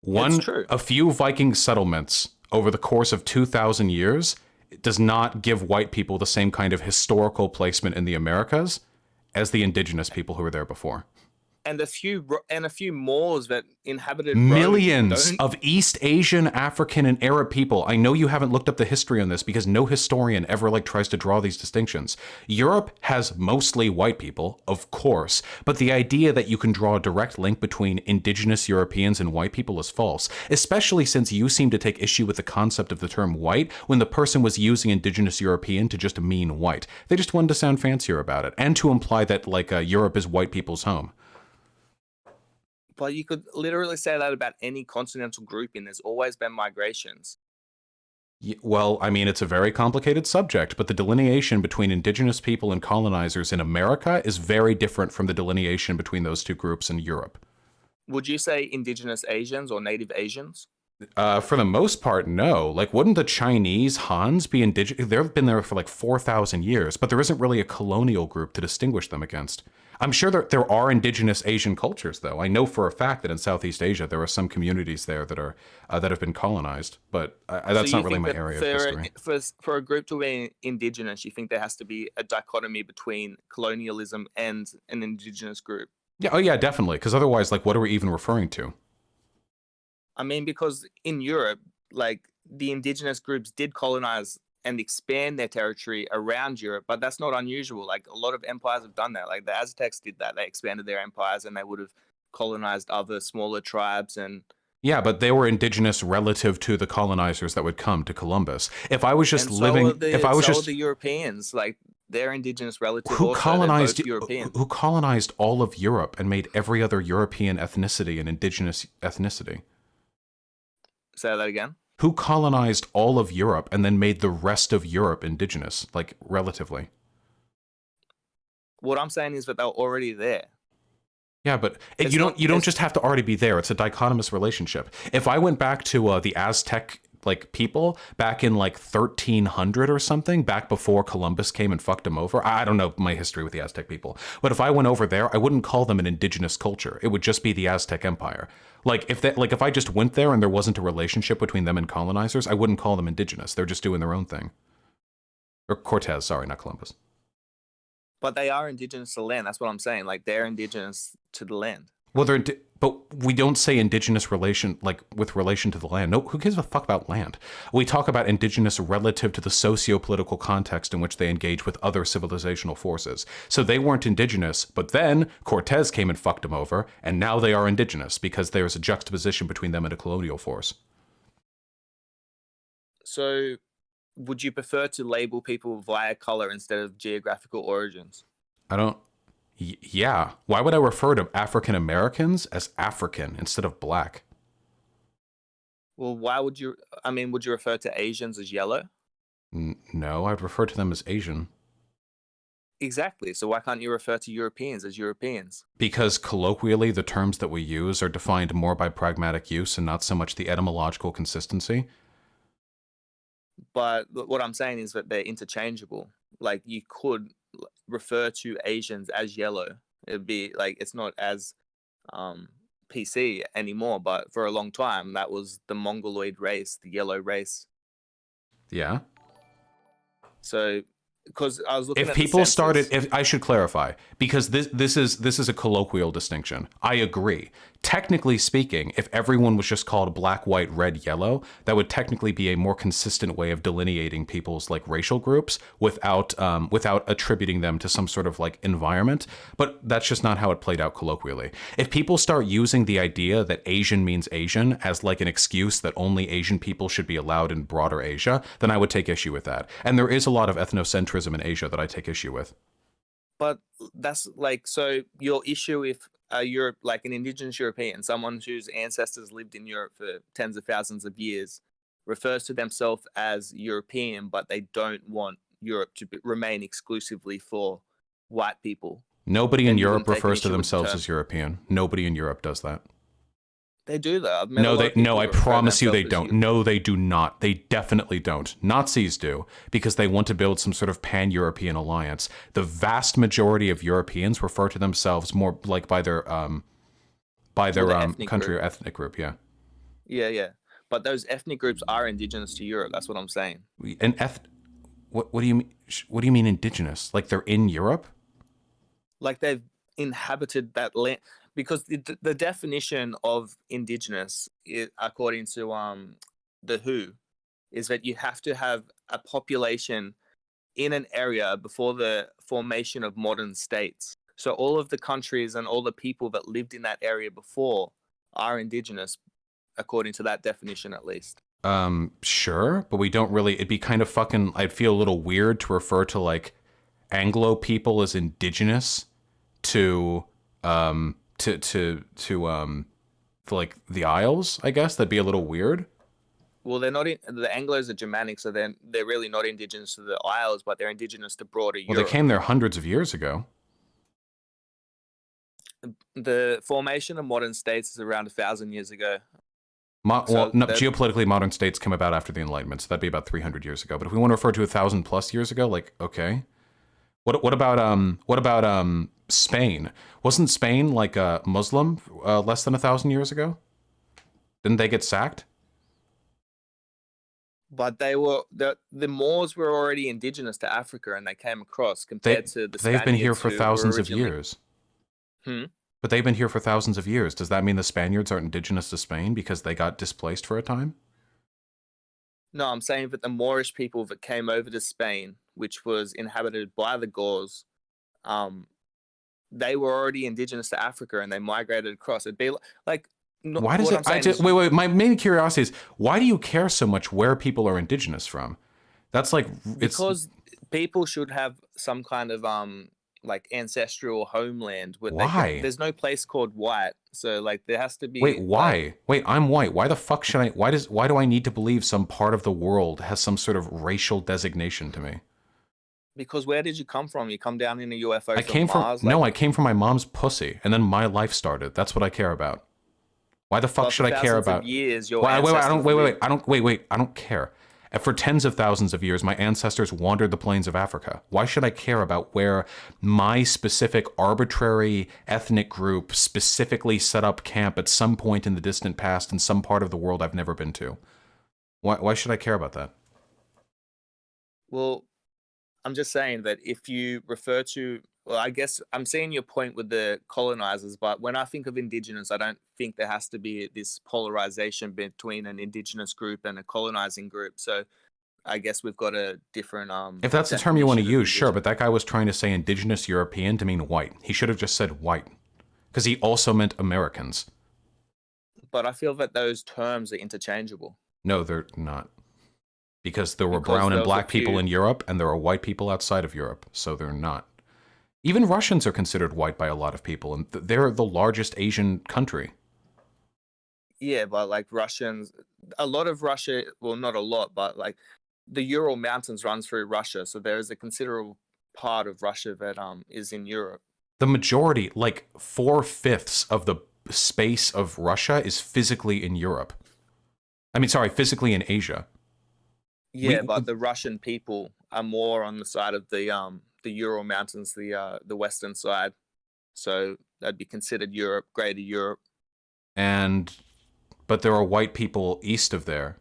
A few Viking settlements over the course of 2,000 years does not give white people the same kind of historical placement in the Americas as the indigenous people who were there before. and a few Moors that inhabited Millions Rome of East Asian, African, and Arab people. I know you haven't looked up the history on this because no historian ever tries to draw these distinctions. Europe has mostly white people, of course, but the idea that you can draw a direct link between indigenous Europeans and white people is false, especially since you seem to take issue with the concept of the term white when the person was using indigenous European to just mean white. They just wanted to sound fancier about it and to imply that Europe is white people's home. But you could literally say that about any continental grouping. There's always been migrations. Well, I mean, it's a very complicated subject, but the delineation between indigenous people and colonizers in America is very different from the delineation between those two groups in Europe. Would you say indigenous Asians or native Asians? For the most part, no. Wouldn't the Chinese Hans be indigenous? They've been there for 4,000 years, but there isn't really a colonial group to distinguish them against. I'm sure there are indigenous Asian cultures, though. I know for a fact that in Southeast Asia there are some communities there that are that have been colonized, but that's not really my area of history. For a group to be indigenous, you think there has to be a dichotomy between colonialism and an indigenous group? Yeah. Oh, yeah, definitely. Because otherwise, what are we even referring to? I mean, because in Europe, the indigenous groups did colonize and expand their territory around Europe, but that's not unusual. A lot of empires have done that. The Aztecs did that. They expanded their empires and they would have colonized other smaller tribes and... Yeah, but they were indigenous relative to the colonizers that would come to Columbus. If I was just the Europeans, they're indigenous relative. Who colonized European? Who colonized all of Europe and made every other European ethnicity an indigenous ethnicity? Say that again. Who colonized all of Europe and then made the rest of Europe indigenous, relatively? What I'm saying is that they're already there. Yeah, but you don't just have to already be there. It's a dichotomous relationship. If I went back to the Aztec people back in 1300 or something, back before Columbus came and fucked them over. I don't know my history with the Aztec people, but if I went over there, I wouldn't call them an indigenous culture. It would just be the Aztec Empire. If I just went there and there wasn't a relationship between them and colonizers, I wouldn't call them indigenous. They're just doing their own thing. Or Cortez, sorry, not Columbus. But they are indigenous to the land. That's what I'm saying. They're indigenous to the land. Well, but we don't say indigenous relation, with relation to the land. No, who gives a fuck about land? We talk about indigenous relative to the socio-political context in which they engage with other civilizational forces. So they weren't indigenous, but then Cortez came and fucked them over, and now they are indigenous because there's a juxtaposition between them and a colonial force. So would you prefer to label people via color instead of geographical origins? Yeah. Why would I refer to African Americans as African instead of black? Well, would you refer to Asians as yellow? No, I'd refer to them as Asian. Exactly. So why can't you refer to Europeans as Europeans? Because colloquially, the terms that we use are defined more by pragmatic use and not so much the etymological consistency. But what I'm saying is that they're interchangeable. You could refer to Asians as yellow. It'd be it's not as PC anymore, but for a long time that was the Mongoloid race, the yellow race. Yeah. So because I was looking if at people started, if I should clarify, because this is a colloquial distinction. I agree. Technically speaking, if everyone was just called black, white, red, yellow, that would technically be a more consistent way of delineating people's racial groups without attributing them to some sort of environment. But that's just not how it played out colloquially. If people start using the idea that Asian means Asian as an excuse that only Asian people should be allowed in broader Asia, then I would take issue with that. And there is a lot of ethnocentrism in Asia that I take issue with. But that's so your issue if Europe, an indigenous European, someone whose ancestors lived in Europe for tens of thousands of years, refers to themselves as European, but they don't want Europe to remain exclusively for white people. Nobody in Europe refers to themselves as European. Nobody in Europe does that. They do though. No, I promise you they don't. No, they do not. They definitely don't. Nazis do, because they want to build some sort of pan-European alliance. The vast majority of Europeans refer to themselves more by their country or ethnic group. Yeah. Yeah. But those ethnic groups are indigenous to Europe. That's what I'm saying. What do you mean? What do you mean indigenous? They're in Europe? They've inhabited that land. because the definition of indigenous, according to the WHO, is that you have to have a population in an area before the formation of modern states. So all of the countries and all the people that lived in that area before are indigenous, according to that definition at least. Sure, but we don't really, it'd be kind of fucking, I'd feel a little weird to refer to like Anglo people as indigenous to like the Isles, I guess. That'd be a little weird. Well, they're not the Anglos are Germanic, so they're really not indigenous to the Isles, but they're indigenous to broader Europe. Well, they came there hundreds of years ago. The formation of modern states is around 1,000 years ago. Geopolitically, modern states came about after the Enlightenment, so that'd be about 300 years ago. But if we want to refer to 1,000 plus years ago, like, okay. What about Spain? Wasn't Spain like a Muslim less than 1,000 years ago? Didn't they get sacked? But they were the Moors were already indigenous to Africa, and they came across compared to the Spaniards. They've been here for thousands of years. Hmm? But they've been here for thousands of years. Does that mean the Spaniards aren't indigenous to Spain because they got displaced for a time? No, I'm saying that the Moorish people that came over to Spain, which was inhabited by the Gauls, they were already indigenous to Africa, and they migrated across. It'd be like. Why does it? Wait. My main curiosity is, why do you care so much where people are indigenous from? That's like because people should have some kind of like ancestral homeland. Why? There's no place called white, so like there has to be. Wait, why? Wait, I'm white. Why the fuck should I? Why do I need to believe some part of the world has some sort of racial designation to me? Because where did you come from? You come down in a UFO I came from Mars? no, I came from my mom's pussy, and then my life started. That's what I care about. Why the fuck should I care about? Years, wait, I don't care. And for tens of thousands of years, my ancestors wandered the plains of Africa. Why should I care about where my specific arbitrary ethnic group specifically set up camp at some point in the distant past in some part of the world I've never been to? Why should I care about that? Well, I'm just saying that if you refer to, well, I guess I'm seeing your point with the colonizers, but when I think of indigenous, I don't think there has to be this polarization between an indigenous group and a colonizing group. So I guess we've got a different if that's the term you want to use, sure, but that guy was trying to say indigenous European to mean white. He should have just said white, because he also meant Americans. But I feel that those terms are interchangeable. No, they're not. Because there were brown and black people in Europe, and there are white people outside of Europe, so they're not. Even Russians are considered white by a lot of people, and they're the largest Asian country. Yeah, but like Russians, a lot of Russia, well, not a lot, but like the Ural Mountains runs through Russia, so there is a considerable part of Russia that is in Europe. The majority, like 4/5 of the space of Russia is physically in Europe. Physically in Asia. Yeah, but the Russian people are more on the side of the Ural Mountains, the western side. So that'd be considered Europe, Greater Europe. But there are white people east of there.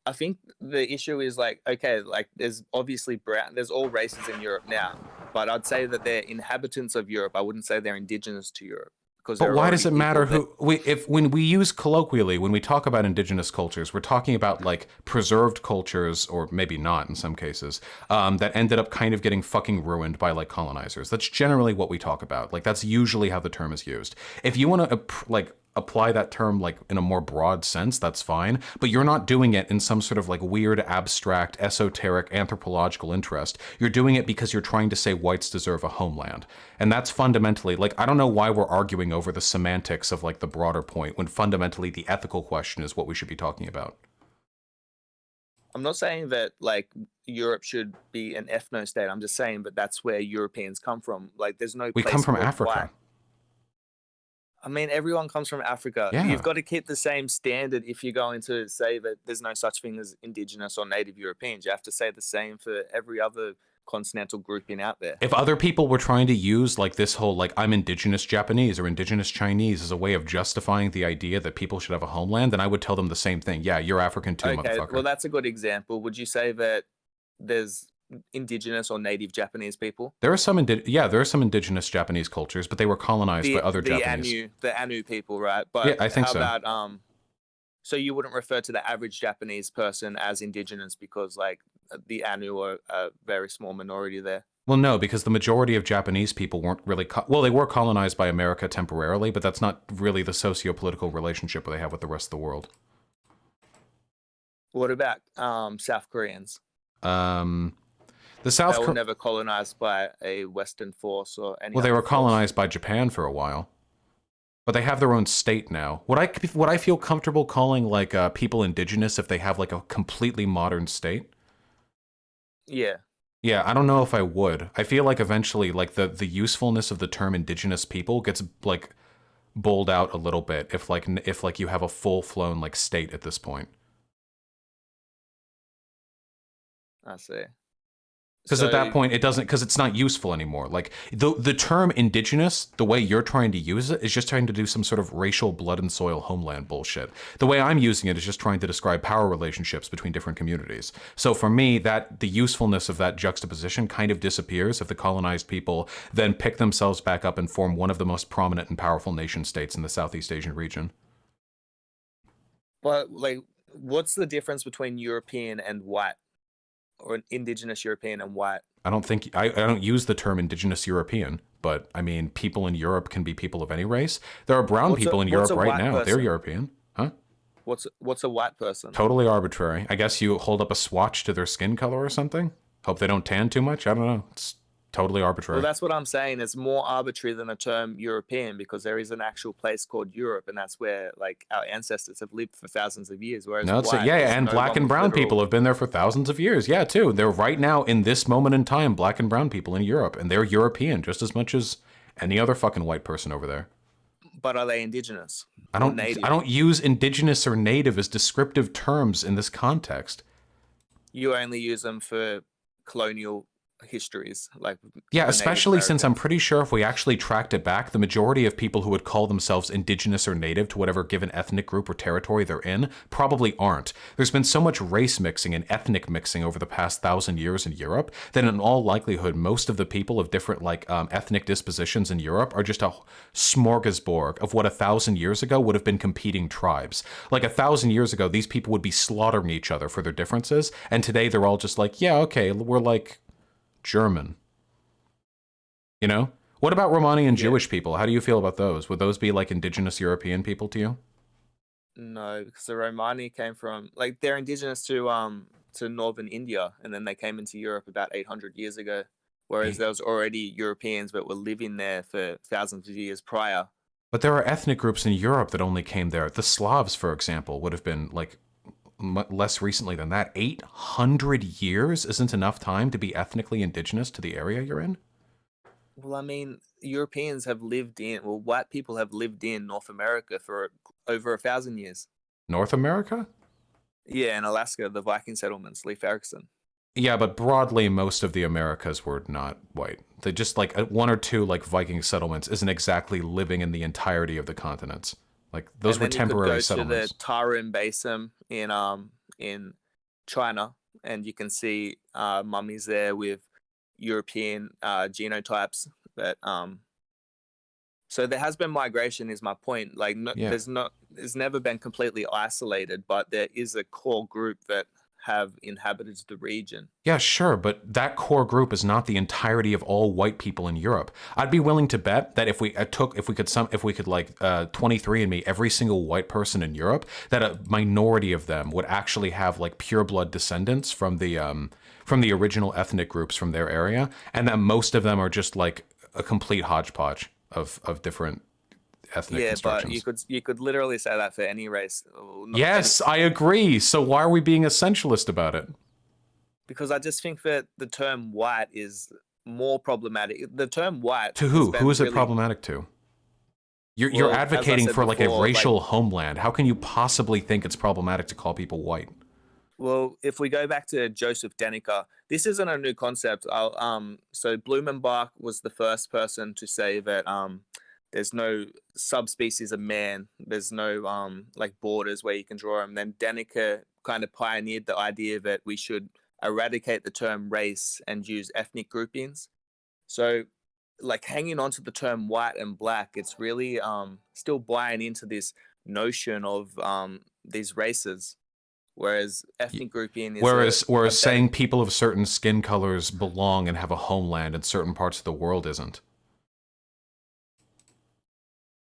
I think the issue is like, okay, like there's obviously there's all races in Europe now, but I'd say that they're inhabitants of Europe. I wouldn't say they're indigenous to Europe. But why does it matter when we use colloquially, when we talk about indigenous cultures, we're talking about like preserved cultures, or maybe not in some cases, that ended up kind of getting fucking ruined by like colonizers. That's generally what we talk about. Like that's usually how the term is used. If you want to apply that term like in a more broad sense, that's fine, but you're not doing it in some sort of like weird, abstract, esoteric, anthropological interest. You're doing it because you're trying to say whites deserve a homeland. And that's fundamentally, like, I don't know why we're arguing over the semantics of like the broader point when fundamentally the ethical question is what we should be talking about. I'm not saying that like Europe should be an ethno state. I'm just saying that that's where Europeans come from. Like there's no We place come from called Africa. white. I mean, everyone comes from Africa. Yeah. You've got to keep the same standard if you're going to say that there's no such thing as indigenous or native Europeans. You have to say the same for every other continental grouping out there. If other people were trying to use like this whole like I'm indigenous Japanese or indigenous Chinese as a way of justifying the idea that people should have a homeland, then I would tell them the same thing. Yeah, you're African too, Okay, motherfucker. well, that's a good example. Would you say that there's indigenous or native Japanese people? There are some there are some indigenous Japanese cultures, but they were colonized by other Japanese. The Anu people, right? But yeah, I think how so. about so you wouldn't refer to the average Japanese person as indigenous because like the Anu are a very small minority there? Well, no, because the majority of Japanese people weren't really well, they were colonized by America temporarily, but that's not really the socio-political relationship they have with the rest of the world. What about South Koreans? The South They were never colonized by a Western force or any. Well, they were colonized by Japan for a while, but they have their own state now. Would I feel comfortable calling like people indigenous if they have like a completely modern state? Yeah. Yeah, I don't know if I would. I feel like eventually, like the usefulness of the term indigenous people gets like bowled out a little bit if like you have a full-flown like state at this point. I see. Because at that point, it doesn't, because it's not useful anymore. Like, the term indigenous, the way you're trying to use it, is just trying to do some sort of racial blood and soil homeland bullshit. The way I'm using it is just trying to describe power relationships between different communities. So for me, the usefulness of that juxtaposition kind of disappears if the colonized people then pick themselves back up and form one of the most prominent and powerful nation states in the Southeast Asian region. Well, like, what's the difference between European and white? Or an indigenous European and white? I don't use the term indigenous European, but I mean, people in Europe can be people of any race. There are brown people in Europe right now. They're European. Huh? What's a white person? Totally arbitrary. I guess you hold up a swatch to their skin color or something? Hope they don't tan too much? I don't know. It's totally arbitrary. Well, that's what I'm saying. It's more arbitrary than the term European because there is an actual place called Europe, and that's where like our ancestors have lived for thousands of years. Whereas no, and black and brown people have been there for thousands of years. Yeah, too. They're right now in this moment in time, black and brown people in Europe, and they're European just as much as any other fucking white person over there. But are they indigenous? I don't use indigenous or native as descriptive terms in this context. You only use them for colonial histories, like yeah, especially since I'm pretty sure if we actually tracked it back, the majority of people who would call themselves indigenous or native to whatever given ethnic group or territory they're in probably aren't. There's been so much race mixing and ethnic mixing over the past 1,000 years in Europe that in all likelihood most of the people of different like ethnic dispositions in Europe are just a smorgasbord of what 1,000 years ago would have been competing tribes. Like 1,000 years ago, these people would be slaughtering each other for their differences, and today they're all just like, yeah, okay, we're like German. You know? What about Romanian Jewish people? How do you feel about those? Would those be like indigenous European people to you? No, because the Romani came from like they're indigenous to northern India, and then they came into Europe about 800 years ago. Whereas there was already Europeans that were living there for thousands of years prior. But there are ethnic groups in Europe that only came there. The Slavs, for example, would have been like less recently than that. 800 years isn't enough time to be ethnically indigenous to the area you're in? Well, I mean, white people have lived in North America for over 1,000 years. North America? Yeah, in Alaska, the Viking settlements, Leif Erikson. Yeah, but broadly, most of the Americas were not white. They just like one or two like Viking settlements isn't exactly living in the entirety of the continents. Like those were temporary settlements. You could go to the Tarim Basin in China, and you can see mummies there with European genotypes. But so there has been migration, is my point. Like there's never been completely isolated, but there is a core group that have inhabited the region. Yeah, sure, but that core group is not the entirety of all white people in Europe. I'd be willing to bet that if we could 23andMe every single white person in Europe, that a minority of them would actually have like pure blood descendants from the original ethnic groups from their area, and that most of them are just like a complete hodgepodge of different ethnic constructions. But you could literally say that for any race. Yes, I agree. So why are we being essentialist about it? Because I just think that the term white is more problematic. The term white to who? Who is it problematic to? You're advocating for like a racial homeland. How can you possibly think it's problematic to call people white? Well, if we go back to Joseph Deniker, this isn't a new concept. So Blumenbach was the first person to say that there's no subspecies of man. There's no like borders where you can draw them. Then Deniker kind of pioneered the idea that we should eradicate the term race and use ethnic groupings. So, like hanging on to the term white and black, it's really still buying into this notion of these races, whereas ethnic grouping is whereas saying people of certain skin colors belong and have a homeland in certain parts of the world isn't.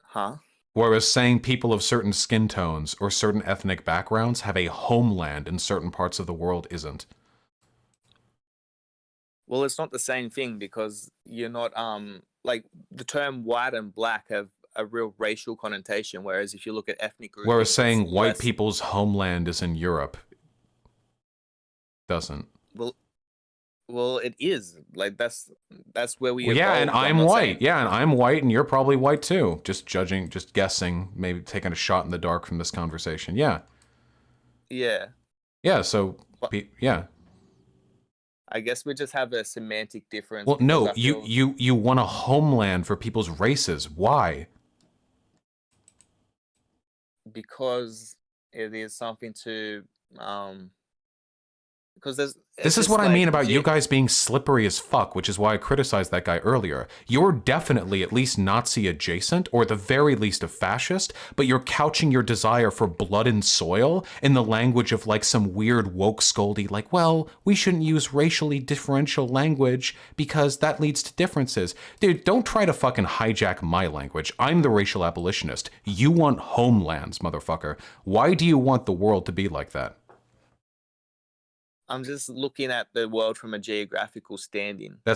Huh? Whereas saying people of certain skin tones or certain ethnic backgrounds have a homeland in certain parts of the world isn't. Well, it's not the same thing because you're not like the term white and black have a real racial connotation, whereas if you look at ethnic groups, Whereas saying white people's homeland is in Europe doesn't. Well, it is. Like that's where we. Well, yeah, and evolved. I'm white. Yeah, and I'm white, and you're probably white too. Just judging, just guessing, maybe taking a shot in the dark from this conversation. Yeah. Yeah. Yeah. So, yeah. I guess we just have a semantic difference. Well, no, you want a homeland for people's races. Why? Because it is something to because This is what I mean about you guys being slippery as fuck, which is why I criticized that guy earlier. You're definitely at least Nazi adjacent, or at the very least a fascist, but you're couching your desire for blood and soil in the language of like some weird woke scoldy, like, well, we shouldn't use racially differential language because that leads to differences. Dude, don't try to fucking hijack my language. I'm the racial abolitionist. You want homelands, motherfucker. Why do you want the world to be like that? I'm just looking at the world from a geographical standing. The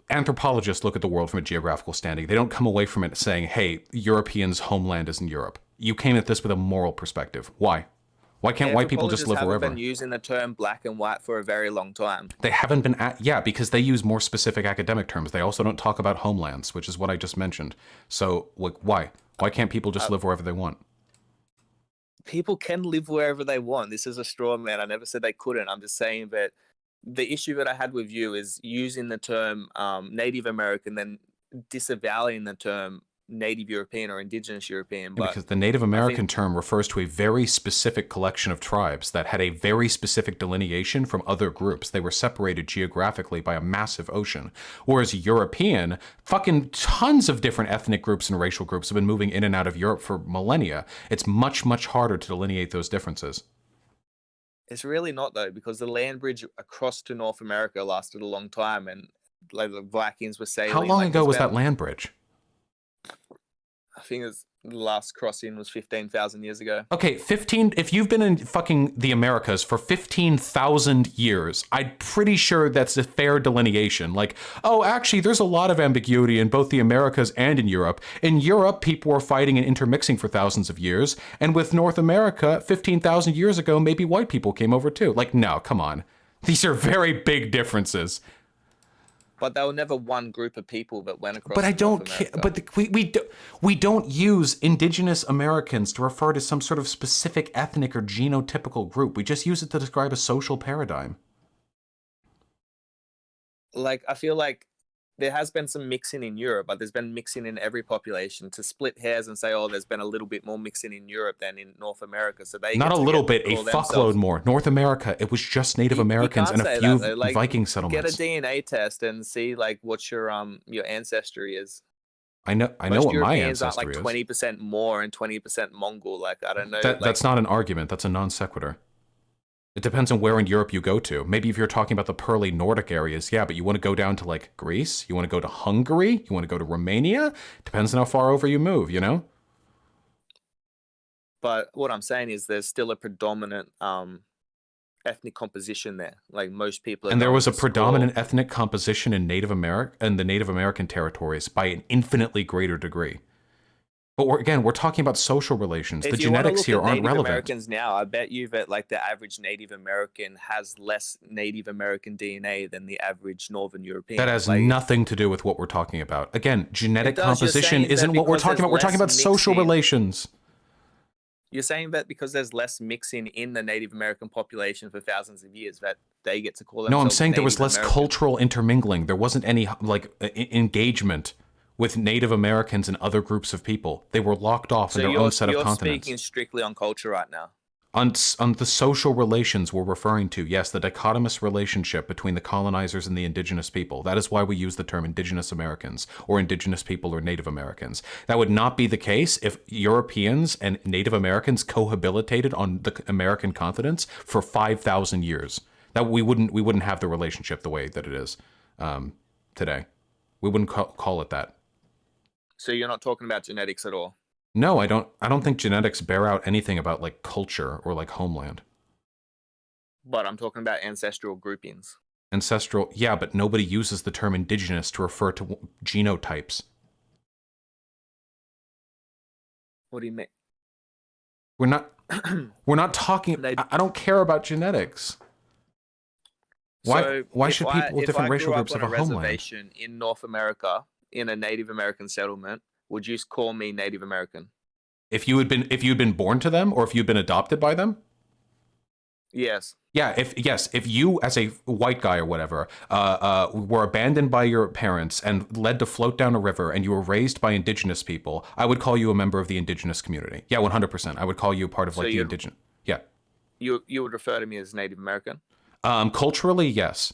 anthropologists look at the world from a geographical standing. They don't come away from it saying, hey, Europeans' homeland is in Europe. You came at this with a moral perspective. Why? Why can't white people just live wherever? They've been using the term black and white for a very long time. They haven't been because they use more specific academic terms. They also don't talk about homelands, which is what I just mentioned. So, like, why? Why can't people just live wherever they want? People can live wherever they want. This is a straw man. I never said they couldn't. I'm just saying that the issue that I had with you is using the term Native American, then disavowing the term Native European or Indigenous European. But because the Native American term refers to a very specific collection of tribes that had a very specific delineation from other groups. They were separated geographically by a massive ocean. Whereas European, fucking tons of different ethnic groups and racial groups have been moving in and out of Europe for millennia. It's much, much harder to delineate those differences. It's really not, though, because the land bridge across to North America lasted a long time, and like the Vikings were sailing. How long ago was that land bridge? I think the last crossing was 15,000 years ago. Okay, if you've been in fucking the Americas for 15,000 years, I'm pretty sure that's a fair delineation. Like, oh, actually, there's a lot of ambiguity in both the Americas and in Europe. In Europe, people were fighting and intermixing for thousands of years. And with North America, 15,000 years ago, maybe white people came over too. Like, no, come on. These are very big differences. But they were never one group of people that went across. But I don't care. But we don't use Indigenous Americans to refer to some sort of specific ethnic or genotypical group. We just use it to describe a social paradigm. Like, I feel like there has been some mixing in Europe, but there's been mixing in every population. To split hairs and say, oh, there's been a little bit more mixing in Europe than in North America. So they not a little bit, a fuckload more. North America, it was just Native Americans and a few like, Viking settlements. Get a DNA test and see like what your ancestry is. I know what my ancestry aren't like 20% more and 20% Mongol. Like, I don't know. That's not an argument. That's a non sequitur. It depends on where in Europe you go to. Maybe if you're talking about the pearly Nordic areas, yeah, but you want to go down to like Greece, you want to go to Hungary, you want to go to Romania. Depends on how far over you move, you know? But what I'm saying is there's still a predominant ethnic composition there. Like most people. And there was a predominant ethnic composition in Native America and the Native American territories by an infinitely greater degree. But we're talking about social relations. The genetics here aren't relevant. Native Americans now, I bet you that like the average Native American has less Native American DNA than the average Northern European. That has nothing to do with what we're talking about. Again, genetic composition isn't what we're talking about. We're talking about social relations. You're saying that because there's less mixing in the Native American population for thousands of years that they get to call themselves. No, I'm saying Native there was less cultural intermingling. There wasn't any like engagement with Native Americans and other groups of people. They were locked off in their own set of continents. You're speaking strictly on culture right now. On the social relations we're referring to, yes, the dichotomous relationship between the colonizers and the indigenous people. That is why we use the term indigenous Americans or indigenous people or Native Americans. That would not be the case if Europeans and Native Americans cohabitated on the American continents for 5,000 years. That we wouldn't have the relationship the way that it is today. We wouldn't call it that. So you're not talking about genetics at all? No, I don't think genetics bear out anything about like culture or like homeland. But I'm talking about ancestral groupings. Ancestral, yeah, but nobody uses the term indigenous to refer to genotypes. What do you mean? We're not talking. I don't care about genetics. Why should people with different racial groups have a homeland? Reservation in North America, in a Native American settlement, would you call me Native American? If you had been born to them, or if you'd been adopted by them? Yes. Yeah. If you as a white guy or whatever were abandoned by your parents and led to float down a river, and you were raised by indigenous people, I would call you a member of the indigenous community. Yeah, 100%. I would call you part of like the indigenous. Yeah. You would refer to me as Native American? Culturally, yes.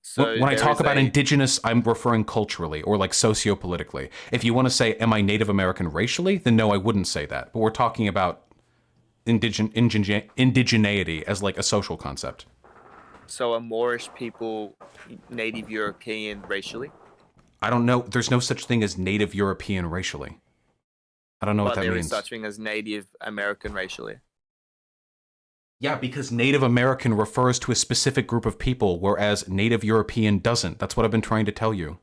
So when I talk about indigenous, I'm referring culturally or like sociopolitically. If you want to say, am I Native American racially? Then no, I wouldn't say that. But we're talking about indigeneity as like a social concept. So are Moorish people Native European racially? I don't know. There's no such thing as Native European racially. I don't know what that means. But there is such thing as Native American racially. Yeah, because Native American refers to a specific group of people, whereas Native European doesn't. That's what I've been trying to tell you.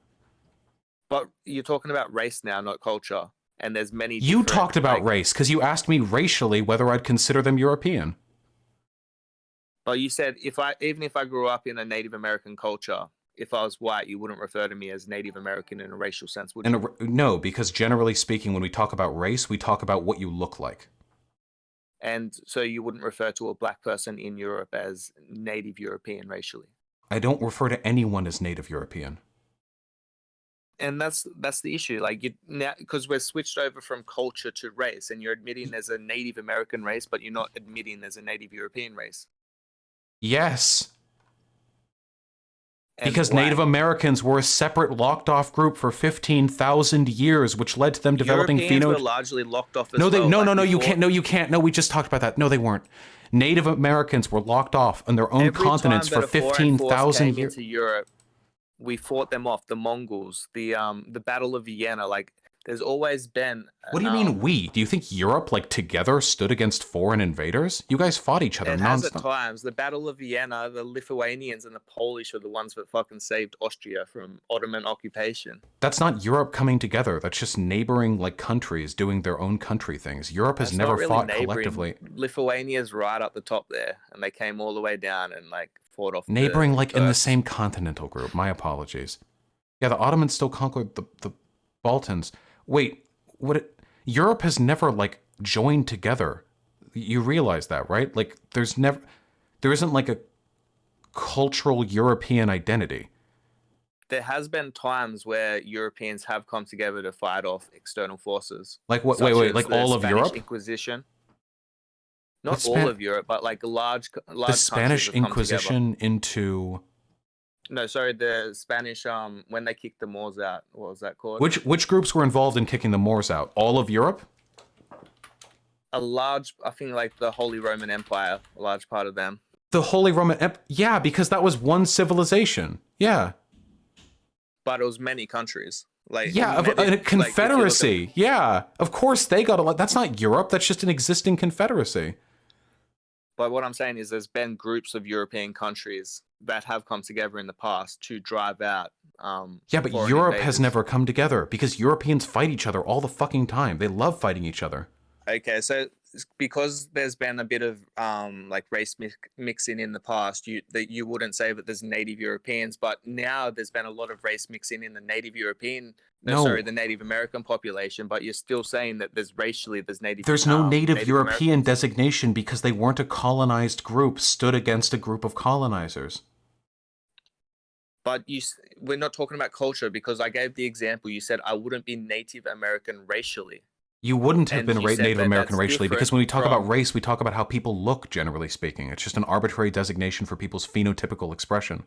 But you're talking about race now, not culture. And there's many. You talked about race because you asked me racially whether I'd consider them European. But you said even if I grew up in a Native American culture, if I was white, you wouldn't refer to me as Native American in a racial sense, would you? No, because generally speaking, when we talk about race, we talk about what you look like. And so you wouldn't refer to a black person in Europe as Native European racially? I don't refer to anyone as Native European. And that's the issue. Like because we're switched over from culture to race, and you're admitting there's a Native American race, but you're not admitting there's a Native European race. Yes. Because Native Americans were a separate locked-off group for 15,000 years, which led to them developing Europeans were largely locked off as no, well. No, you can't. No, we just talked about that. No, they weren't. Native Americans were locked off on their own continents for 15,000 years. Into Europe, we fought them off. The Mongols, the Battle of Vienna. Like, there's always been. What do you mean we? Do you think Europe, like, together stood against foreign invaders? You guys fought each other nonstop. It has at times. The Battle of Vienna, the Lithuanians and the Polish are the ones that fucking saved Austria from Ottoman occupation. That's not Europe coming together. That's just neighboring, like, countries doing their own country things. Europe has never fought collectively. Lithuania's right up the top there, and they came all the way down and, like, fought off. Neighboring, like, in the same continental group. My apologies. Yeah, the Ottomans still conquered the Balkans. Wait, Europe has never, like, joined together. You realize that, right? Like, there isn't, like, a cultural European identity. There has been times where Europeans have come together to fight off external forces. Like what? Wait, like all of Europe? Inquisition. Not all of Europe, but like large. The Spanish Inquisition into. No, sorry, the Spanish, when they kicked the Moors out, what was that called? Which groups were involved in kicking the Moors out? All of Europe? I think like the Holy Roman Empire, a large part of them. The Holy Roman Empire? Yeah, because that was one civilization. Yeah. But it was many countries. Like a confederacy. Yeah, of course they got a lot. That's not Europe. That's just an existing confederacy. But what I'm saying is there's been groups of European countries that have come together in the past to drive out. Yeah, but Europe has never come together because Europeans fight each other all the fucking time. They love fighting each other. Okay, so because there's been a bit of like race mixing in the past, you wouldn't say that there's Native Europeans, but now there's been a lot of race mixing in the Native the Native American population, but you're still saying that there's Native. There's no Native European designation because they weren't a colonized group stood against a group of colonizers. But we're not talking about culture because I gave the example. You said I wouldn't be Native American racially. You wouldn't have And been you said Native that American that's racially, because different when we talk about from- race, we talk about how people look, generally speaking. It's just an arbitrary designation for people's phenotypical expression.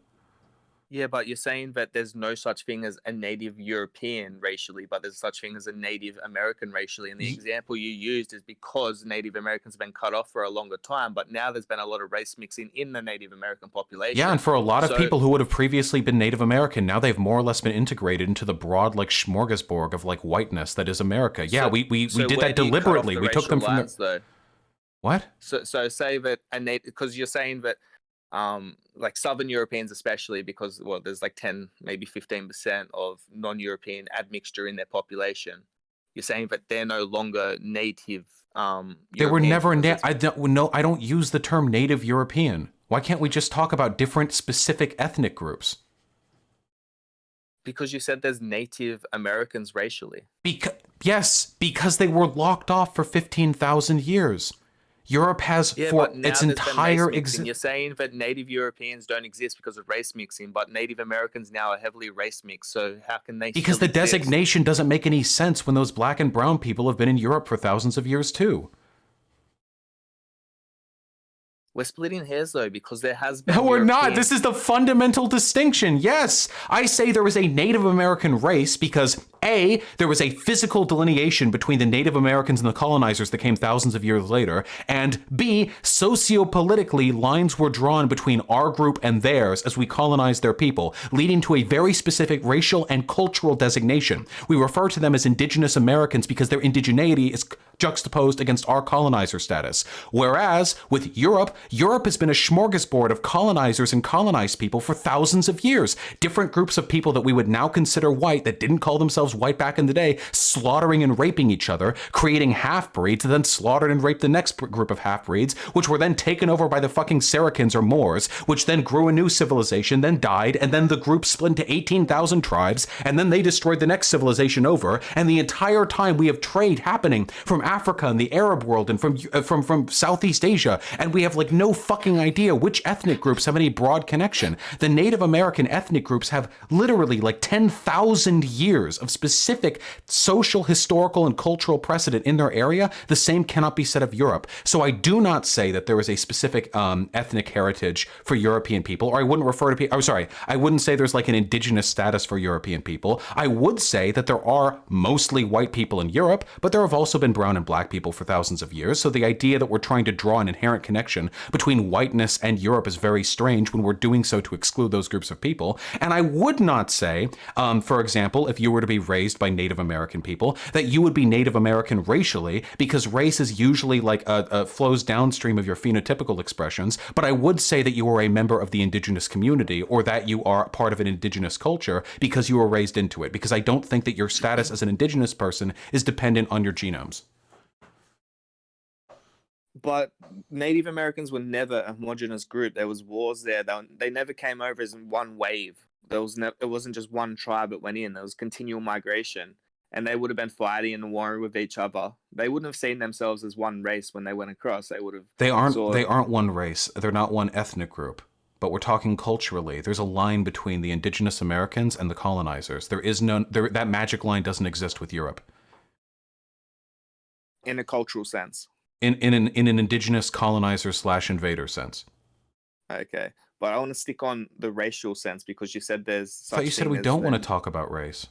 Yeah, but you're saying that there's no such thing as a Native European racially, but there's such thing as a Native American racially. And the example you used is because Native Americans have been cut off for a longer time, but now there's been a lot of race mixing in the Native American population. Yeah, and for a lot of So- people who would have previously been Native American, now they've more or less been integrated into the broad, like, smorgasbord of, like, whiteness that is America. Yeah, So- we so did where that do you cut off deliberately. the We took them racial from lines, the... though? What? So say that a Native, because you're saying that like Southern Europeans especially, because well there's like 10 maybe 15% of non-European admixture in their population. You're saying that they're no longer native They were Europeans never... because I don't use the term Native European. Why can't we just talk about different specific ethnic groups? because you said there's Native Americans racially. Yes, because they were locked off for 15,000 years. Europe has, Yeah, for but now its there's been entire race mixing. existence... You're saying that Native Europeans don't exist because of race mixing, but Native Americans now are heavily race mixed. So how can they? Because still the exist? designation doesn't make any sense when those black and brown people have been in Europe for thousands of years too. We're splitting hairs though, because there has been. No, we're not. European- This is the fundamental distinction. Yes, I say there is a Native American race because A, there was a physical delineation between the Native Americans and the colonizers that came thousands of years later, and B, sociopolitically, lines were drawn between our group and theirs as we colonized their people, leading to a very specific racial and cultural designation. We refer to them as indigenous Americans because their indigeneity is juxtaposed against our colonizer status. Whereas with Europe has been a smorgasbord of colonizers and colonized people for thousands of years. Different groups of people that we would now consider white that didn't call themselves white back in the day, slaughtering and raping each other, creating half-breeds, and then slaughtered and raped the next group of half-breeds, which were then taken over by the fucking Saracens or Moors, which then grew a new civilization, then died, and then the group split into 18,000 tribes, and then they destroyed the next civilization over, and the entire time we have trade happening from Africa and the Arab world and from Southeast Asia, and we have like no fucking idea which ethnic groups have any broad connection. The Native American ethnic groups have literally like 10,000 years of specific social, historical, and cultural precedent in their area. The same cannot be said of Europe. So I do not say that there is a specific ethnic heritage for European people, or I wouldn't refer to people, I'm sorry, I wouldn't say there's like an indigenous status for European people. I would say that there are mostly white people in Europe, but there have also been brown and black people for thousands of years. So the idea that we're trying to draw an inherent connection between whiteness and Europe is very strange when we're doing so to exclude those groups of people. And I would not say, for example, if you were to be raised by Native American people, that you would be Native American racially, because race is usually like flows downstream of your phenotypical expressions. But I would say that you are a member of the indigenous community, or that you are part of an indigenous culture because you were raised into it. Because I don't think that your status as an indigenous person is dependent on your genomes. But Native Americans were never a homogenous group. There was wars there. They never came over as in one wave. It wasn't just one tribe that went in. There was continual migration, and they would have been fighting and warring with each other. They wouldn't have seen themselves as one race when they went across. They would have. They aren't one race. They're not one ethnic group. But we're talking culturally. There's a line between the indigenous Americans and the colonizers. There is no that magic line doesn't exist with Europe. In a cultural sense. In an indigenous colonizer / invader sense. Okay, but I want to stick on the racial sense because you said there's. I thought you said we don't want to talk about race.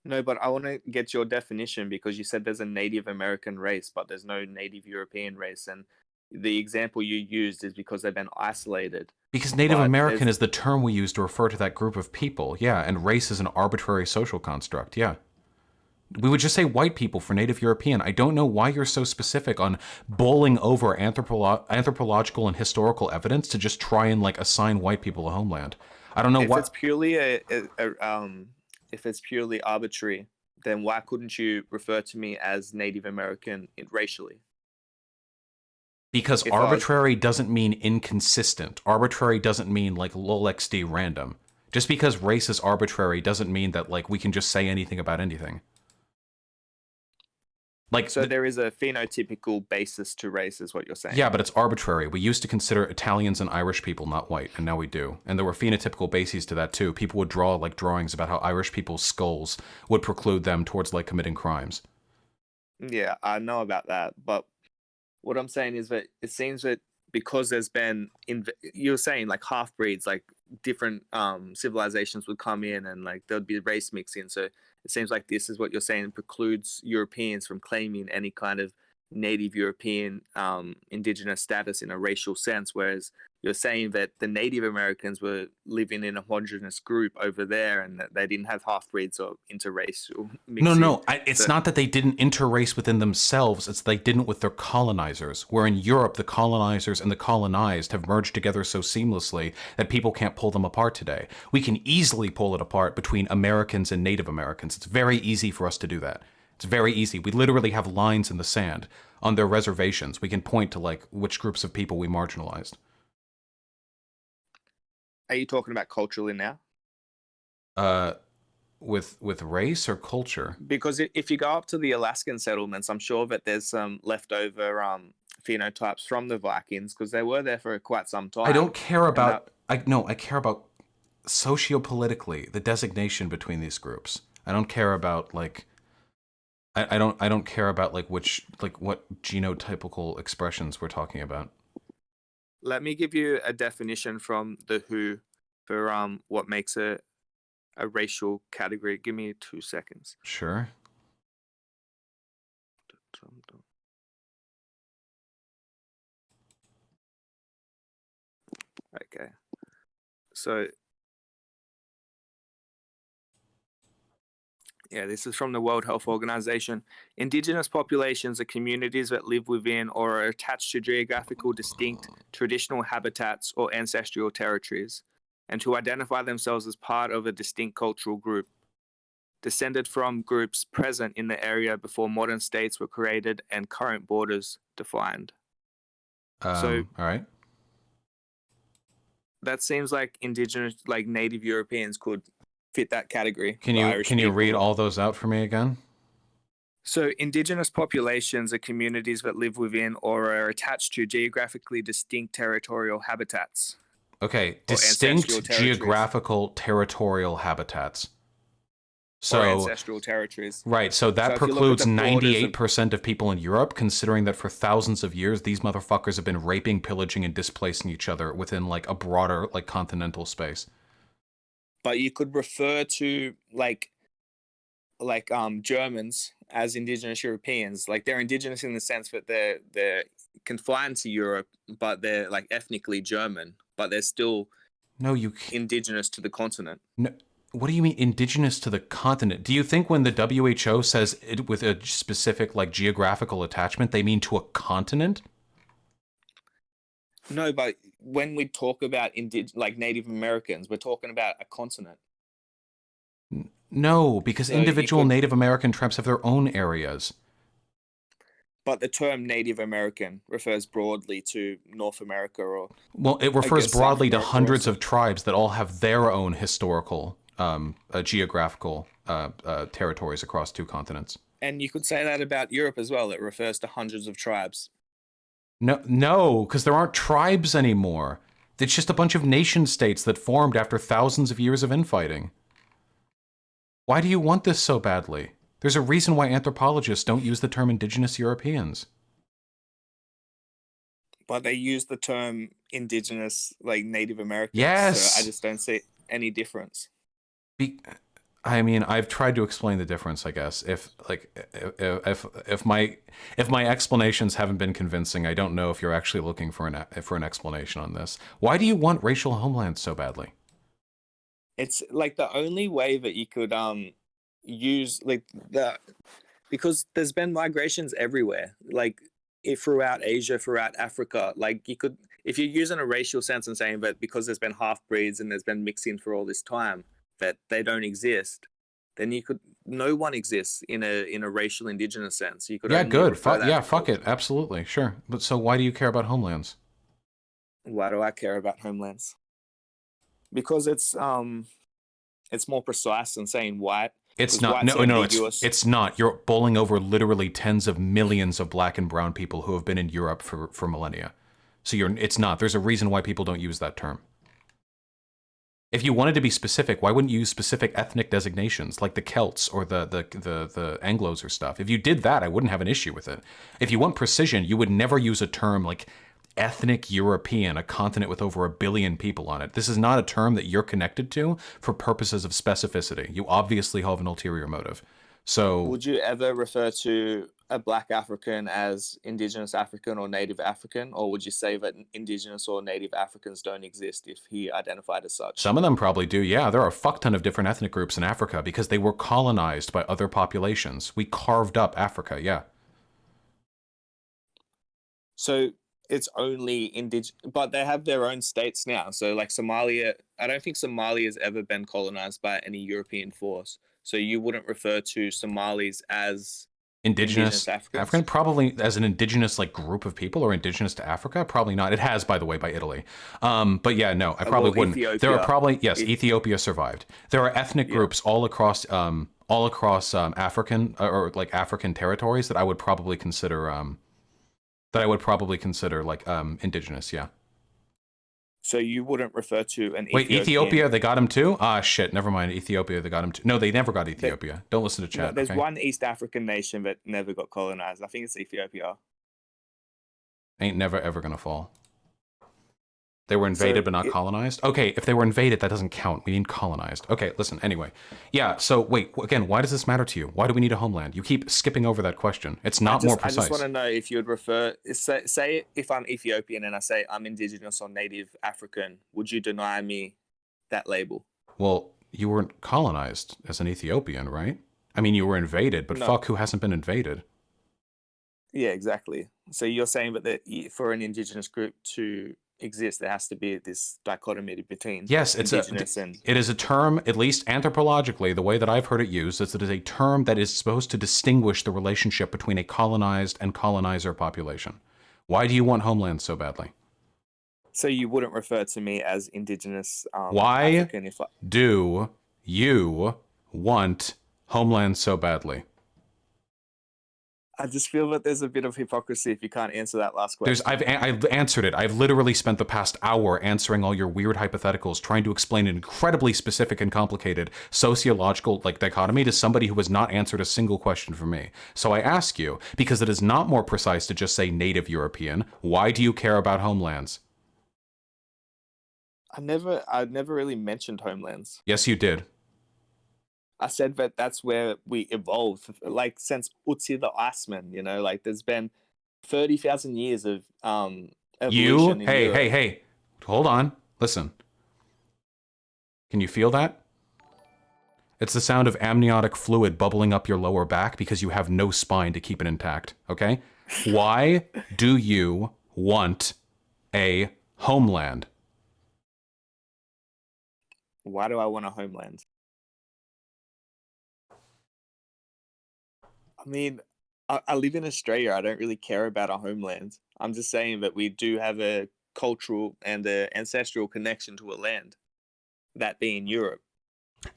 No, but I want to get your definition because you said there's a Native American race, but there's no Native European race, and the example you used is because they've been isolated. Because Native American is the term we use to refer to that group of people, yeah, and race is an arbitrary social construct, yeah. We would just say white people for Native European. I don't know why you're so specific on bowling over anthropological and historical evidence to just try and like assign white people a homeland. I don't know if what. It's purely if it's purely arbitrary, then why couldn't you refer to me as Native American racially? Because arbitrary doesn't mean inconsistent. Arbitrary doesn't mean like lolxd random. Just because race is arbitrary doesn't mean that like we can just say anything about anything. Like, so there is a phenotypical basis to race, is what you're saying? Yeah, but it's arbitrary. We used to consider Italians and Irish people not white, and now we do. And there were phenotypical bases to that too. People would draw like drawings about how Irish people's skulls would preclude them towards like committing crimes. Yeah, I know about that, but what I'm saying is that it seems that because there's been you're saying like half breeds, like different civilizations would come in and like there'd be race mixing. So it seems like this is what you're saying precludes Europeans from claiming any kind of native European indigenous status in a racial sense, whereas you're saying that the Native Americans were living in a homogeneous group over there and that they didn't have half breeds or interracial mixing. No, it's not that they didn't interrace within themselves, it's they didn't with their colonizers. Where in Europe, the colonizers and the colonized have merged together so seamlessly that people can't pull them apart today. We can easily pull it apart between Americans and Native Americans. It's very easy for us to do that. It's very easy. We literally have lines in the sand on their reservations. We can point to like which groups of people we marginalized. Are you talking about culturally now? With race or culture? Because if you go up to the Alaskan settlements, I'm sure that there's some leftover phenotypes from the Vikings because they were there for quite some time. I don't care about. I care about sociopolitically the designation between these groups. I don't care about like. I don't care about like what genotypical expressions we're talking about. Let me give you a definition from the WHO for what makes a racial category. Give me 2 seconds. Sure. Okay. So, yeah, this is from the World Health Organization. Indigenous populations are communities that live within or are attached to geographical distinct traditional habitats or ancestral territories, and who identify themselves as part of a distinct cultural group, descended from groups present in the area before modern states were created and current borders defined. So, all right. That seems like indigenous, like Native Europeans could fit that category. Can you read all those out for me again? So indigenous populations are communities that live within or are attached to geographically distinct territorial habitats. Okay, distinct geographical territorial habitats. So, or ancestral territories. Right, so that precludes 98% of people in Europe, considering that for thousands of years, these motherfuckers have been raping, pillaging, and displacing each other within like a broader like continental space. But you could refer to like Germans as indigenous Europeans. Like they're indigenous in the sense that they're confined to Europe, but they're like ethnically German, but they're still indigenous to the continent. No, what do you mean indigenous to the continent? Do you think when the WHO says it with a specific like geographical attachment, they mean to a continent? No, but when we talk about like Native Americans, we're talking about a continent. No, because individual Native American tribes have their own areas. But the term Native American refers broadly to North America or... Well, it refers broadly to hundreds of tribes that all have their own historical, geographical territories across 2 continents. And you could say that about Europe as well. It refers to hundreds of tribes. No, because there aren't tribes anymore. It's just a bunch of nation states that formed after thousands of years of infighting. Why do you want this so badly? There's a reason why anthropologists don't use the term indigenous Europeans. But they use the term indigenous, like Native Americans. Yes. So I just don't see any difference. I mean, I've tried to explain the difference, I guess. If my explanations haven't been convincing, I don't know if you're actually looking for an explanation on this. Why do you want racial homelands so badly? It's like the only way that you could use because there's been migrations everywhere, like throughout Asia, throughout Africa. Like you could, if you're using a racial sense and saying that because there's been half breeds and there's been mixing for all this time, that they don't exist, then no one exists in a racial indigenous sense. You could fuck it, absolutely, sure. But so why do you care about homelands? Why do I care about homelands? Because it's more precise than saying white. It's not. No, it's not. You're bowling over literally tens of millions of black and brown people who have been in Europe for millennia. So it's not. There's a reason why people don't use that term. If you wanted to be specific, why wouldn't you use specific ethnic designations like the Celts or the Anglos or stuff? If you did that, I wouldn't have an issue with it. If you want precision, you would never use a term like ethnic European, a continent with over 1 billion people on it. This is not a term that you're connected to for purposes of specificity. You obviously have an ulterior motive. So would you ever refer to a Black African as Indigenous African or Native African, or would you say that Indigenous or Native Africans don't exist if he identified as such? some of them probably do, yeah. There are a fuck ton of different ethnic groups in Africa because they were colonized by other populations. We carved up Africa, yeah. So it's only indigenous, but they have their own states now. So like Somalia, I don't think Somalia has ever been colonized by any European force. So you wouldn't refer to Somalis as Indigenous Africans? African, probably as an indigenous like group of people or indigenous to Africa, probably not. It has, by the way, by Italy. But yeah, no, I probably wouldn't. Ethiopia. There are probably, yes, Ethiopia survived. There are ethnic groups all across African or like African territories that I would probably consider like indigenous, yeah. So you wouldn't refer to an Wait, Ethiopia, they got him too? Ah, shit, never mind. Ethiopia, they got him too. No, they never got Ethiopia. Don't listen to chat. No, there's okay? one East African nation that never got colonized. I think it's Ethiopia. Ain't never ever gonna fall. They were invaded but not colonized? Okay, if they were invaded, that doesn't count. We mean colonized. Okay, listen, anyway. Yeah, so wait, again, why does this matter to you? Why do we need a homeland? You keep skipping over that question. It's not more precise. I just want to know if you would refer, say if I'm Ethiopian and I say I'm Indigenous or Native African, would you deny me that label? Well, you weren't colonized as an Ethiopian, right? I mean, you were invaded, but fuck, who hasn't been invaded? Yeah, exactly. So you're saying that for an indigenous group to exist, there has to be this dichotomy between indigenous and... It is a term, at least anthropologically, the way that I've heard it used, is that it is a term that is supposed to distinguish the relationship between a colonized and colonizer population. Why do you want homeland so badly? So you wouldn't refer to me as indigenous Why African if do you want homeland so badly? I just feel that there's a bit of hypocrisy if you can't answer that last question. I've answered it. I've literally spent the past hour answering all your weird hypotheticals, trying to explain an incredibly specific and complicated sociological dichotomy to somebody who has not answered a single question for me. So I ask you, because it is not more precise to just say native European, why do you care about homelands? I've never really mentioned homelands. Yes, you did. I said that that's where we evolved, like since Utsi the Iceman, like there's been 30,000 years of evolution. Hey, hold on, listen. Can you feel that? It's the sound of amniotic fluid bubbling up your lower back because you have no spine to keep it intact, okay? Why do you want a homeland? Why do I want a homeland? I mean, I live in Australia. I don't really care about our homeland. I'm just saying that we do have a cultural and an ancestral connection to a land, that being Europe.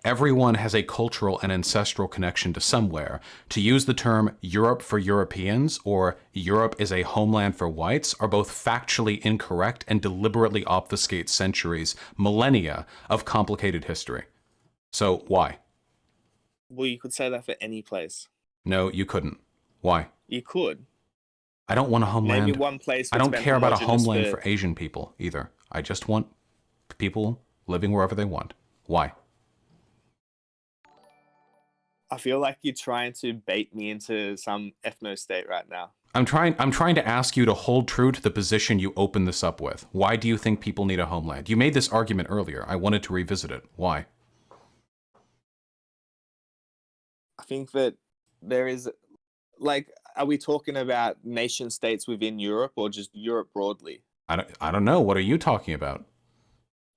Everyone has a cultural and ancestral connection to somewhere. To use the term Europe for Europeans or Europe is a homeland for whites are both factually incorrect and deliberately obfuscate centuries, millennia of complicated history. So why? Well, you could say that for any place. No, you couldn't. Why? You could. I don't want a homeland. Maybe one place. I don't care about a homeland for Asian people either. I just want people living wherever they want. Why? I feel like you're trying to bait me into some ethno-state right now. I'm trying to ask you to hold true to the position you opened this up with. Why do you think people need a homeland? You made this argument earlier. I wanted to revisit it. Why? I think that there is, are we talking about nation states within Europe or just Europe broadly? I don't know. What are you talking about?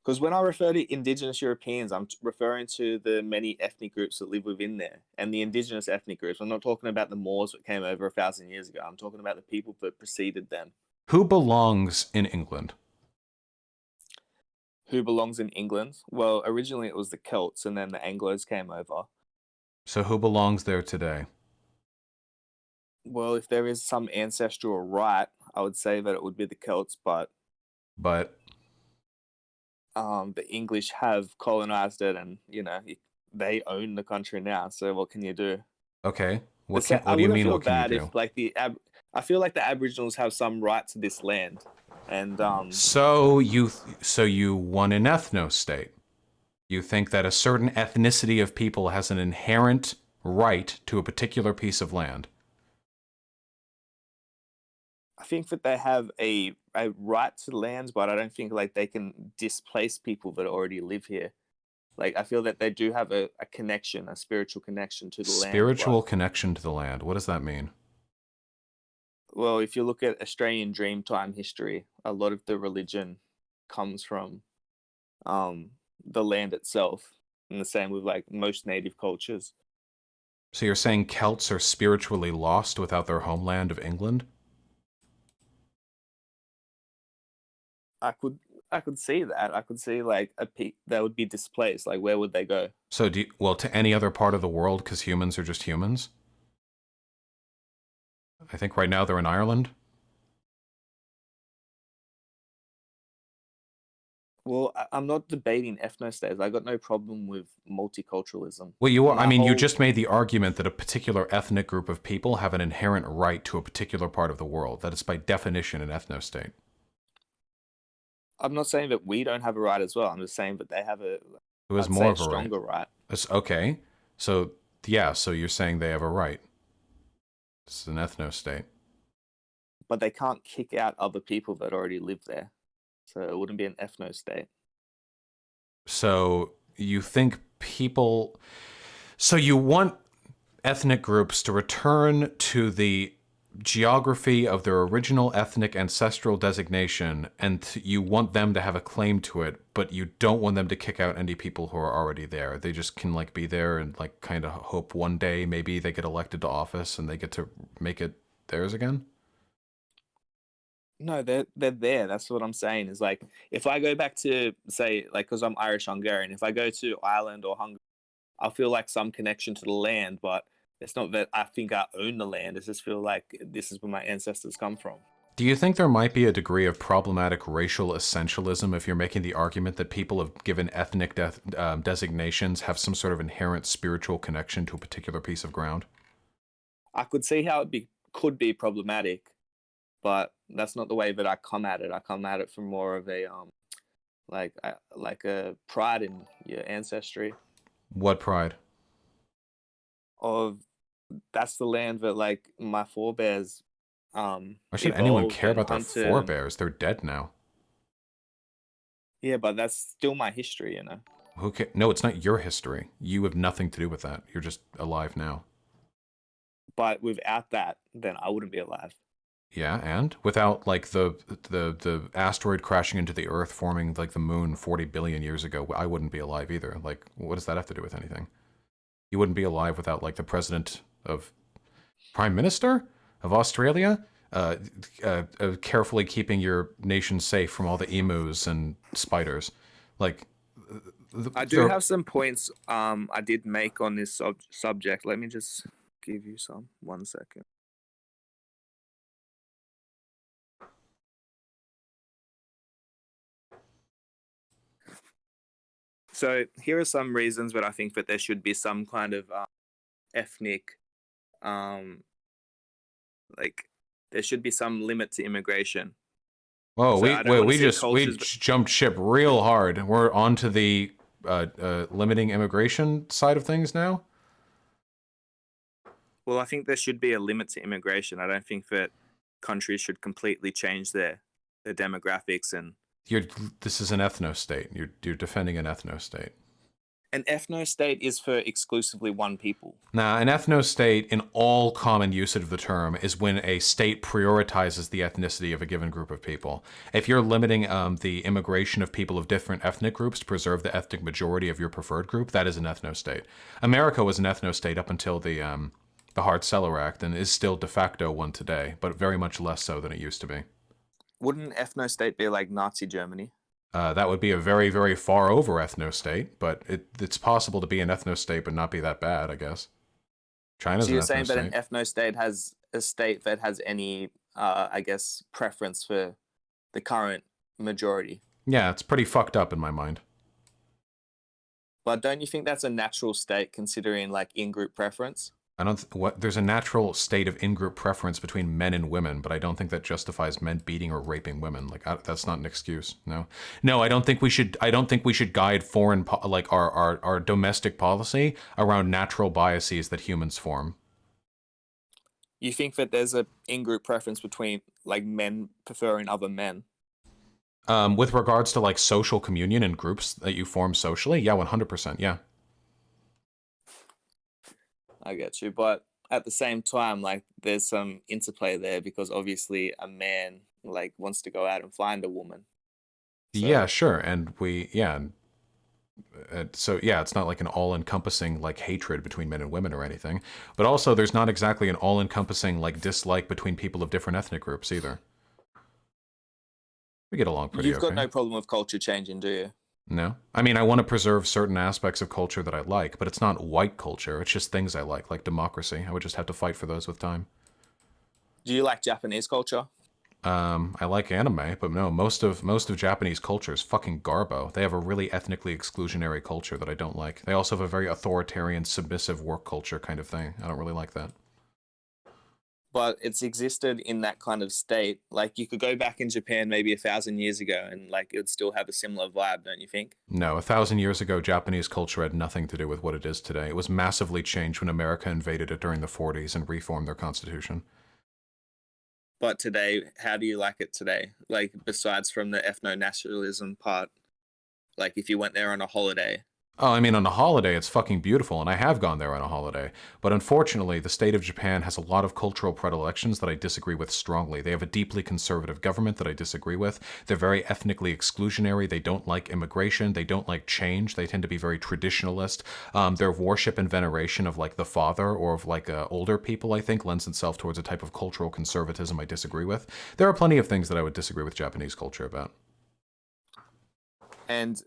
Because when I refer to indigenous Europeans, I'm referring to the many ethnic groups that live within there and the indigenous ethnic groups. I'm not talking about the Moors that came over 1,000 years ago. I'm talking about the people that preceded them. Who belongs in England? Who belongs in England? Well, originally it was the Celts and then the Anglos came over. So who belongs there today? Well, if there is some ancestral right, I would say that it would be the Celts, but... the English have colonized it, and they own the country now. So what can you do? Okay. What I do you wouldn't mean? feel What can you bad do? if like I feel like the Aboriginals have some right to this land, and So you want an ethno state. You think that a certain ethnicity of people has an inherent right to a particular piece of land. I think that they have a right to lands, but I don't think like they can displace people that already live here. Like I feel that they do have a connection, a spiritual connection to the land. Spiritual connection to the land. What does that mean? Well, if you look at Australian Dreamtime history, a lot of the religion comes from the land itself, and the same with like most native cultures. So you're saying Celts are spiritually lost without their homeland of England? I could see that. I could see like they would be displaced. Like where would they go? So to any other part of the world, because humans are just humans? I think right now they're in Ireland. Well, I'm not debating ethnostates. I got no problem with multiculturalism. Well, you just made the argument that a particular ethnic group of people have an inherent right to a particular part of the world. That is by definition an ethnostate. I'm not saying that we don't have a right as well. I'm just saying that they have Who has I'd more say of a stronger right. Okay. So, yeah, so you're saying they have a right. It's an ethnostate. But they can't kick out other people that already live there. So it wouldn't be an ethnostate. So you think people... So you want ethnic groups to return to the geography of their original ethnic ancestral designation, and you want them to have a claim to it, but you don't want them to kick out any people who are already there. They just can like be there and like kind of hope one day maybe they get elected to office and they get to make it theirs again? No, they're there. That's what I'm saying. Is like if I go back to say like because I'm Irish Hungarian, if I go to Ireland or Hungary, I'll feel like some connection to the land, but it's not that I think I own the land. It's just feel like this is where my ancestors come from. Do you think there might be a degree of problematic racial essentialism if you're making the argument that people of given ethnic designations have some sort of inherent spiritual connection to a particular piece of ground? I could see how could be problematic, but that's not the way that I come at it. I come at it from more of a like a pride in your ancestry. What pride? Of that's the land that like my forebears Why should anyone care about their hunted. forebears? They're dead now. Yeah, but that's still my history, you know. No, it's not your history. You have nothing to do with that. You're just alive now. But without that, then I wouldn't be alive. Yeah, and without like the asteroid crashing into the Earth, forming like the moon 40 billion years ago, I wouldn't be alive either. Like, what does that have to do with anything? You wouldn't be alive without like the Prime Minister of Australia, carefully keeping your nation safe from all the emus and spiders. Like, I do have some points I did make on this subject. Let me just give you some. 1 second. So here are some reasons that I think that there should be some kind of ethnic, like there should be some limit to immigration. Whoa, So we jumped ship real hard. We're on to the limiting immigration side of things now? Well, I think there should be a limit to immigration. I don't think that countries should completely change their demographics and... This is an ethno-state. You're defending an ethno-state. An ethno-state is for exclusively one people. Nah, an ethno-state, in all common usage of the term, is when a state prioritizes the ethnicity of a given group of people. If you're limiting the immigration of people of different ethnic groups to preserve the ethnic majority of your preferred group, that is an ethno-state. America was an ethno-state up until the Hart-Celler Act, and is still de facto one today, but very much less so than it used to be. Wouldn't ethno-state be like Nazi Germany? That would be a very, very far over ethno-state, but it's possible to be an ethno-state but not be that bad, I guess. China's So you're an saying that an ethno-state. ethno-state has a state that has any, I guess, preference for the current majority? Yeah, it's pretty fucked up in my mind. But don't you think that's a natural state considering like in-group preference? I don't. There's a natural state of in-group preference between men and women, but I don't think that justifies men beating or raping women. Like that's not an excuse. No, no. I don't think we should. I don't think we should guide foreign like our domestic policy around natural biases that humans form. You think that there's a in-group preference between like men preferring other men? With regards to like social communion and groups that you form socially, yeah, 100%, yeah. I get you, but at the same time, like there's some interplay there because obviously a man like wants to go out and find a woman. So. Yeah, sure, and so yeah, it's not like an all-encompassing like hatred between men and women or anything, but also there's not exactly an all-encompassing like dislike between people of different ethnic groups either. We get along pretty okay. You've got no problem with culture changing, do you? No. I mean, I want to preserve certain aspects of culture that I like, but it's not white culture. It's just things I like democracy. I would just have to fight for those with time. Do you like Japanese culture? I like anime, but no, most of Japanese culture is fucking garbo. They have a really ethnically exclusionary culture that I don't like. They also have a very authoritarian, submissive work culture kind of thing. I don't really like that. But it's existed in that kind of state. Like you could go back in Japan maybe 1,000 years ago and like it would still have a similar vibe, don't you think? No, 1,000 years ago, Japanese culture had nothing to do with what it is today. It was massively changed when America invaded it during the 40s and reformed their constitution. But today, how do you like it today? Like besides from the ethno-nationalism part, like if you went there on a holiday. Oh, I mean, on a holiday, it's fucking beautiful, and I have gone there on a holiday. But unfortunately, the state of Japan has a lot of cultural predilections that I disagree with strongly. They have a deeply conservative government that I disagree with. They're very ethnically exclusionary. They don't like immigration. They don't like change. They tend to be very traditionalist. Their worship and veneration of, like, the father or of, like, older people, I think, lends itself towards a type of cultural conservatism I disagree with. There are plenty of things that I would disagree with Japanese culture about. And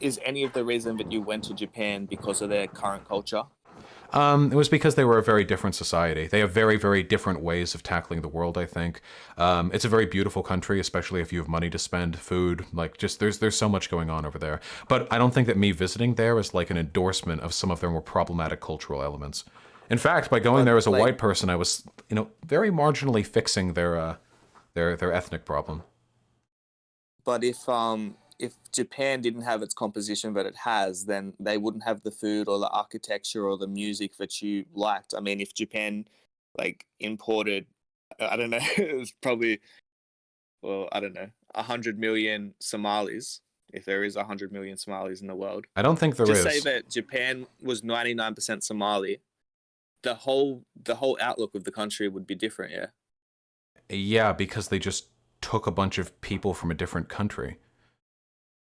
is any of the reason that you went to Japan because of their current culture? It was because they were a very different society. They have very, very different ways of tackling the world, I think. It's a very beautiful country, especially if you have money to spend, food, like just there's so much going on over there. But I don't think that me visiting there is like an endorsement of some of their more problematic cultural elements. In fact, by going there as a white person, I was, very marginally fixing their ethnic problem. But if Japan didn't have its composition that it has, then they wouldn't have the food or the architecture or the music that you liked. I mean, if Japan like imported, I don't know, it was probably, well, I don't know, 100 million Somalis, if there is 100 million Somalis in the world. I don't think there is. Just say that Japan was 99% Somali, the whole outlook of the country would be different, yeah? Yeah, because they just took a bunch of people from a different country.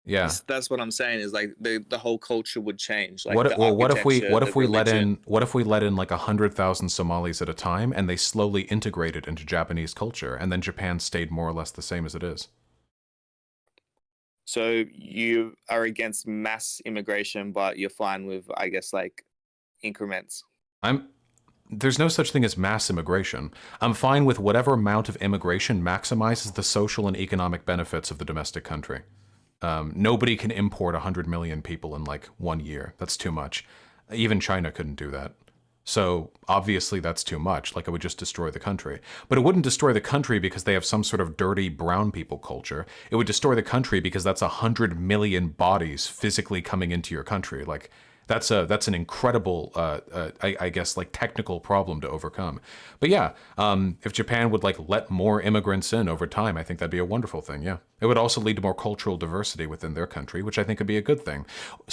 Yeah, that's what I'm saying. Is like the whole culture would change. Like what if we let in like 100,000 Somalis at a time and they slowly integrated into Japanese culture, and then Japan stayed more or less the same as it is? So you are against mass immigration, but you're fine with, I guess, like increments. There's no such thing as mass immigration. I'm fine with whatever amount of immigration maximizes the social and economic benefits of the domestic country. Nobody can import 100 million people in like 1 year. That's too much. Even China couldn't do that. So obviously that's too much. Like it would just destroy the country. But it wouldn't destroy the country because they have some sort of dirty brown people culture. It would destroy the country because that's 100 million bodies physically coming into your country. Like that's an incredible, I guess, like technical problem to overcome. But yeah, if Japan would like let more immigrants in over time, I think that'd be a wonderful thing. Yeah, it would also lead to more cultural diversity within their country, which I think would be a good thing.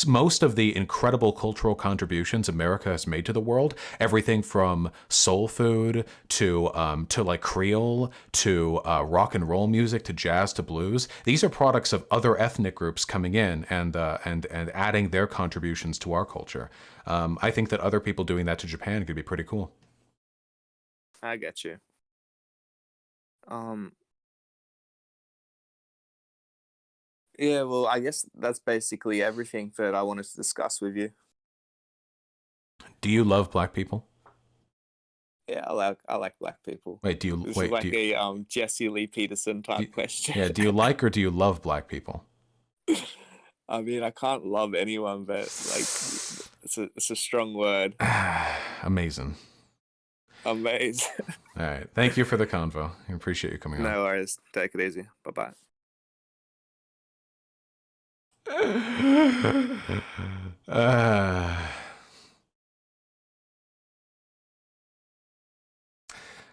Most of the incredible cultural contributions America has made to the world, everything from soul food to like Creole to rock and roll music to jazz to blues, these are products of other ethnic groups coming in and adding their contributions to our culture. I think that other people doing that to Japan could be pretty cool. I get you. Yeah, well, I guess that's basically everything that I wanted to discuss with you. Do you love black people? Yeah, I like black people. Wait, This is like a Jesse Lee Peterson type question. Yeah, do you like or do you love black people? I mean, I can't love anyone, but like, it's a strong word. Amazing. Amazing. All right. Thank you for the convo. I appreciate you coming on. No worries. Take it easy. Bye-bye.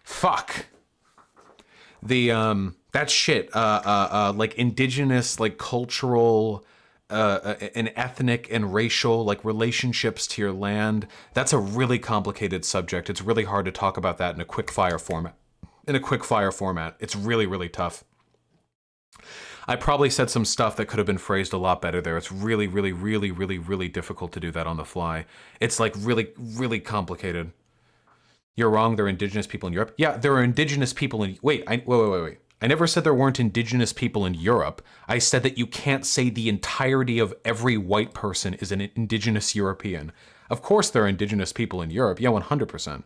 Fuck. The that shit. Like indigenous, like cultural, and ethnic and racial like relationships to your land. That's a really complicated subject. It's really hard to talk about that in a quick fire format. It's really, really tough. I probably said some stuff that could have been phrased a lot better there. It's really, really, really, really, really difficult to do that on the fly. It's like really, really complicated. You're wrong. There are indigenous people in Europe. Yeah, there are indigenous people in... Wait. I never said there weren't indigenous people in Europe. I said that you can't say the entirety of every white person is an indigenous European. Of course there are indigenous people in Europe. Yeah, 100%.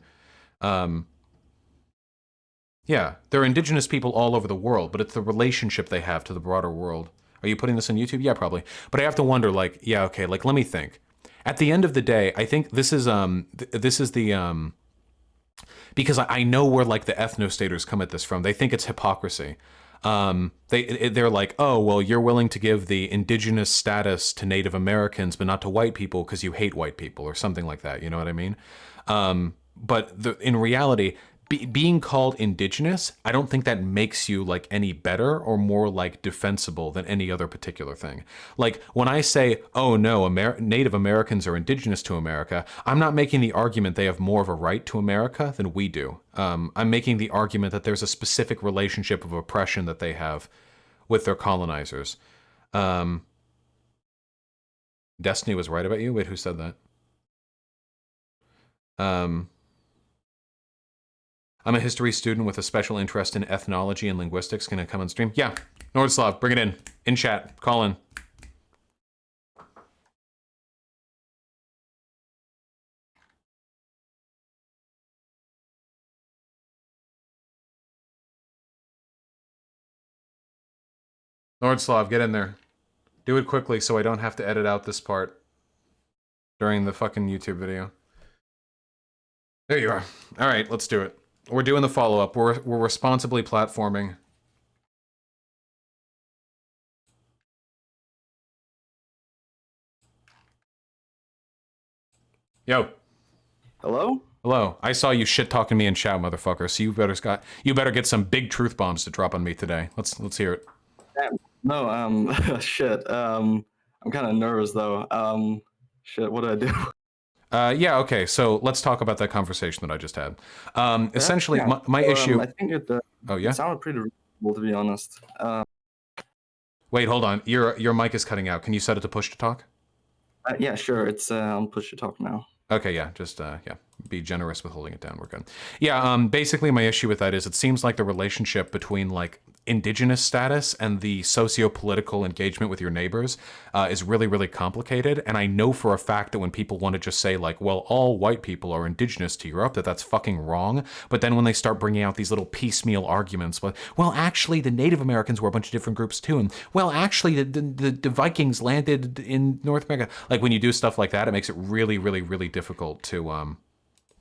Yeah, there are indigenous people all over the world, but it's the relationship they have to the broader world. Are you putting this on YouTube? Yeah, probably. But I have to wonder, like, yeah, okay, like, let me think. At the end of the day, I think this is the because I know where like the ethnostaters come at this from. They think it's hypocrisy. They're like, oh, well, you're willing to give the indigenous status to Native Americans, but not to white people because you hate white people or something like that. You know what I mean? But in reality, being called indigenous, I don't think that makes you like any better or more like defensible than any other particular thing. Like when I say, oh no, Native Americans are indigenous to America, I'm not making the argument they have more of a right to America than we do. I'm making the argument that there's a specific relationship of oppression that they have with their colonizers. Destiny was right about you? Wait, who said that? I'm a history student with a special interest in ethnology and linguistics. Can I come on stream? Yeah. Nordslav, bring it in chat. Call in. Nordslav, get in there. Do it quickly so I don't have to edit out this part during the fucking YouTube video. There you are. All right, let's do it. We're doing the follow-up. We're responsibly platforming. Yo. Hello? Hello. I saw you shit-talking me in chat, motherfucker, so you better get some big truth bombs to drop on me today. Let's hear it. No, shit. I'm kind of nervous, though. Shit, what did I do? Yeah, okay, so let's talk about that conversation that I just had. Essentially, my issue... I think it sounded pretty reasonable, to be honest. Wait, hold on. Your mic is cutting out. Can you set it to push to talk? Yeah, sure. It's on push to talk now. Okay, yeah, just, be generous with holding it down. We're good. Yeah, basically my issue with that is it seems like the relationship between, like, indigenous status and the socio-political engagement with your neighbors is really, really complicated. And I know for a fact that when people want to just say, like, well, all white people are indigenous to Europe, that's fucking wrong. But then when they start bringing out these little piecemeal arguments, well, actually, the Native Americans were a bunch of different groups too. And, well, actually, the Vikings landed in North America. Like, when you do stuff like that, it makes it really, really, really difficult to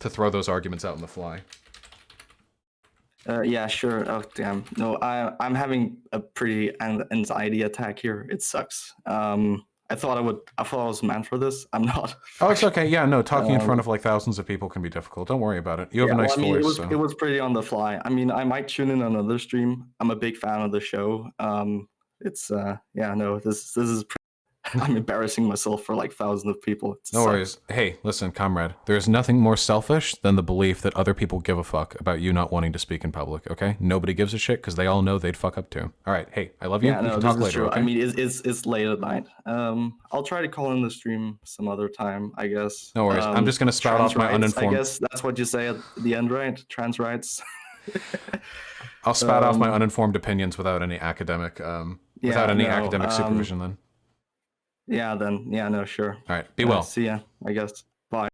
throw those arguments out on the fly. Yeah, sure. Oh, damn. No, I'm having a pretty anxiety attack here. It sucks. I thought I was meant for this. I'm not. Oh, it's okay. Yeah, no, talking in front of like thousands of people can be difficult. Don't worry about it. You have a nice voice. It was pretty on the fly. I mean, I might tune in on another stream. I'm a big fan of the show. This is I'm embarrassing myself for like thousands of people. No worries. Hey, listen, comrade. There's nothing more selfish than the belief that other people give a fuck about you not wanting to speak in public, okay? Nobody gives a shit because they all know they'd fuck up too. All right, hey, I love you. Yeah, we no, can this talk is later, true. okay? I mean, it's late at night. I'll try to call in the stream some other time, I guess. No worries. I'm just going to spout off my uninformed... I guess that's what you say at the end, right? Trans rights. I'll spout off my uninformed opinions without any academic, academic supervision then. Yeah, then. Yeah, no, sure. All right, be well. See ya, I guess. Bye.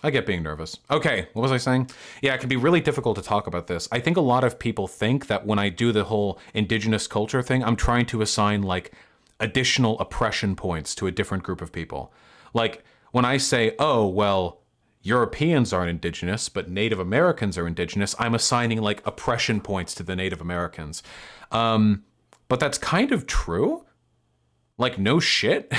I get being nervous. Okay, what was I saying? Yeah, it can be really difficult to talk about this. I think a lot of people think that when I do the whole indigenous culture thing, I'm trying to assign like additional oppression points to a different group of people. Like when I say, oh, well, Europeans aren't indigenous, but Native Americans are indigenous, I'm assigning like oppression points to the Native Americans. But that's kind of true. Like, no shit.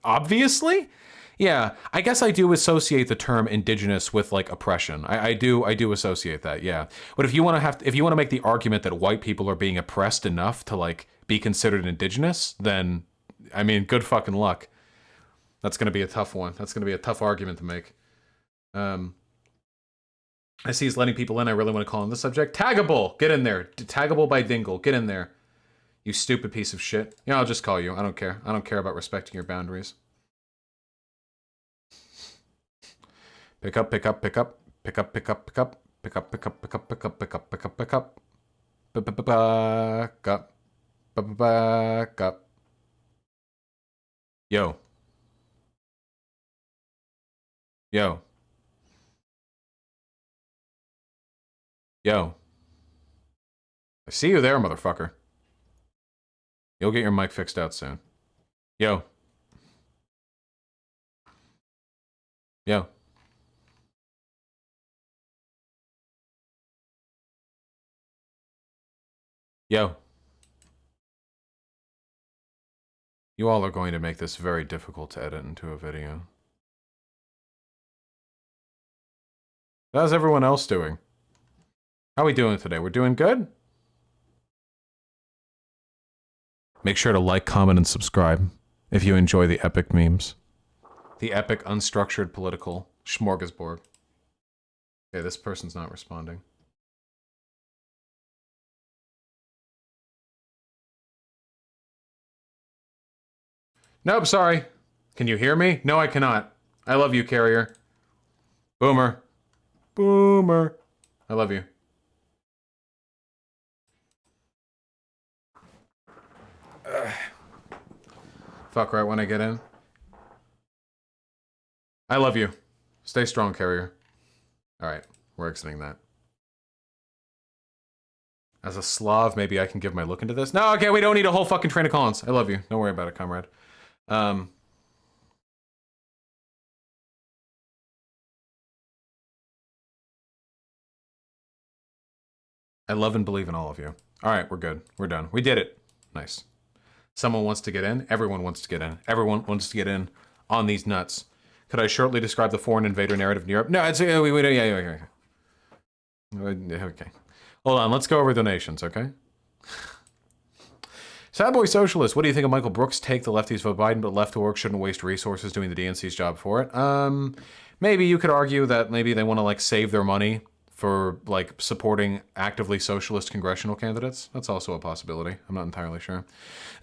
Obviously. Yeah, I guess I do associate the term indigenous with like oppression. I do associate that, yeah. But if you want to make the argument that white people are being oppressed enough to like be considered indigenous, then I mean, good fucking luck. That's going to be a tough one. That's going to be a tough argument to make. I see he's letting people in. I really want to call on the subject. Taggable! Get in there. Taggable by Dingle. Get in there. You stupid piece of shit. Yeah, I'll just call you. I don't care. I don't care about respecting your boundaries. Pick up, pick up, pick up. Pick up, pick up, pick up. Pick up, pick up, pick up, pick up, pick up, pick up, pick up. Back up. Back up. Yo. Yo. Yo. I see you there, motherfucker. You'll get your mic fixed out soon. Yo. Yo. Yo. You all are going to make this very difficult to edit into a video. How's everyone else doing? How are we doing today? We're doing good? Make sure to like, comment, and subscribe if you enjoy the epic memes. The epic, unstructured political smorgasbord. Okay, this person's not responding. Nope, sorry. Can you hear me? No, I cannot. I love you, Carrier. Boomer. Boomer. I love you. Fuck right when I get in. I love you. Stay strong, Carrier. Alright, we're exiting that. As a Slav, maybe I can give my look into this. No, okay, we don't need a whole fucking train of Collins. I love you. Don't worry about it, comrade. I love and believe in all of you. Alright, we're good. We're done. We did it. Nice. Someone wants to get in. Everyone wants to get in. Everyone wants to get in on these nuts. Could I shortly describe the foreign invader narrative in Europe? No, it's... yeah, okay. Hold on, let's go over donations, okay? Sad Boy Socialist, what do you think of Michael Brooks' take the lefties vote Biden, but left org shouldn't waste resources doing the DNC's job for it? Maybe you could argue that maybe they want to, like, save their money for, like, supporting actively socialist congressional candidates. That's also a possibility. I'm not entirely sure.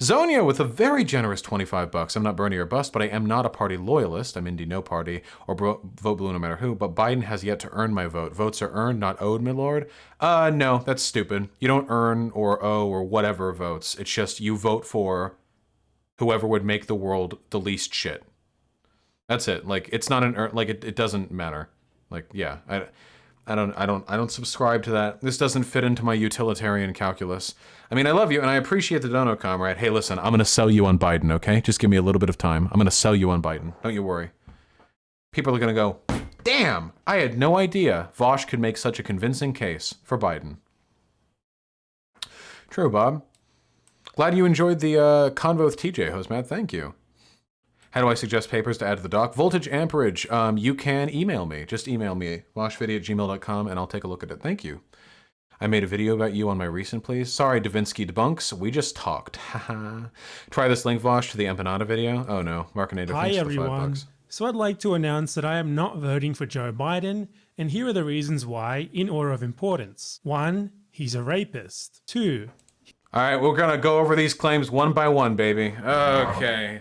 Zonia with a very generous 25 bucks. I'm not Bernie or bust, but I am not a party loyalist. I'm Indy no party, or vote blue no matter who, but Biden has yet to earn my vote. Votes are earned, not owed, my lord. No, that's stupid. You don't earn or owe or whatever votes. It's just you vote for whoever would make the world the least shit. That's it. Like, it's not an, like, it doesn't matter. Like, yeah, I don't subscribe to that. This doesn't fit into my utilitarian calculus. I mean, I love you and I appreciate the dono, comrade. Hey, listen, I'm gonna sell you on Biden, okay? Just give me a little bit of time. I'm gonna sell you on Biden. Don't you worry. People are gonna go, damn, I had no idea Vosh could make such a convincing case for Biden. True, Bob. Glad you enjoyed the convo with TJ, Hostmad. Thank you. How do I suggest papers to add to the doc? Voltage amperage. You can email me. Just email me, voshvideo@gmail.com, and I'll take a look at it. Thank you. I made a video about you on my recent, please. Sorry, Davinsky debunks. We just talked. Haha. Try this link, Vosh, to the empanada video. Oh no, Markinator. Hi thanks everyone. for $5. So I'd like to announce that I am not voting for Joe Biden, and here are the reasons why in order of importance. 1. He's a rapist. 2. All right, we're gonna go over these claims one by one, baby. Okay.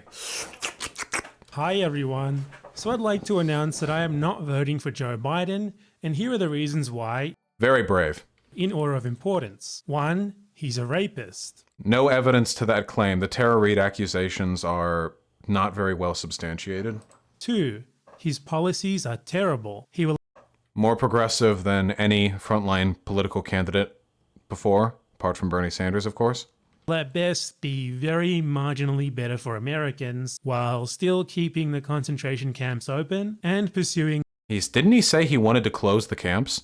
Hi everyone. So I'd like to announce that I am not voting for Joe Biden, and here are the reasons why. Very brave. In order of importance. 1. He's a rapist. No evidence to that claim. The Tara Reid accusations are not very well substantiated. 2. His policies are terrible. He will More progressive than any frontline political candidate before, apart from Bernie Sanders, of course. at best be very marginally better for Americans while still keeping the concentration camps open and pursuing Didn't he say he wanted to close the camps?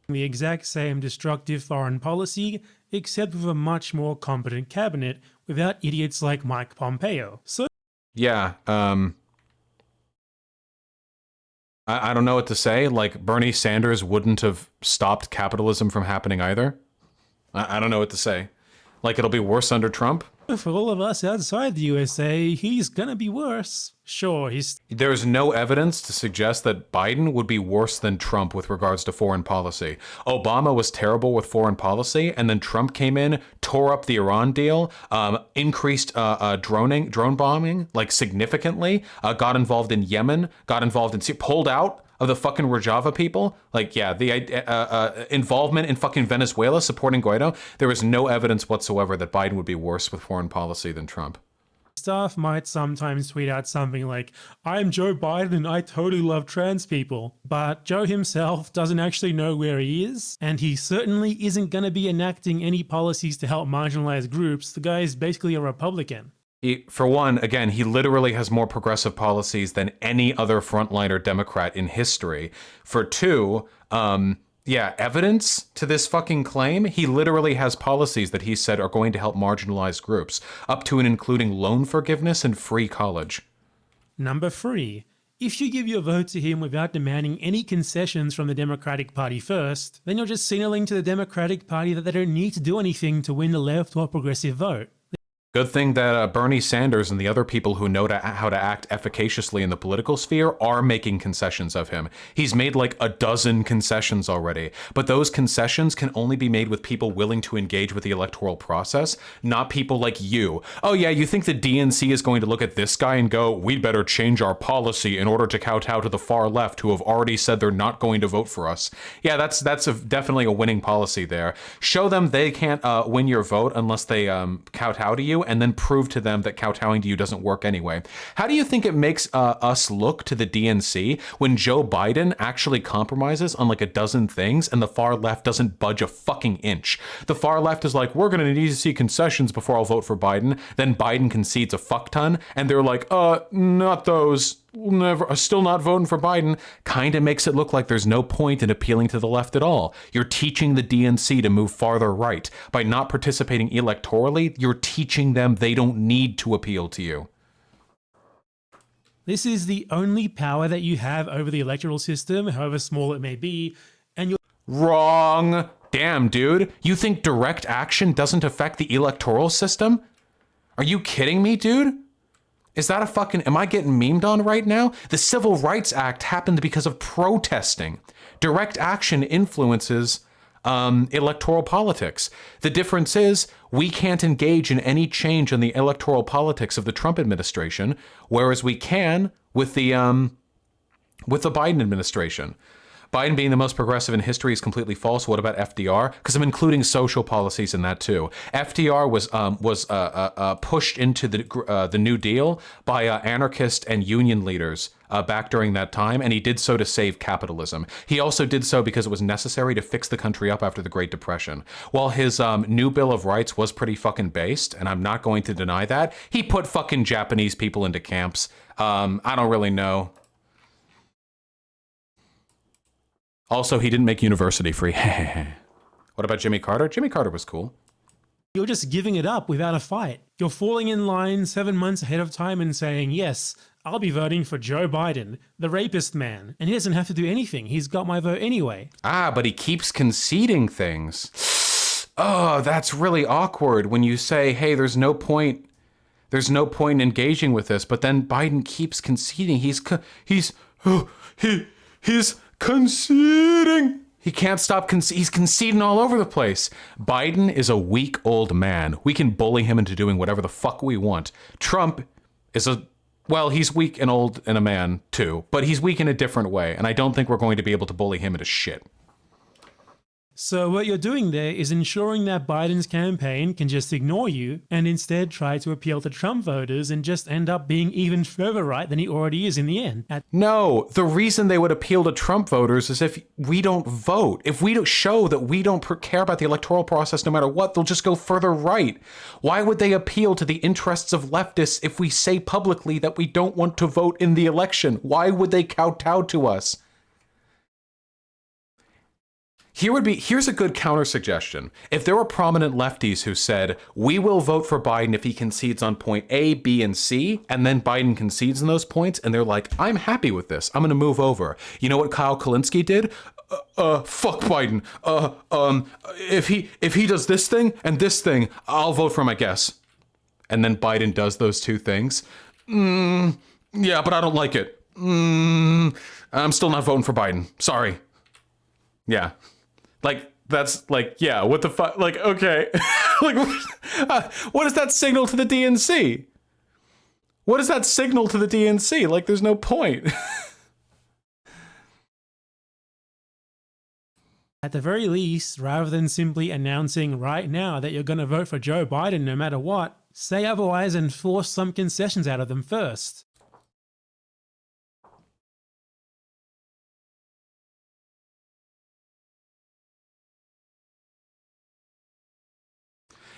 the exact same destructive foreign policy, except with a much more competent cabinet without idiots like Mike Pompeo. So Yeah, I don't know what to say. Like, Bernie Sanders wouldn't have stopped capitalism from happening either. I don't know what to say. Like, it'll be worse under Trump? for all of us outside the USA, he's gonna be worse. Sure, There's no evidence to suggest that Biden would be worse than Trump with regards to foreign policy. Obama was terrible with foreign policy, and then Trump came in, tore up the Iran deal, increased drone bombing, like, significantly, got involved in Yemen, got involved in pulled out of the fucking Rojava people. Like, yeah, the involvement in fucking Venezuela supporting Guaido. There was no evidence whatsoever that Biden would be worse with foreign policy than Trump. staff might sometimes tweet out something like, I'm Joe Biden and I totally love trans people. But Joe himself doesn't actually know where he is, and he certainly isn't going to be enacting any policies to help marginalized groups. The guy is basically a Republican. For one, again, he literally has more progressive policies than any other frontliner Democrat in history. For two, evidence to this fucking claim, he literally has policies that he said are going to help marginalized groups, up to and including loan forgiveness and free college. Number 3. If you give your vote to him without demanding any concessions from the Democratic Party first, then you're just signaling to the Democratic Party that they don't need to do anything to win the left or progressive vote. Good thing that Bernie Sanders and the other people who know how to act efficaciously in the political sphere are making concessions of him. He's made like a dozen concessions already, but those concessions can only be made with people willing to engage with the electoral process, not people like you. Oh yeah, you think the DNC is going to look at this guy and go, we'd better change our policy in order to kowtow to the far left who have already said they're not going to vote for us. Yeah, that's definitely a winning policy there. Show them they can't win your vote unless they kowtow to you, and then prove to them that kowtowing to you doesn't work anyway. How do you think it makes us look to the DNC when Joe Biden actually compromises on like a dozen things and the far left doesn't budge a fucking inch? The far left is like, we're going to need to see concessions before I'll vote for Biden. Then Biden concedes a fuck ton, and they're like, not those. Never, still not voting for Biden. Kind of makes it look like there's no point in appealing to the left at all. You're teaching the DNC to move farther right. By not participating electorally, you're teaching them they don't need to appeal to you. This is the only power that you have over the electoral system, however small it may be, and you're Wrong. Damn, dude. You think direct action doesn't affect the electoral system? Are you kidding me, dude? Is that a fucking... Am I getting memed on right now? The Civil Rights Act happened because of protesting. Direct action influences electoral politics. The difference is we can't engage in any change in the electoral politics of the Trump administration, whereas we can with the Biden administration. Biden being the most progressive in history is completely false. What about FDR? Because I'm including social policies in that too. FDR was pushed into the New Deal by anarchist and union leaders back during that time, and he did so to save capitalism. He also did so because it was necessary to fix the country up after the Great Depression. While his new Bill of Rights was pretty fucking based, and I'm not going to deny that, he put fucking Japanese people into camps. I don't really know. Also, he didn't make university free. What about Jimmy Carter? Jimmy Carter was cool. You're just giving it up without a fight. You're falling in line 7 months ahead of time and saying, yes, I'll be voting for Joe Biden, the rapist man. And he doesn't have to do anything. He's got my vote anyway. But he keeps conceding things. Oh, that's really awkward when you say, hey, there's no point in engaging with this. But then Biden keeps conceding. He's conceding. He can't stop he's conceding all over the place. Biden is a weak old man. We can bully him into doing whatever the fuck we want. Trump is he's weak and old and a man too, but he's weak in a different way, and I don't think we're going to be able to bully him into shit. So what you're doing there is ensuring that Biden's campaign can just ignore you and instead try to appeal to Trump voters and just end up being even further right than he already is in the end. No, the reason they would appeal to Trump voters is if we don't vote. If we don't show that we don't care about the electoral process no matter what, they'll just go further right. Why would they appeal to the interests of leftists if we say publicly that we don't want to vote in the election? Why would they kowtow to us? Here's a good counter suggestion. If there were prominent lefties who said, we will vote for Biden if he concedes on point A, B, and C, and then Biden concedes in those points, and they're like, I'm happy with this, I'm gonna move over. You know what Kyle Kalinske did? Fuck Biden. If he does this thing and this thing, I'll vote for him, I guess. And then Biden does those two things. Yeah, but I don't like it. I'm still not voting for Biden. Sorry. Yeah. Like, that's like, yeah, what the fuck? Like, okay. Like, what does that signal to the DNC? What does that signal to the DNC? Like, there's no point. At the very least, rather than simply announcing right now that you're going to vote for Joe Biden no matter what, say otherwise and force some concessions out of them first.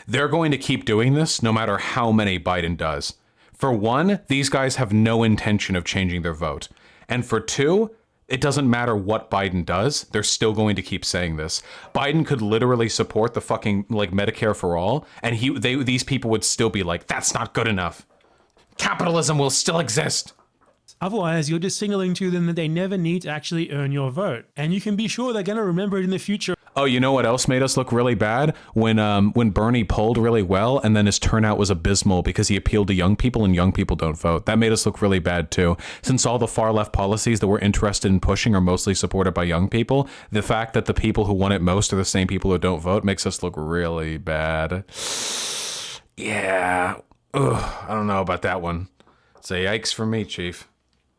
They're going to keep doing this no matter how many Biden does. For one, these guys have no intention of changing their vote. And for two, it doesn't matter what Biden does, they're still going to keep saying this. Biden could literally support the fucking, like, Medicare for all, and these people would still be like, that's not good enough. Capitalism will still exist. Otherwise, you're just signaling to them that they never need to actually earn your vote. And you can be sure they're going to remember it in the future. Oh, you know what else made us look really bad? When Bernie polled really well and then his turnout was abysmal because he appealed to young people and young people don't vote. That made us look really bad too. Since all the far left policies that we're interested in pushing are mostly supported by young people, the fact that the people who want it most are the same people who don't vote makes us look really bad. Yeah. Ugh, I don't know about that one. It's a yikes for me, Chief.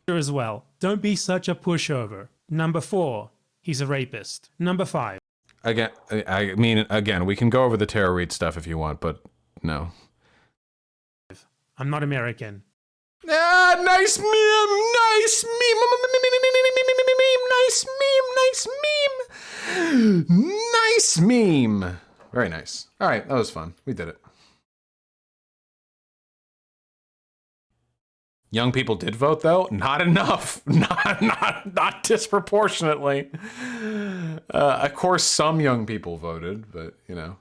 As well. Don't be such a pushover. Number 4, he's a rapist. Number 5. Again, I mean, again, we can go over the Tara Reid stuff if you want, but no. I'm not American. Ah, nice meme! Nice meme! Nice meme! Nice meme! Nice meme! Very nice. All right, that was fun. We did it. Young people did vote, though. Not enough. Not disproportionately. Of course, some young people voted, but, you know.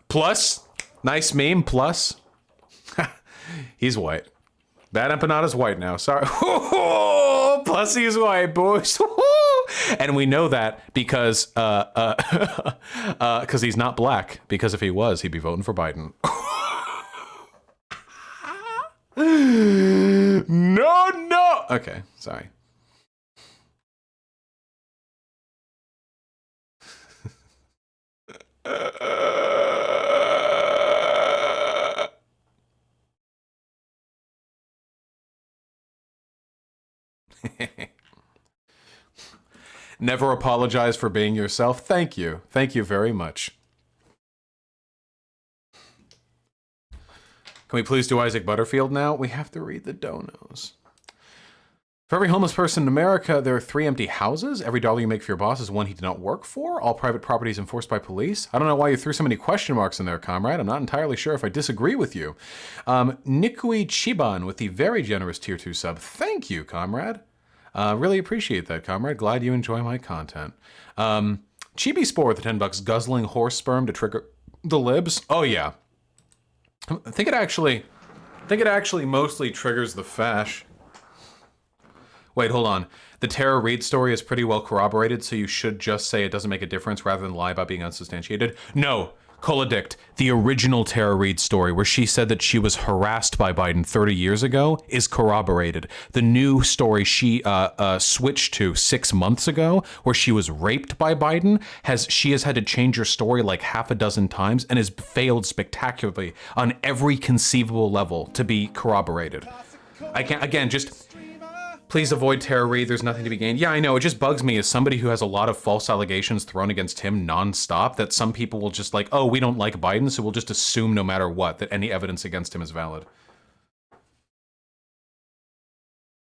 Plus, nice meme, plus. He's white. Bad Empanada's white now. Sorry. Plus, he's white, boys. And we know that because he's not black. Because if he was, he'd be voting for Biden. No. Okay, sorry. Never apologize for being yourself. Thank you. Thank you very much. Can we please do Isaac Butterfield now? We have to read the donos. For every homeless person in America, there are 3 empty houses. Every dollar you make for your boss is one he did not work for. All private property is enforced by police. I don't know why you threw so many question marks in there, comrade. I'm not entirely sure if I disagree with you. Nikui Chiban with the very generous tier 2 sub. Thank you, comrade. Really appreciate that, comrade. Glad you enjoy my content. Chibi Spore with the $10. Guzzling horse sperm to trigger the libs. Oh, yeah. I think it actually mostly triggers the fash. Wait, hold on. The Tara Reid story is pretty well corroborated, so you should just say it doesn't make a difference rather than lie about being unsubstantiated. No, Coladict, the original Tara Reid story where she said that she was harassed by Biden 30 years ago is corroborated. The new story she switched to 6 months ago where she was raped by Biden, she has had to change her story like half a dozen times and has failed spectacularly on every conceivable level to be corroborated. I can't, again, just... Please avoid Tara Reid. There's nothing to be gained. Yeah, I know. It just bugs me as somebody who has a lot of false allegations thrown against him nonstop that some people will just like, oh, we don't like Biden, so we'll just assume no matter what that any evidence against him is valid.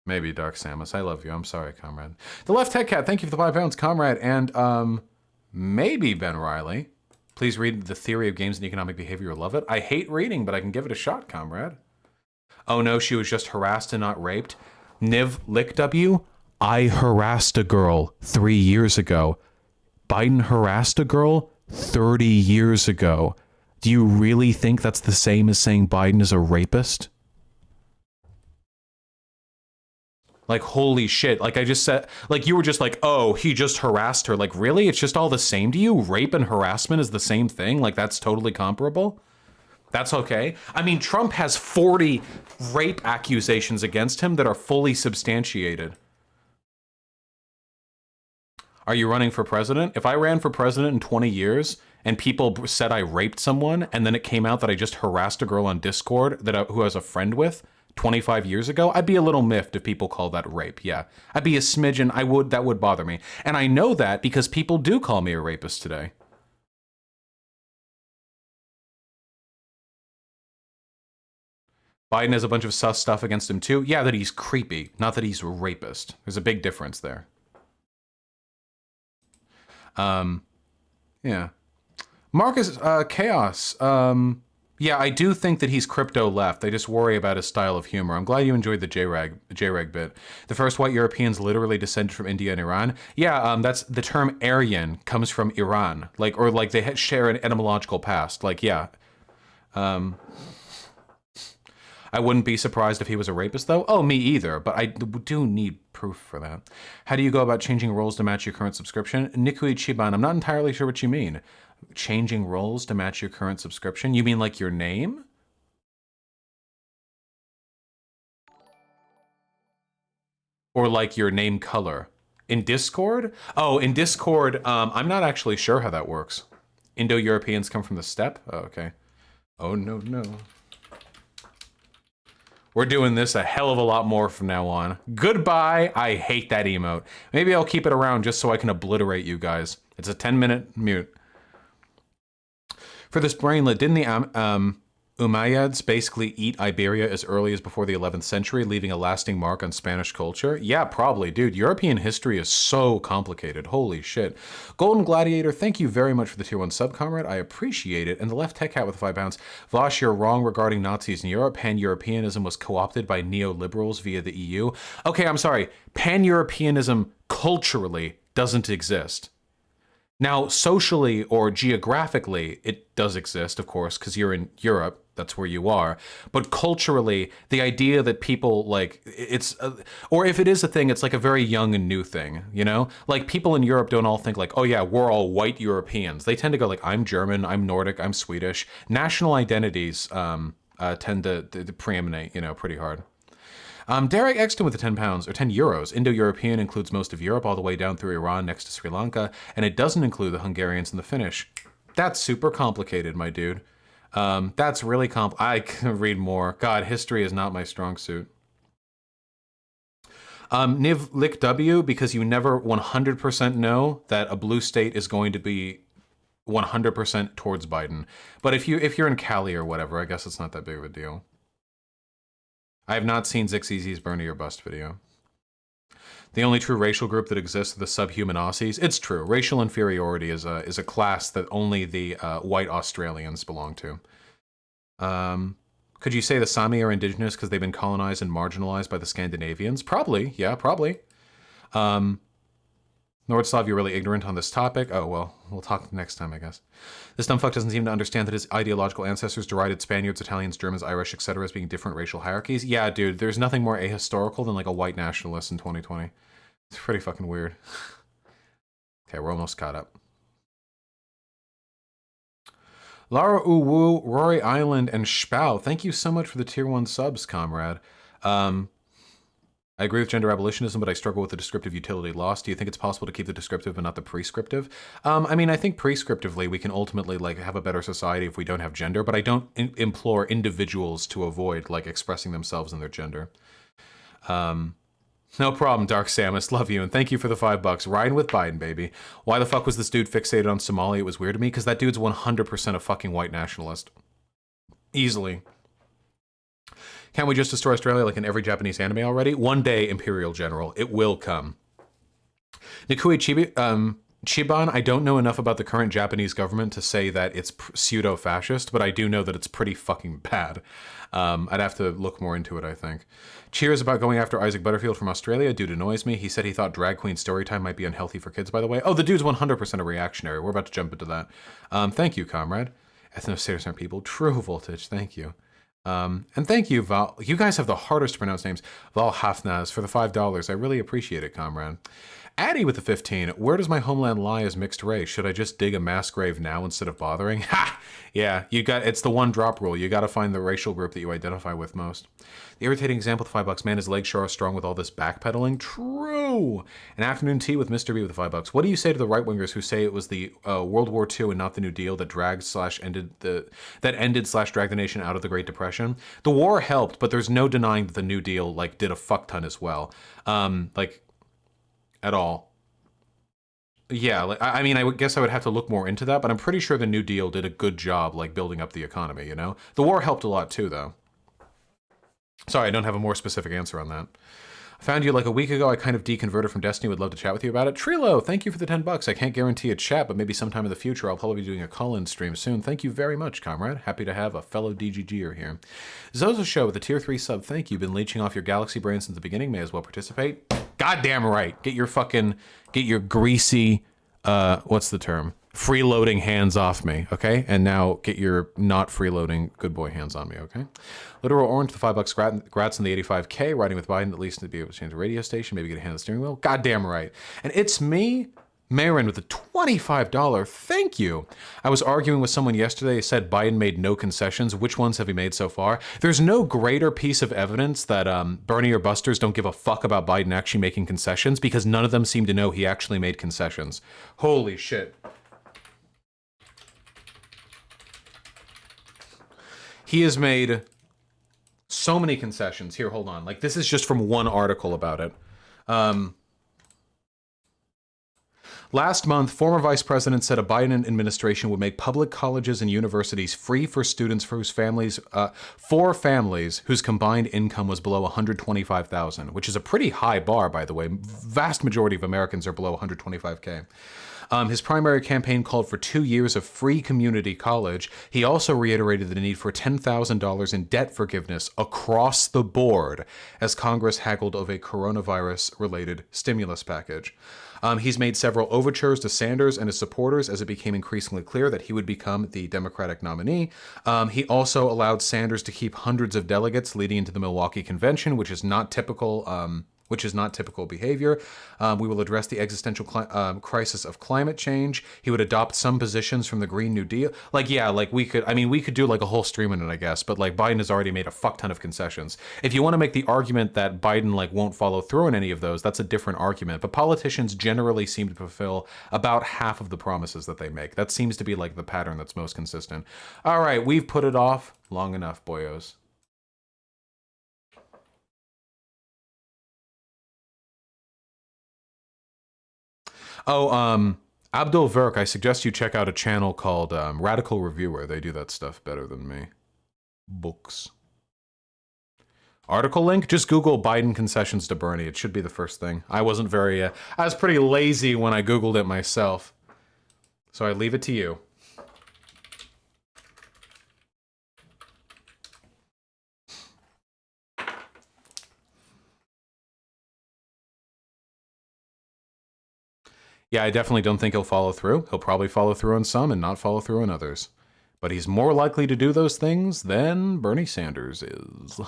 Maybe, Dark Samus. I love you. I'm sorry, comrade. The Left Tech Cat, thank you for the £5, comrade. And maybe Ben Riley. Please read The Theory of Games and Economic Behavior. You'll love it. I hate reading, but I can give it a shot, comrade. Oh no, she was just harassed and not raped. Niv Lick W, I harassed a girl 3 years ago. Biden harassed a girl 30 years ago. Do you really think that's the same as saying Biden is a rapist? Like, holy shit. Like, I just said, like, you were just like, oh, he just harassed her. Like, really? It's just all the same to you? Rape and harassment is the same thing? Like, that's totally comparable? That's okay? I mean, Trump has 40 rape accusations against him that are fully substantiated. Are you running for president? If I ran for president in 20 years and people said I raped someone and then it came out that I just harassed a girl on Discord who I was a friend with 25 years ago, I'd be a little miffed if people call that rape. Yeah, I'd be a smidgen. That would bother me. And I know that because people do call me a rapist today. Biden has a bunch of sus stuff against him too. Yeah, that he's creepy, not that he's a rapist. There's a big difference there. Yeah. Marcus, Chaos. Yeah, I do think that he's crypto left. I just worry about his style of humor. I'm glad you enjoyed the Jreg bit. The first white Europeans literally descended from India and Iran. Yeah, that's the term Aryan comes from Iran. Or they share an etymological past. Like, yeah. I wouldn't be surprised if he was a rapist, though. Oh, me either, but I do need proof for that. How do you go about changing roles to match your current subscription? Nikui Chiban, I'm not entirely sure what you mean. Changing roles to match your current subscription? You mean like your name? Or like your name color? In Discord? Oh, in Discord, I'm not actually sure how that works. Indo-Europeans come from the steppe? Oh, okay. Oh, no, no. We're doing this a hell of a lot more from now on. Goodbye. I hate that emote. Maybe I'll keep it around just so I can obliterate you guys. It's a 10-minute mute. For this brainlet, didn't the Umayyads basically eat Iberia as early as before the 11th century, leaving a lasting mark on Spanish culture? Yeah, probably. Dude, European history is so complicated. Holy shit. Golden Gladiator, thank you very much for the tier 1 sub, comrade. I appreciate it. And the Left Tech Hat with £5. Vosh, you're wrong regarding Nazis in Europe. Pan-Europeanism was co-opted by neoliberals via the EU. Okay, I'm sorry. Pan-Europeanism culturally doesn't exist. Now, socially or geographically, it does exist, of course, because you're in Europe. That's where you are. But culturally, the idea that people, like, or if it is a thing, it's like a very young and new thing, you know? Like, people in Europe don't all think like, oh yeah, we're all white Europeans. They tend to go like, I'm German, I'm Nordic, I'm Swedish. National identities tend to preeminate, you know, pretty hard. Derek Exton with the £10, or 10 euros. Indo-European includes most of Europe, all the way down through Iran next to Sri Lanka, and it doesn't include the Hungarians and the Finnish. That's super complicated, my dude. That's really I can read more. God, history is not my strong suit. Niv Lick W, because you never 100% know that a blue state is going to be 100% towards Biden. But if you're in Cali or whatever, I guess it's not that big of a deal. I have not seen Zixie's Bernie or Bust video. The only true racial group that exists are the subhuman Aussies. It's true. Racial inferiority is a class that only the white Australians belong to. Could you say the Sami are indigenous because they've been colonized and marginalized by the Scandinavians? Probably. Yeah, probably. Nordslav, you're really ignorant on this topic. Oh, well, we'll talk next time, I guess. This dumb fuck doesn't seem to understand that his ideological ancestors derided Spaniards, Italians, Germans, Irish, etc. as being different racial hierarchies. Yeah, dude, there's nothing more ahistorical than like a white nationalist in 2020. It's pretty fucking weird. Okay, we're almost caught up. Lara Uwu, Rory Island, and Spau, thank you so much for the tier 1 subs, comrade. I agree with gender abolitionism, but I struggle with the descriptive utility loss. Do you think it's possible to keep the descriptive but not the prescriptive? I mean, I think prescriptively we can ultimately like have a better society if we don't have gender, but I don't implore individuals to avoid like expressing themselves in their gender. No problem, Dark Samus. Love you, and thank you for the $5. Riding with Biden, baby. Why the fuck was this dude fixated on Somalia? It was weird to me, because that dude's 100% a fucking white nationalist. Easily. Can't we just destroy Australia like in every Japanese anime already? One day, Imperial General. It will come. Nikui Chiban, I don't know enough about the current Japanese government to say that it's pseudo-fascist, but I do know that it's pretty fucking bad. I'd have to look more into it, I think. Cheers about going after Isaac Butterfield from Australia. Dude annoys me. He said he thought drag queen story time might be unhealthy for kids, by the way. Oh, the dude's 100% a reactionary. We're about to jump into that. Thank you, comrade. Ethnostaters aren't people. True voltage. Thank you. And thank you, Val. You guys have the hardest to pronounce names. Val Hafnaz for the $5. I really appreciate it, comrade. Addy with the 15. Where does my homeland lie as mixed race? Should I just dig a mass grave now instead of bothering? Ha! Yeah, it's the one drop rule. You got to find the racial group that you identify with most. The irritating example with $5. Man, his legs sure are strong with all this backpedaling. True. An afternoon tea with Mr. B with the $5. What do you say to the right wingers who say it was the World War II and not the New Deal that ended dragged the nation out of the Great Depression? The war helped, but there's no denying that the New Deal did a fuck ton as well. At all. Yeah, I mean, I guess I would have to look more into that, but I'm pretty sure the New Deal did a good job, building up the economy, you know? The war helped a lot too, though. Sorry, I don't have a more specific answer on that. I found you a week ago. I kind of deconverted from Destiny. Would love to chat with you about it. Trilo, thank you for the $10. I can't guarantee a chat, but maybe sometime in the future I'll probably be doing a call-in stream soon. Thank you very much, comrade. Happy to have a fellow DGGer here. Zozo Show with a tier 3 sub. Thank you. Been leeching off your galaxy brain since the beginning. May as well participate. Goddamn right. Get your greasy, what's the term? Freeloading hands off me, okay? And now get your not freeloading good boy hands on me, okay? Literal Orange, the $5. Grats on the 85K. Riding with Biden, at least to be able to change the radio station. Maybe get a hand on the steering wheel. Goddamn right. And it's me, Marin, with a $25. Thank you. I was arguing with someone yesterday. He said Biden made no concessions. Which ones have he made so far? There's no greater piece of evidence that Bernie or Busters don't give a fuck about Biden actually making concessions, because none of them seem to know he actually made concessions. Holy shit. He has made so many concessions. Here, hold on. This is just from one article about it. Last month, former vice president said a Biden administration would make public colleges and universities free for students for families whose combined income was below $125,000, which is a pretty high bar, by the way. Vast majority of Americans are below $125K. His primary campaign called for 2 years of free community college. He also reiterated the need for $10,000 in debt forgiveness across the board as Congress haggled over a coronavirus-related stimulus package. He's made several overtures to Sanders and his supporters as it became increasingly clear that he would become the Democratic nominee. He also allowed Sanders to keep hundreds of delegates leading into the Milwaukee convention, which is not typical behavior. We will address the existential crisis of climate change. He would adopt some positions from the Green New Deal. We could do a whole stream on it, I guess, but Biden has already made a fuck ton of concessions. If you want to make the argument that Biden won't follow through on any of those, that's a different argument. But politicians generally seem to fulfill about half of the promises that they make. That seems to be the pattern that's most consistent. All right, we've put it off long enough, boyos. Oh, Abdul Verk, I suggest you check out a channel called Radical Reviewer. They do that stuff better than me. Books. Article link? Just Google Biden concessions to Bernie. It should be the first thing. I was pretty lazy when I Googled it myself. So I leave it to you. Yeah, I definitely don't think he'll follow through. He'll probably follow through on some and not follow through on others. But he's more likely to do those things than Bernie Sanders is.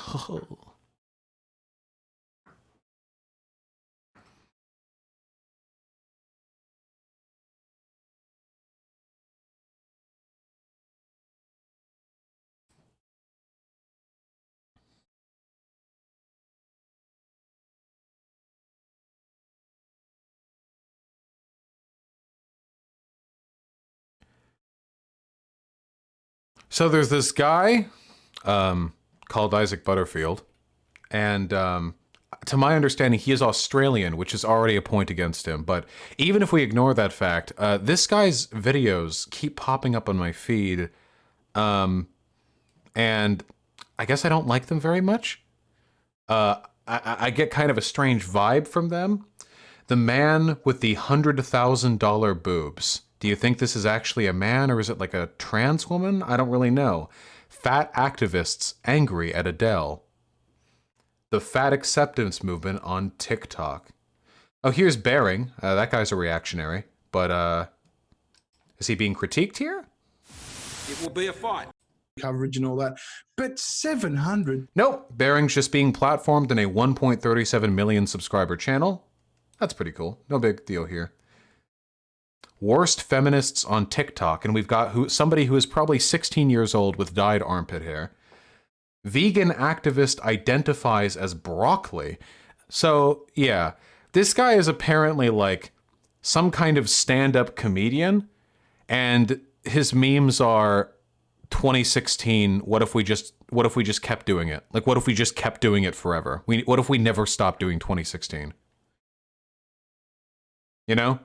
So there's this guy called Isaac Butterfield, and to my understanding, he is Australian, which is already a point against him. But even if we ignore that fact, this guy's videos keep popping up on my feed. And I guess I don't like them very much. I get kind of a strange vibe from them. The man with the $100,000 boobs. Do you think this is actually a man or is it like a trans woman? I don't really know. Fat activists angry at Adele. The fat acceptance movement on TikTok. Oh, here's Bering. That guy's a reactionary. But is he being critiqued here? It will be a fight. Coverage and all that. But 700? Nope. Bering's just being platformed in a 1.37 million subscriber channel. That's pretty cool. No big deal here. Worst feminists on TikTok. And we've got somebody who is probably 16 years old with dyed armpit hair. Vegan activist identifies as broccoli. So, yeah. This guy is apparently like some kind of stand-up comedian. And his memes are 2016, what if we just kept doing it? Like, what if we just kept doing it forever? What if we never stopped doing 2016? You know?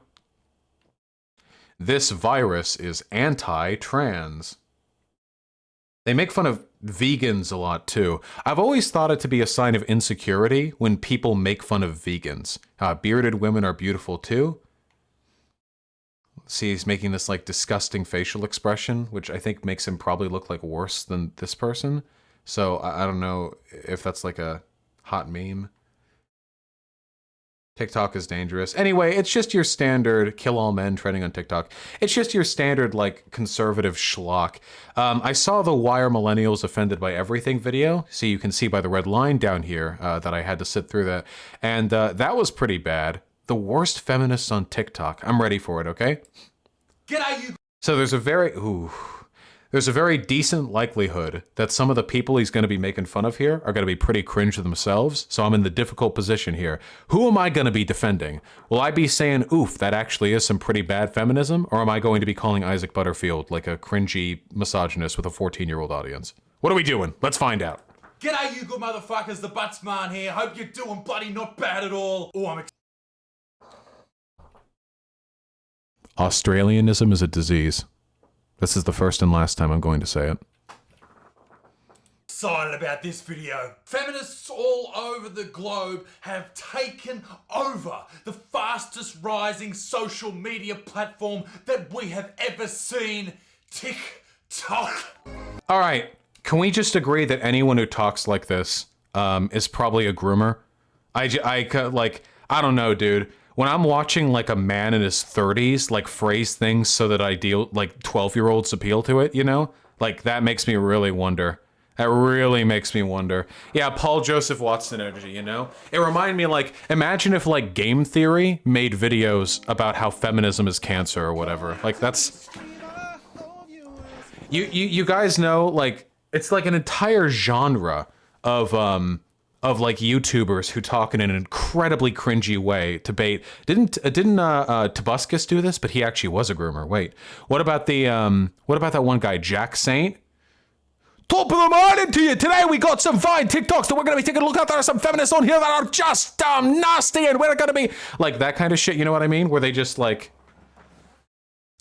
This virus is anti-trans. They make fun of vegans a lot, too. I've always thought it to be a sign of insecurity when people make fun of vegans. Bearded women are beautiful, too. See, he's making this, like, disgusting facial expression, which I think makes him probably look, like, worse than this person. So, I don't know if that's, like, a hot meme. TikTok is dangerous. Anyway, it's just your standard kill all men trending on TikTok. It's just your standard, like, conservative schlock. I saw the Why Are Millennials Offended by Everything video. See, you can see by the red line down here that I had to sit through that. And that was pretty bad. The worst feminists on TikTok. I'm ready for it, okay? G'day, you. So there's a very decent likelihood that some of the people he's going to be making fun of here are going to be pretty cringe themselves. So I'm in the difficult position here. Who am I going to be defending? Will I be saying, oof, that actually is some pretty bad feminism? Or am I going to be calling Isaac Butterfield like a cringy misogynist with a 14-year-old audience? What are we doing? Let's find out. G'day, you good motherfuckers. The Buttsman here. Hope you're doing bloody not bad at all. Oh, I'm Australianism is a disease. This is the first and last time I'm going to say it. excited about this video. Feminists all over the globe have taken over the fastest rising social media platform that we have ever seen, TikTok. All right, can we just agree that anyone who talks like this is probably a groomer? I don't know, dude. When I'm watching like a man in his 30s like phrase things so that ideal like 12-year-olds appeal to it, you know? Like that makes me really wonder. That really makes me wonder. Yeah, Paul Joseph Watson energy, you know? It reminded me like, imagine if like Game Theory made videos about how feminism is cancer or whatever. Like that's... You guys know, like, it's like an entire genre of like YouTubers who talk in an incredibly cringy way to bait. Didn't Tobuscus do this? But he actually was a groomer. Wait, what about that one guy, Jack Saint? Top of the morning to you. Today we got some fine TikToks that we're going to be taking a look at. There are some feminists on here that are just nasty, and we're going to be like that kind of shit. You know what I mean? Where they just like...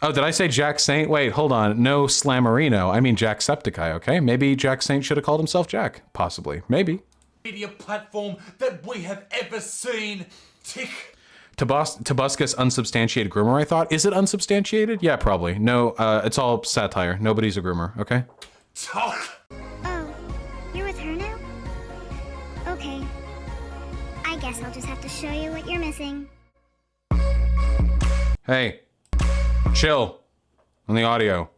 Oh, did I say Jack Saint? Wait, hold on. No Slammerino. I mean Jacksepticeye, okay? Maybe Jack Saint should have called himself Jack. Possibly. Maybe. Media platform that we have ever seen. Tobuscus unsubstantiated groomer, I thought. Is it unsubstantiated? Yeah, probably. No, it's all satire. Nobody's a groomer, okay? Talk. Oh, you're with her now? Okay. I guess I'll just have to show you what you're missing. Hey. Chill. On the audio.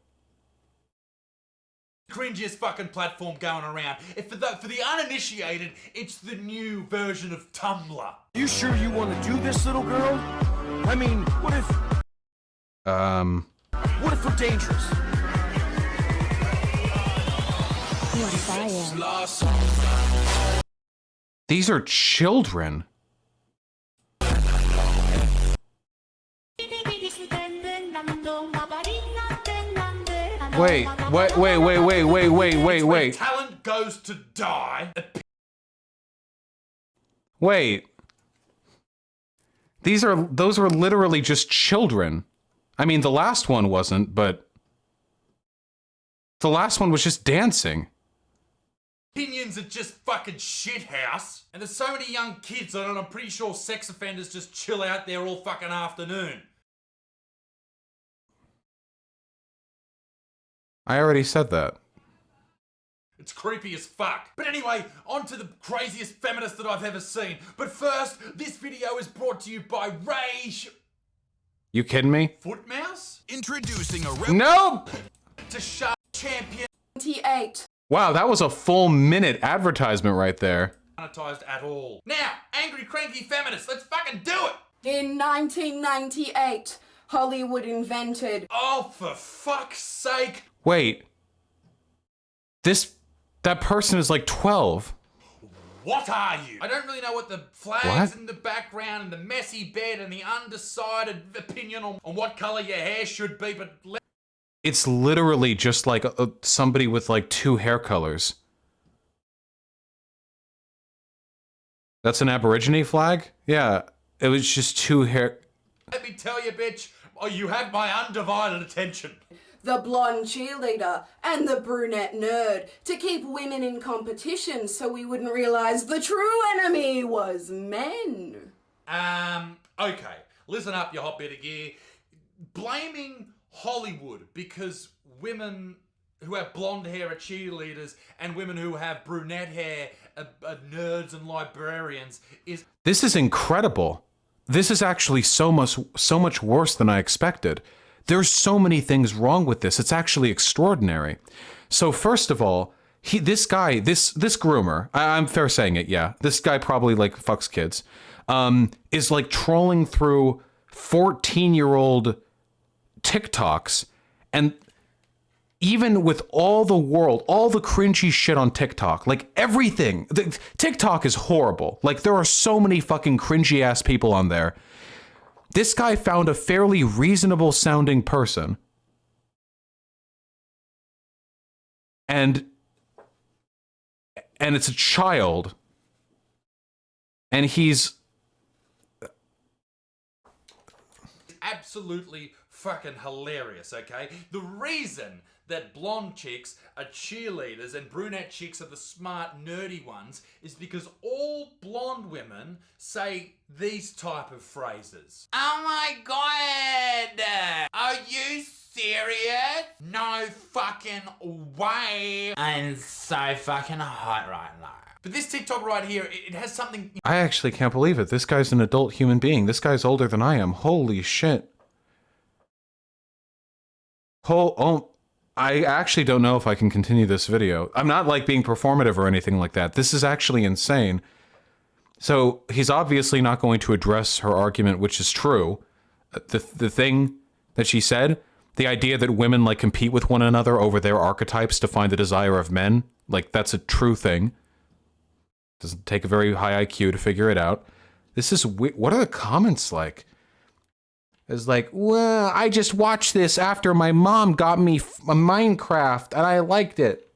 Cringiest fucking platform going around. If for the uninitiated, it's the new version of Tumblr. You sure you want to do this, little girl? I mean, what if... What if we're dangerous? What if I am? These are children. Wait. Talent goes to die. Wait. Those were literally just children. I mean, the last one wasn't, but the last one was just dancing. Opinions are just fucking shithouse. And there's so many young kids that I'm pretty sure sex offenders just chill out there all fucking afternoon. I already said that. It's creepy as fuck. But anyway, on to the craziest feminist that I've ever seen. But first, this video is brought to you by Rage. You kidding me? Foot Mouse? Introducing a Nope! To Shark Champion 28. Wow, that was a full minute advertisement right there. monetized at all. Now, angry cranky feminists, let's fucking do it! In 1998, Hollywood invented. Oh, for fuck's sake! Wait. That person is like 12. What are you? I don't really know what the flags What? in the background and the messy bed and the undecided opinion on what color your hair should be, but It's literally just like somebody with like 2 hair colors. That's an Aborigine flag? Yeah, it was just 2 hair. let me tell you, bitch, you have my undivided attention. The blonde cheerleader and the brunette nerd to keep women in competition so we wouldn't realize the true enemy was men. Okay, listen up, you hot bit of gear. Blaming Hollywood because women who have blonde hair are cheerleaders and women who have brunette hair are nerds and librarians is... This is incredible. This is actually so much worse than I expected. There's so many things wrong with this. It's actually extraordinary. So first of all, this groomer, I'm fair saying it, yeah. This guy probably like fucks kids, is like trolling through 14-year-old TikToks, and even with all the cringy shit on TikTok, like everything, TikTok is horrible. Like there are so many fucking cringy ass people on there. This guy found a fairly reasonable sounding person. And it's a child. And he's absolutely fucking hilarious, okay? The reason that blonde chicks are cheerleaders and brunette chicks are the smart, nerdy ones is because all blonde women say these type of phrases. Oh my god! Are you serious? No fucking way! I'm so fucking hot right now. But this TikTok right here, it has something... I actually can't believe it. This guy's an adult human being. This guy's older than I am. Holy shit. I actually don't know if I can continue this video. I'm not like being performative or anything like that. This is actually insane. So he's obviously not going to address her argument, which is true. The thing that she said, the idea that women like compete with one another over their archetypes to find the desire of men, like that's a true thing. Doesn't take a very high IQ to figure it out. This is what are the comments like? It's like, well, I just watched this after my mom got me a Minecraft and I liked it.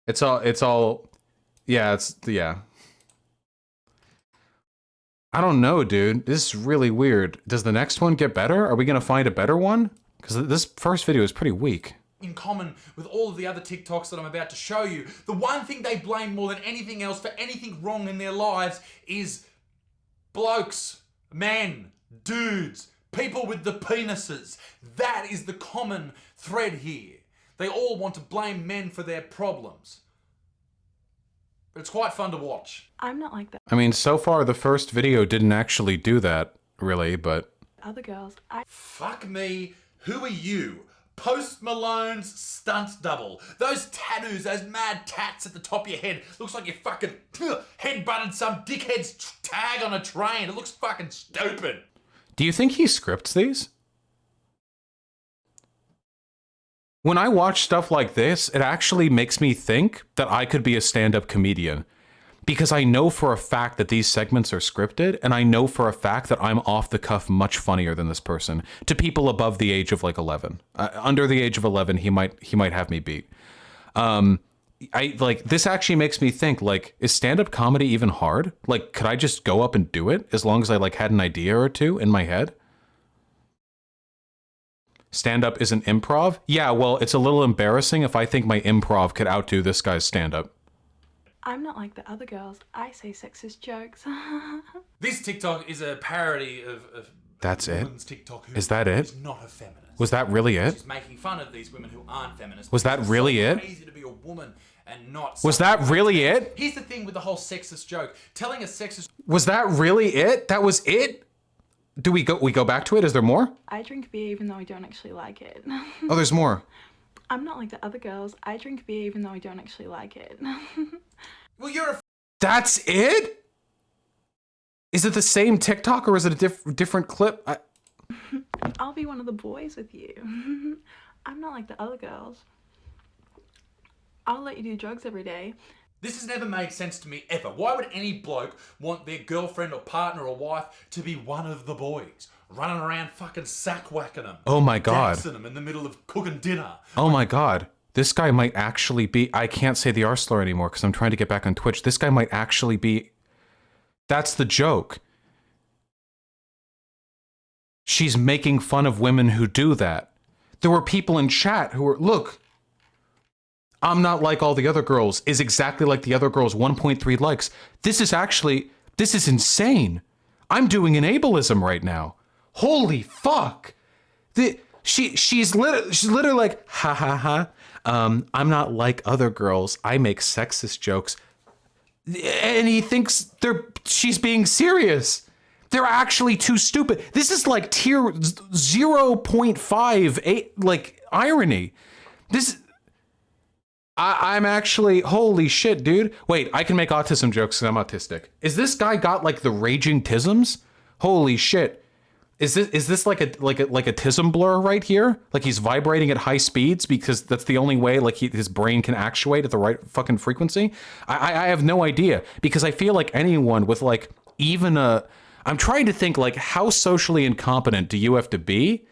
It's all, yeah. I don't know, dude. This is really weird. Does the next one get better? Are we gonna find a better one? Because this first video is pretty weak. In common with all of the other TikToks that I'm about to show you. The one thing they blame more than anything else for anything wrong in their lives is blokes, men, dudes, people with the penises. That is the common thread here. They all want to blame men for their problems. But it's quite fun to watch. I'm not like that. I mean, so far the first video didn't actually do that, really, but... Other girls, Fuck me, who are you? Post Malone's stunt double. Those tattoos, those mad tats at the top of your head. Looks like you fucking headbutted some dickhead's tag on a train. It looks fucking stupid. Do you think he scripts these? When I watch stuff like this, it actually makes me think that I could be a stand-up comedian. Because I know for a fact that these segments are scripted, and I know for a fact that I'm off the cuff much funnier than this person to people above the age of like 11. Under the age of 11, he might have me beat. I like this actually makes me think, like, is stand-up comedy even hard? Like, could I just go up and do it as long as I like had an idea or two in my head? Stand-up isn't improv? Yeah, well, it's a little embarrassing if I think my improv could outdo this guy's stand-up. I'm not like the other girls. I say sexist jokes. This TikTok is a parody of That's it? woman's TikTok who Is that it? is not a feminist. Was that really it? She's making fun of these women who aren't feminists. Was that because really it's so it? crazy to be a woman and not. Was that really it? Here's the thing with the whole sexist joke. Telling a sexist. Was that really it? That was it? Do we go back to it? Is there more? I drink beer even though I don't actually like it. Oh, there's more. I'm not like the other girls. I drink beer even though I don't actually like it. Well, you're a. That's it? Is it the same TikTok or is it a different clip? I'll be one of the boys with you. I'm not like the other girls. I'll let you do drugs every day. This has never made sense to me ever. Why would any bloke want their girlfriend or partner or wife to be one of the boys? Running around fucking sack whacking them. Oh my God. Dancing them in the middle of cooking dinner. Oh my God. This guy might actually be... I can't say the R slur anymore because I'm trying to get back on Twitch. This guy might actually be... That's the joke. She's making fun of women who do that. There were people in chat who were... Look, I'm not like all the other girls is exactly like the other girls. 1.3 likes. This is insane. I'm doing an ableism right now. Holy fuck. She's literally like, ha ha ha. I'm not like other girls. I make sexist jokes. And he thinks she's being serious. They're actually too stupid. This is like tier 0.5 like irony. I'm actually, holy shit, dude. Wait, I can make autism jokes because I'm autistic. Is this guy got like the raging tisms? Holy shit. Is this like a tism blur right here? Like he's vibrating at high speeds because that's the only way like his brain can actuate at the right fucking frequency? I have no idea because I feel like anyone with like even I'm trying to think like how socially incompetent do you have to be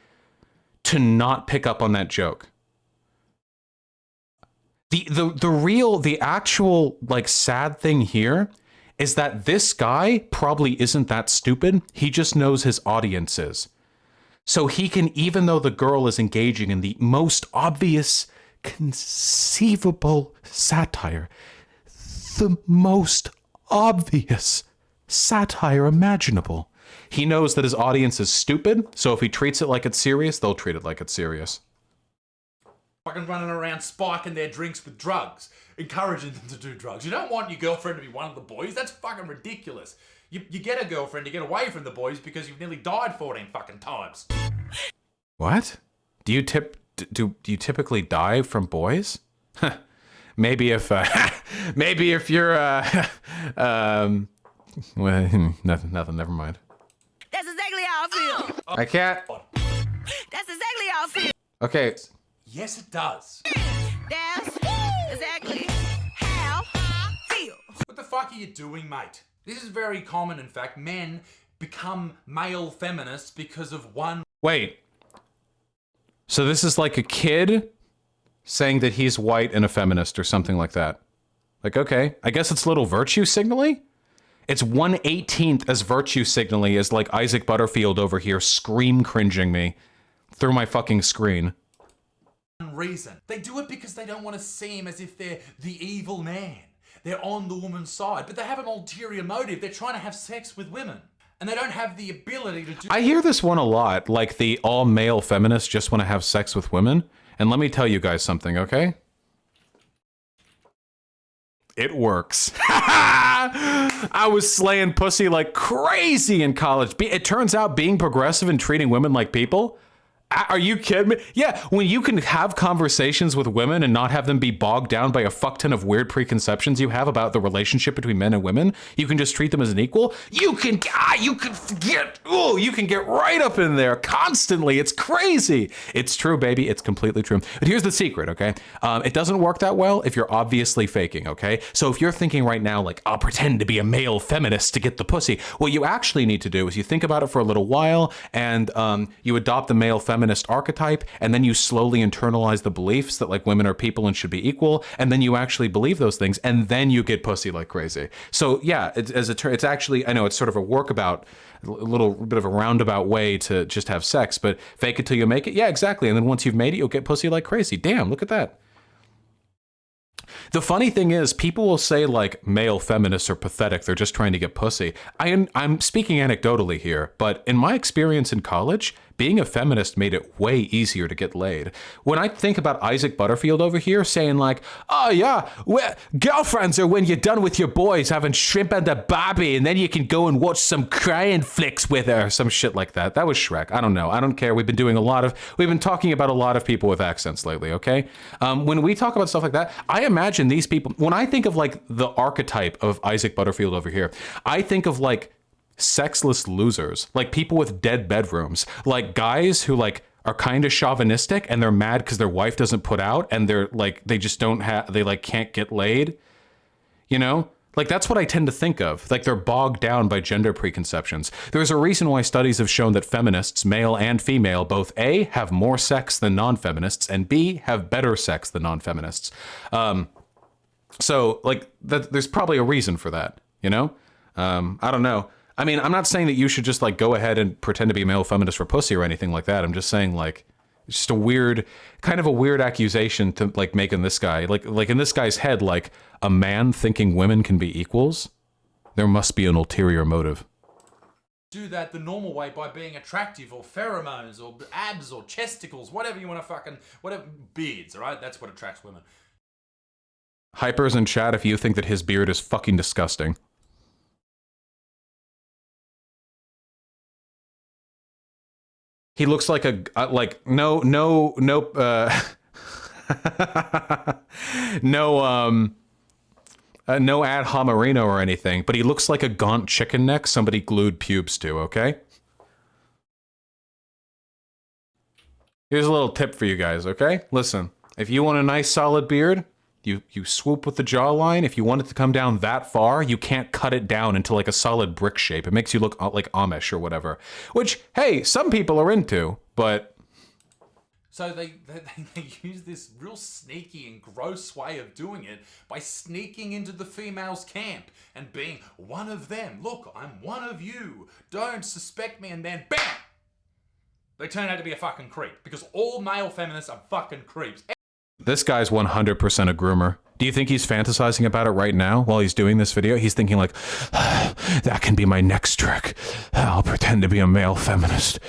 to not pick up on that joke? The actual like sad thing here is that this guy probably isn't that stupid. He just knows his audiences. So he can, even though the girl is engaging in the most obvious conceivable satire, the most obvious satire imaginable, he knows that his audience is stupid. So if he treats it like it's serious, they'll treat it like it's serious. Fucking running around spiking their drinks with drugs, encouraging them to do drugs. You don't want your girlfriend to be one of the boys. That's fucking ridiculous. You get a girlfriend to get away from the boys because you've nearly died 14 fucking times. What? Do you typically die from boys? Maybe if you're well, nothing. Never mind. That's exactly how I feel. I can't. That's exactly how I feel. Okay. Yes, it does. That's exactly how I feel. What the fuck are you doing, mate? This is very common, in fact. Men become male feminists because of one... Wait. So this is like a kid saying that he's white and a feminist or something like that. Like, okay, I guess it's a little virtue signaling? It's 1/18th as virtue signaling as like Isaac Butterfield over here scream cringing me through my fucking screen. Reason. They do it because they don't want to seem as if they're the evil man. They're on the woman's side, but they have an ulterior motive. They're trying to have sex with women, and they don't have the ability to do... I hear this one a lot, like the all-male feminists just want to have sex with women. And let me tell you guys something, okay? It works. I was slaying pussy like crazy in college. It turns out being progressive and treating women like people... Are you kidding me? Yeah, when you can have conversations with women and not have them be bogged down by a fuck ton of weird preconceptions you have about the relationship between men and women, you can just treat them as an equal. You can get right up in there constantly. It's crazy. It's true, baby. It's completely true. But here's the secret, okay? It doesn't work that well if you're obviously faking, okay? So if you're thinking right now, like, I'll pretend to be a male feminist to get the pussy, what you actually need to do is you think about it for a little while and you adopt the male feminist feminist archetype, and then you slowly internalize the beliefs that like women are people and should be equal, and then you actually believe those things, and then you get pussy like crazy. So yeah, it's actually, I know it's sort of a workabout, a little bit of a roundabout way to just have sex, but fake it till you make it. Yeah, exactly. And then once you've made it, you'll get pussy like crazy. Damn, look at that. The funny thing is, people will say like male feminists are pathetic. They're just trying to get pussy. I'm speaking anecdotally here, but in my experience in college, being a feminist made it way easier to get laid. When I think about Isaac Butterfield over here saying like, oh yeah, girlfriends are when you're done with your boys having shrimp and a barbie and then you can go and watch some crying flicks with her or some shit like that. That was Shrek. I don't know. I don't care. We've been talking about a lot of people with accents lately, okay? When we talk about stuff like that, I imagine these people, when I think of like the archetype of Isaac Butterfield over here, I think of like sexless losers, like people with dead bedrooms, like guys who like are kind of chauvinistic and they're mad because their wife doesn't put out and they're like, they just don't have, they like can't get laid, you know? Like that's what I tend to think of. Like they're bogged down by gender preconceptions. There's a reason why studies have shown that feminists, male and female, both A, have more sex than non-feminists, and B, have better sex than non-feminists. So like there's probably a reason for that, you know? I don't know. I mean, I'm not saying that you should just like go ahead and pretend to be a male feminist for pussy or anything like that. I'm just saying like, it's just a weird, kind of a weird accusation to like make in this guy, like in this guy's head, like a man thinking women can be equals. There must be an ulterior motive. Do that the normal way by being attractive or pheromones or abs or chesticles, whatever you want to fucking, whatever, beards, all right? That's what attracts women. Hypers in chat if you think that his beard is fucking disgusting. He looks like a no ad homarino or anything, but he looks like a gaunt chicken neck somebody glued pubes to, okay? Here's a little tip for you guys, okay? Listen, if you want a nice solid beard, you swoop with the jawline. If you want it to come down that far, you can't cut it down into like a solid brick shape. It makes you look like Amish or whatever. Which, hey, some people are into, but... So they use this real sneaky and gross way of doing it by sneaking into the females' camp and being one of them. Look, I'm one of you. Don't suspect me. And then, bam! They turn out to be a fucking creep. Because all male feminists are fucking creeps. This guy's 100% a groomer. Do you think he's fantasizing about it right now while he's doing this video? He's thinking like, that can be my next trick. I'll pretend to be a male feminist.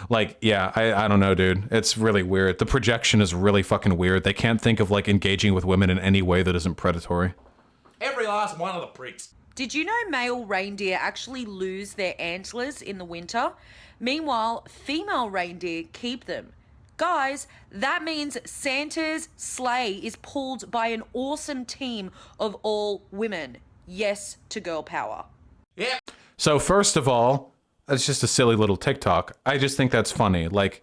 Like, yeah, I don't know, dude. It's really weird. The projection is really fucking weird. They can't think of like engaging with women in any way that isn't predatory. Every last one of the pricks. Did you know male reindeer actually lose their antlers in the winter? Meanwhile, female reindeer keep them. Guys, that means Santa's sleigh is pulled by an awesome team of all women. Yes to girl power. Yeah. So first of all, that's just a silly little TikTok. I just think that's funny. Like,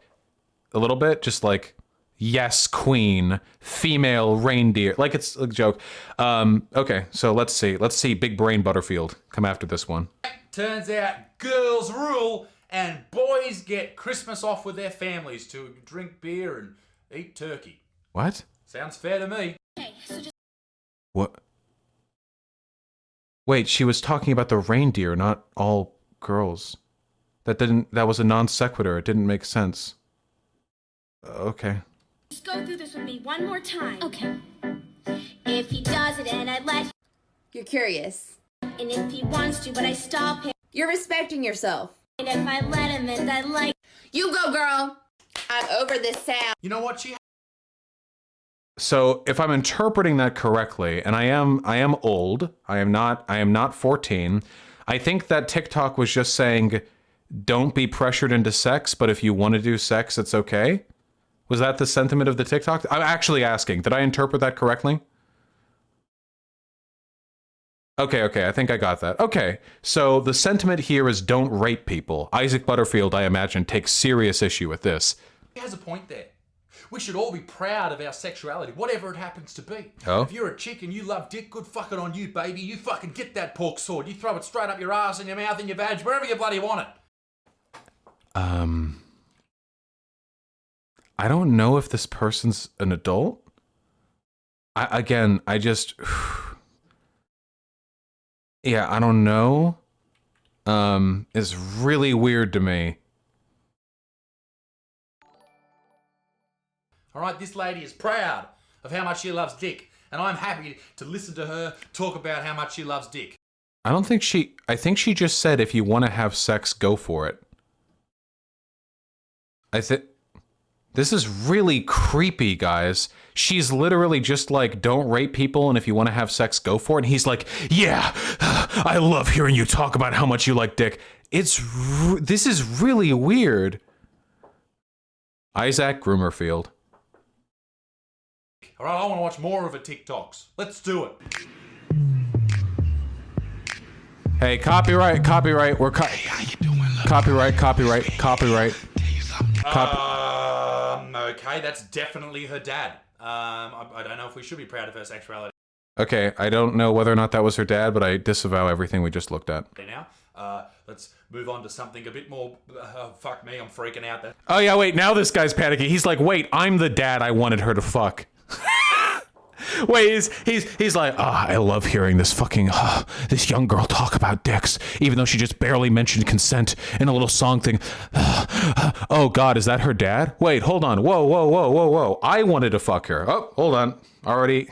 a little bit, just like, yes, queen, female reindeer. Like, it's a joke. Okay, so let's see. Let's see Big Brain Butterfield come after this one. Turns out girls rule and boys get Christmas off with their families to drink beer and eat turkey. What? Sounds fair to me. What? Wait, she was talking about the reindeer, not all girls. That was a non sequitur. It didn't make sense. Okay. Just go through this with me one more time. Okay. If he does it and I let... You're curious. And if he wants to, but I stop him. You're respecting yourself. And if I let him and I like... You go, girl. I'm over this sound. You know what, she... So if I'm interpreting that correctly, and I am old, I am not 14, I think that TikTok was just saying, don't be pressured into sex, but if you want to do sex, it's okay? Was that the sentiment of the TikTok? I'm actually asking, did I interpret that correctly? Okay, I think I got that. Okay, so the sentiment here is don't rape people. Isaac Butterfield, I imagine, takes serious issue with this. He has a point there. We should all be proud of our sexuality, whatever it happens to be. Oh? If you're a chick and you love dick, good fucking on you, baby. You fucking get that pork sword. You throw it straight up your ass and your mouth and your vag, wherever you bloody want it. I don't know if this person's an adult. I just yeah, I don't know. It's really weird to me. All right, this lady is proud of how much she loves dick, and I'm happy to listen to her talk about how much she loves dick. I think she just said if you want to have sex, go for it. This is really creepy, guys. She's literally just like, don't rape people, and if you want to have sex, go for it. And he's like, yeah, I love hearing you talk about how much you like dick. This is really weird. Isaac Groomerfield. All right, I want to watch more of her TikToks. Let's do it. Hey, copyright. We're copyright. Okay, that's definitely her dad. I don't know if we should be proud of her sexuality. Okay, I don't know whether or not that was her dad, but I disavow everything we just looked at. Now, let's move on to something a bit more. Fuck me, I'm freaking out there. Oh yeah, wait, now this guy's panicking. He's like, wait, I'm the dad I wanted her to fuck. Wait, he's like, I love hearing this fucking, this young girl talk about dicks, even though she just barely mentioned consent in a little song thing. Oh God, is that her dad? Wait, hold on. Whoa. I wanted to fuck her. Oh, hold on. Already.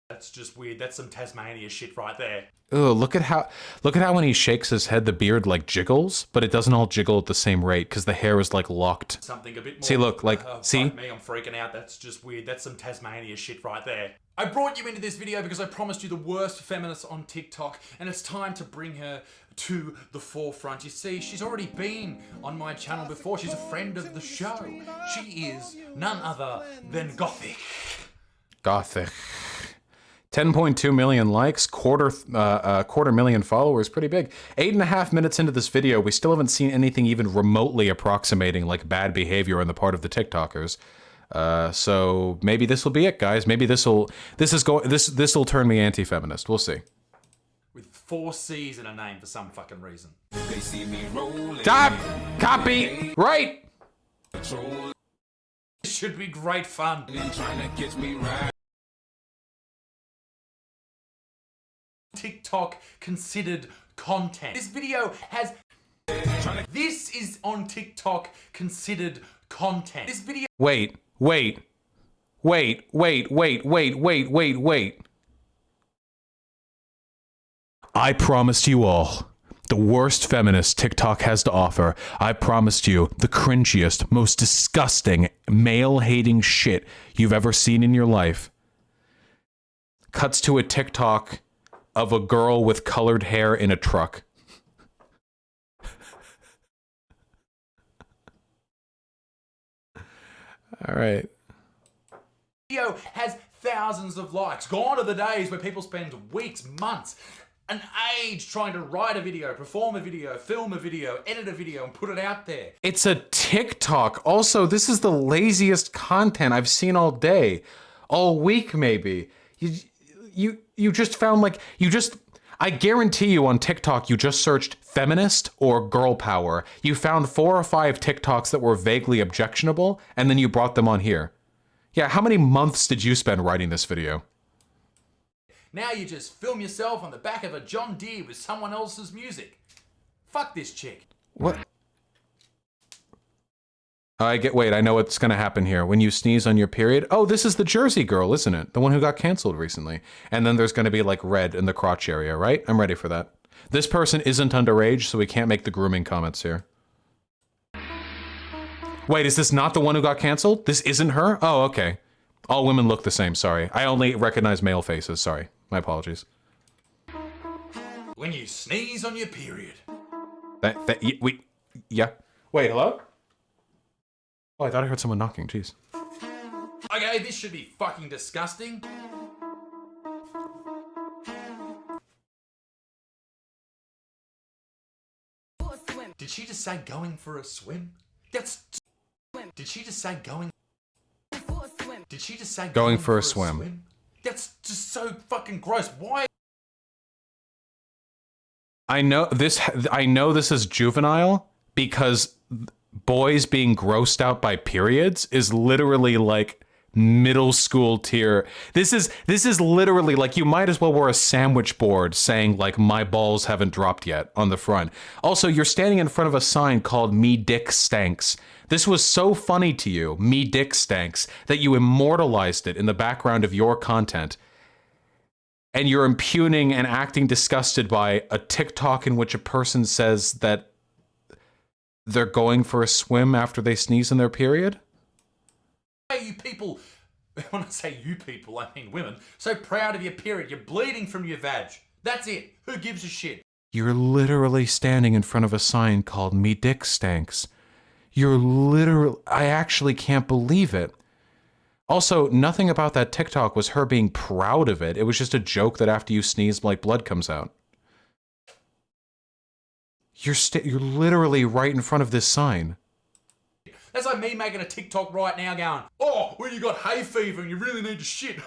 That's just weird. That's some Tasmania shit right there. Oh, look at how when he shakes his head, the beard like jiggles, but it doesn't all jiggle at the same rate because the hair is like locked. Something a bit more. See, look, like, see? Fuck me, I'm freaking out. That's just weird. That's some Tasmania shit right there. I brought you into this video because I promised you the worst feminist on TikTok, and it's time to bring her to the forefront. You see, she's already been on my channel before. She's a friend of the show. She is none other than Gothic. 10.2 million likes, quarter million followers, pretty big. 8.5 minutes into this video, we still haven't seen anything even remotely approximating like bad behavior on the part of the TikTokers. So maybe this will be it, guys. Maybe this will turn me anti-feminist. We'll see. With 4 C's in a name for some fucking reason. They see me rolling. Stop! Copy! Right! This should be great fun. Trying to catch me right. TikTok considered content. This video has... This is on TikTok considered content. This video... Wait. I promised you all the worst feminist TikTok has to offer. I promised you the cringiest, most disgusting, male-hating shit you've ever seen in your life. Cuts to a TikTok of a girl with colored hair in a truck. All right. Video has thousands of likes. Gone are the days where people spend weeks, months, an age trying to write a video, perform a video, film a video, edit a video, and put it out there. It's a TikTok. Also, this is the laziest content I've seen all day. All week, maybe. You just found like, I guarantee you on TikTok, you just searched feminist or girl power. You found 4 or 5 TikToks that were vaguely objectionable, and then you brought them on here. Yeah, how many months did you spend writing this video? Now you just film yourself on the back of a John Deere with someone else's music. Fuck this chick. What? Wait, I know what's gonna happen here. When you sneeze on your period, oh, this is the Jersey girl, isn't it? The one who got canceled recently. And then there's gonna be like red in the crotch area, right? I'm ready for that. This person isn't underage, so we can't make the grooming comments here. Wait, is this not the one who got canceled? This isn't her? Oh, okay. All women look the same, sorry. I only recognize male faces, sorry. My apologies. When you sneeze on your period. Yeah. Wait, hello? Oh, I thought I heard someone knocking, jeez. Okay, this should be fucking disgusting. Did she just say going for a swim? Did she just say going? Did she just say going for a swim? That's just so fucking gross. Why? I know this is juvenile because boys being grossed out by periods is literally like middle school tier. This is literally like you might as well wear a sandwich board saying like my balls haven't dropped yet on the front. Also, you're standing in front of a sign called Me Dick Stanks. This was so funny to you, Me Dick Stanks, that you immortalized it in the background of your content. And you're impugning and acting disgusted by a TikTok in which a person says that they're going for a swim after they sneeze in their period? Hey, you people, when I say you people, I mean women, so proud of your period. You're bleeding from your vag. That's it. Who gives a shit? You're literally standing in front of a sign called Me Dick Stanks. You're literally... I actually can't believe it. Also, nothing about that TikTok was her being proud of it. It was just a joke that after you sneeze, like, blood comes out. You're literally right in front of this sign. That's like me making a TikTok right now going, oh, when you got hay fever and you really need to shit.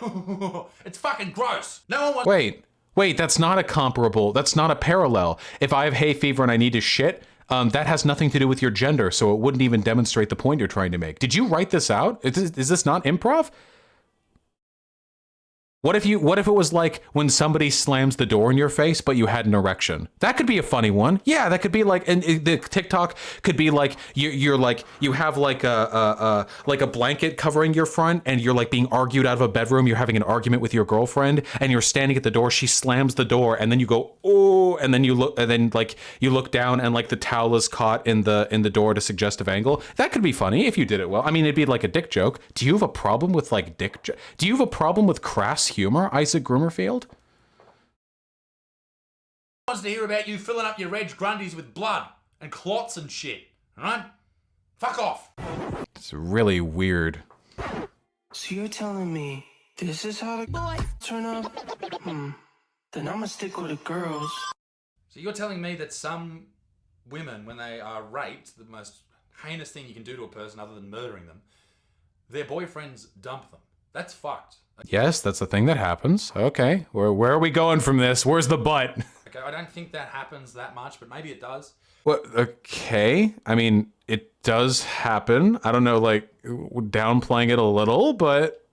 It's fucking gross. No one wants... Wait, that's not a comparable, that's not a parallel. If I have hay fever and I need to shit, that has nothing to do with your gender, so it wouldn't even demonstrate the point you're trying to make. Did you write this out? Is this not improv? What if it was like when somebody slams the door in your face, but you had an erection? That could be a funny one. Yeah, that could be like, and the TikTok could be like you're like you have like a blanket covering your front, and you're like being argued out of a bedroom. You're having an argument with your girlfriend, and you're standing at the door. She slams the door, and then you go oh, and then you look, and then like you look down, and like the towel is caught in the door at a suggestive angle. That could be funny if you did it well. I mean, it'd be like a dick joke. Do you have a problem with like do you have a problem with crass humor, Isaac Groomerfield? wants to hear about you filling up your Reg Grundies with blood and clots and shit. Alright? Fuck off. It's really weird. So you're telling me this is how the boys turn up? Then I'ma stick with the girls. So you're telling me that some women, when they are raped, the most heinous thing you can do to a person other than murdering them, their boyfriends dump them. That's fucked. Yes, that's the thing that happens. Okay, where are we going from this? Where's the butt? Okay, I don't think that happens that much, but maybe it does. What? Okay, I mean, it does happen. I don't know, like, downplaying it a little, but...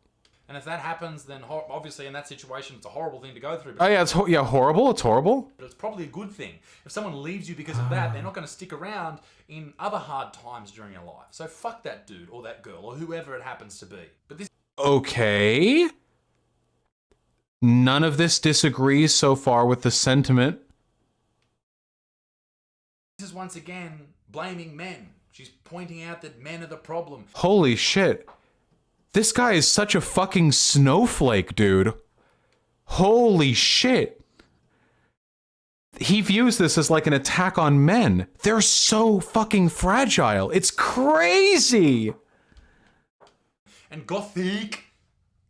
And if that happens, then obviously in that situation, it's a horrible thing to go through. Oh yeah, it's horrible. It's horrible. But it's probably a good thing. If someone leaves you because of that, they're not going to stick around in other hard times during your life. So fuck that dude or that girl or whoever it happens to be. But this... Okay. None of this disagrees so far with the sentiment. This is once again blaming men. She's pointing out that men are the problem. Holy shit. This guy is such a fucking snowflake, dude. Holy shit. He views this as like an attack on men. They're so fucking fragile. It's crazy. And Gothic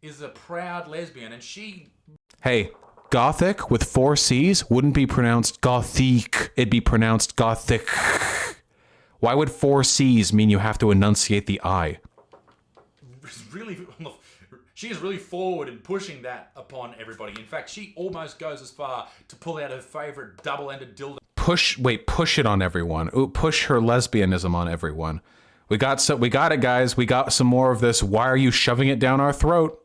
is a proud lesbian, and she... Hey, Gothic with 4 C's wouldn't be pronounced Gothic. It'd be pronounced Gothic. Why would 4 C's mean you have to enunciate the I? She is really forward in pushing that upon everybody. In fact, she almost goes as far to pull out her favorite double-ended dildo. Push it on everyone. Ooh, push her lesbianism on everyone. We got it, guys. We got some more of this. Why are you shoving it down our throat?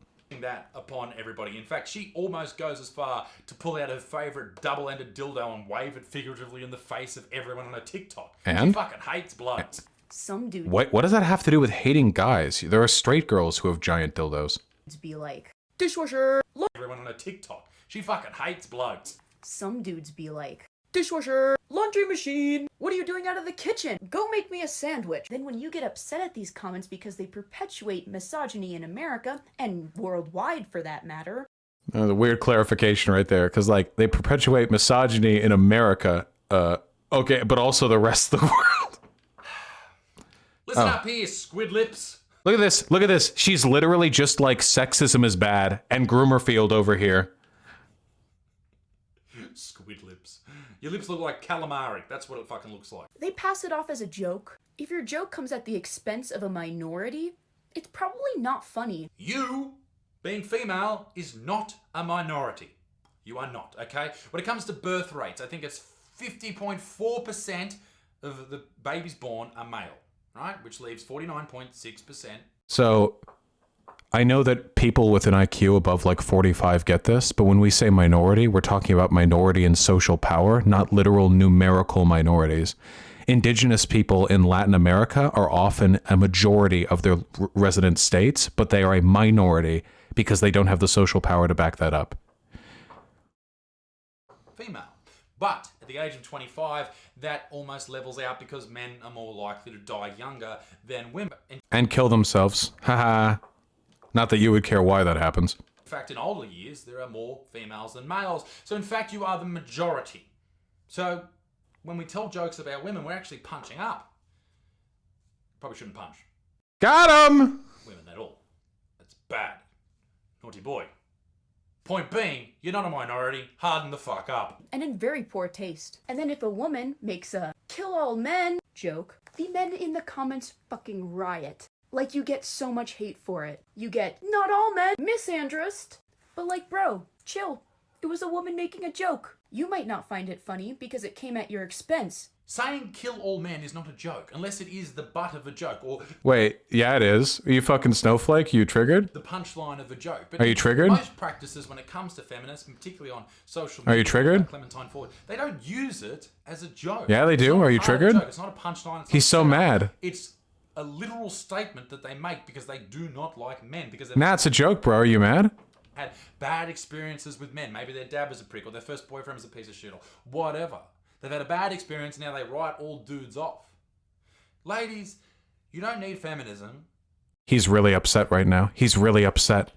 That upon everybody. In fact, she almost goes as far to pull out her favorite double-ended dildo and wave it figuratively in the face of everyone on her TikTok. And? She fucking hates blood. Some dudes What does that have to do with hating guys? There are straight girls who have giant dildos. be like, dishwasher, Everyone on her TikTok. She fucking hates blood. some dudes be like, dishwasher, laundry machine, what are you doing out of the kitchen? Go make me a sandwich. Then when you get upset at these comments because they perpetuate misogyny in America, and worldwide for that matter. The weird clarification right there, because like they perpetuate misogyny in America, okay, but also the rest of the world. Listen up here, squid lips. Look at this. Look at this. She's literally just like sexism is bad and Groomerfield over here. Squid lips. Your lips look like calamari. That's what it fucking looks like. They pass it off as a joke. If your joke comes at the expense of a minority, it's probably not funny. You, being female, is not a minority. You are not, okay? When it comes to birth rates, I think it's 50.4% of the babies born are male. right? Which leaves 49.6%. So I know that people with an IQ above like 45 get this, but when we say minority, we're talking about minority in social power, not literal numerical minorities. Indigenous people in Latin America are often a majority of their resident states, but they are a minority because they don't have the social power to back that up. Female. But at the age of 25, that almost levels out because men are more likely to die younger than women. And kill themselves. Haha. Not that you would care why that happens. In fact, in older years, there are more females than males. So in fact, you are the majority. So when we tell jokes about women, we're actually punching up. Probably shouldn't punch Got him! women at all. That's bad. Naughty boy. Point being, you're not a minority. Harden the fuck up. And in very poor taste. And then if a woman makes a kill all men joke, the men in the comments fucking riot. Like, you get so much hate for it. You get, not all men, misandrist. But like, bro, chill. It was a woman making a joke. You might not find it funny because it came at your expense. Saying kill all men is not a joke, unless it is the butt of a joke, or Wait, yeah, it is. Are you fucking snowflake? You triggered? the punchline of a joke. But Are you triggered? Most practices, when it comes to feminism, particularly on social Are media, you triggered? like Clementine Ford, they don't use it as a joke. Yeah, they do. Are you It's not a triggered? joke. It's not a punchline. It's He's not so a setup. mad. It's a literal statement that they make because they do not like men. Because they've Nah, it's a joke, bro. Are you mad? had bad experiences with men. Maybe their dad was a prick, or their first boyfriend was a piece of shit, or whatever. They've had a bad experience, now they write all dudes off. Ladies, you don't need feminism. He's really upset right now. He's really upset.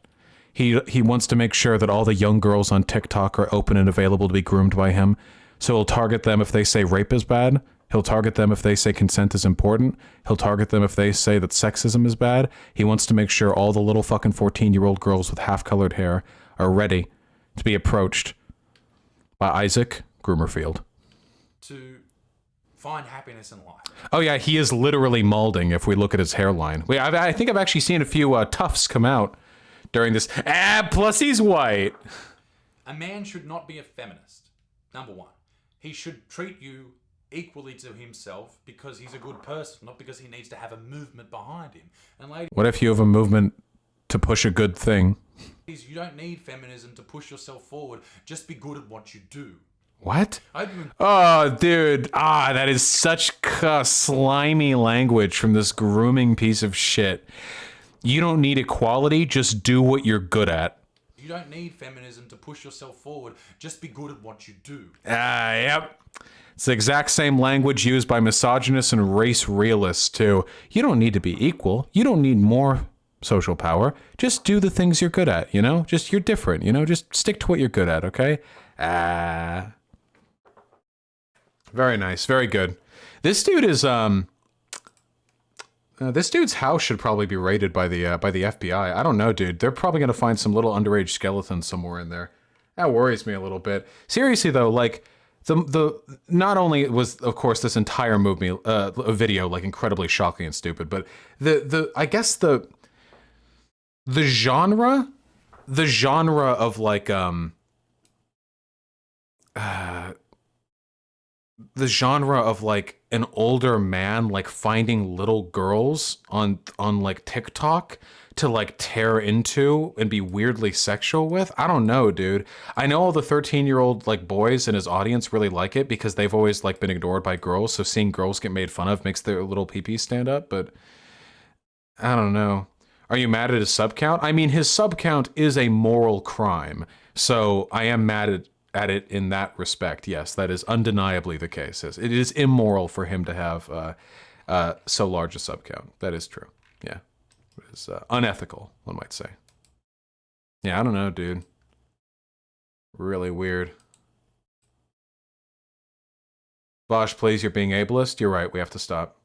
He wants to make sure that all the young girls on TikTok are open and available to be groomed by him. So he'll target them if they say rape is bad. He'll target them if they say consent is important. He'll target them if they say that sexism is bad. He wants to make sure all the little fucking 14-year-old girls with half-colored hair are ready to be approached by Isaac Groomerfield. To find happiness in life. Oh yeah, he is literally malding if we look at his hairline. Wait, I think I've actually seen a few tufts come out during this. Plus he's white. A man should not be a feminist. Number one, he should treat you equally to himself because he's a good person, not because he needs to have a movement behind him. And ladies, What if you have a movement to push a good thing? you don't need feminism to push yourself forward. Just be good at what you do. What? Oh, dude. That is such slimy language from this grooming piece of shit. You don't need equality, just do what you're good at. You don't need feminism to push yourself forward. Just be good at what you do. Yep. It's the exact same language used by misogynists and race realists, too. You don't need to be equal. You don't need more social power. Just do the things you're good at, you know? Just, you're different, you know? Just stick to what you're good at, okay? Very nice. Very good. This dude is, this dude's house should probably be raided by the FBI. I don't know, dude. They're probably going to find some little underage skeleton somewhere in there. That worries me a little bit. Seriously, though, like, the not only was, of course, this entire video, like, incredibly shocking and stupid, but I guess the genre of, like, the genre of like an older man like finding little girls on like TikTok to like tear into and be weirdly sexual with. I don't know, dude. I know all the 13-year-old like boys in his audience really like it because they've always like been ignored by girls, so seeing girls get made fun of makes their little pee-pee stand up, but I don't know. Are you mad at his sub count? I mean, his sub count is a moral crime, so I am mad at it in that respect. Yes, that is undeniably the case. It is immoral for him to have so large a sub count. That is true. Yeah, it is unethical, one might say. Yeah, I don't know, dude. Really weird. Bosch, please, you're being ableist. You're right. We have to stop.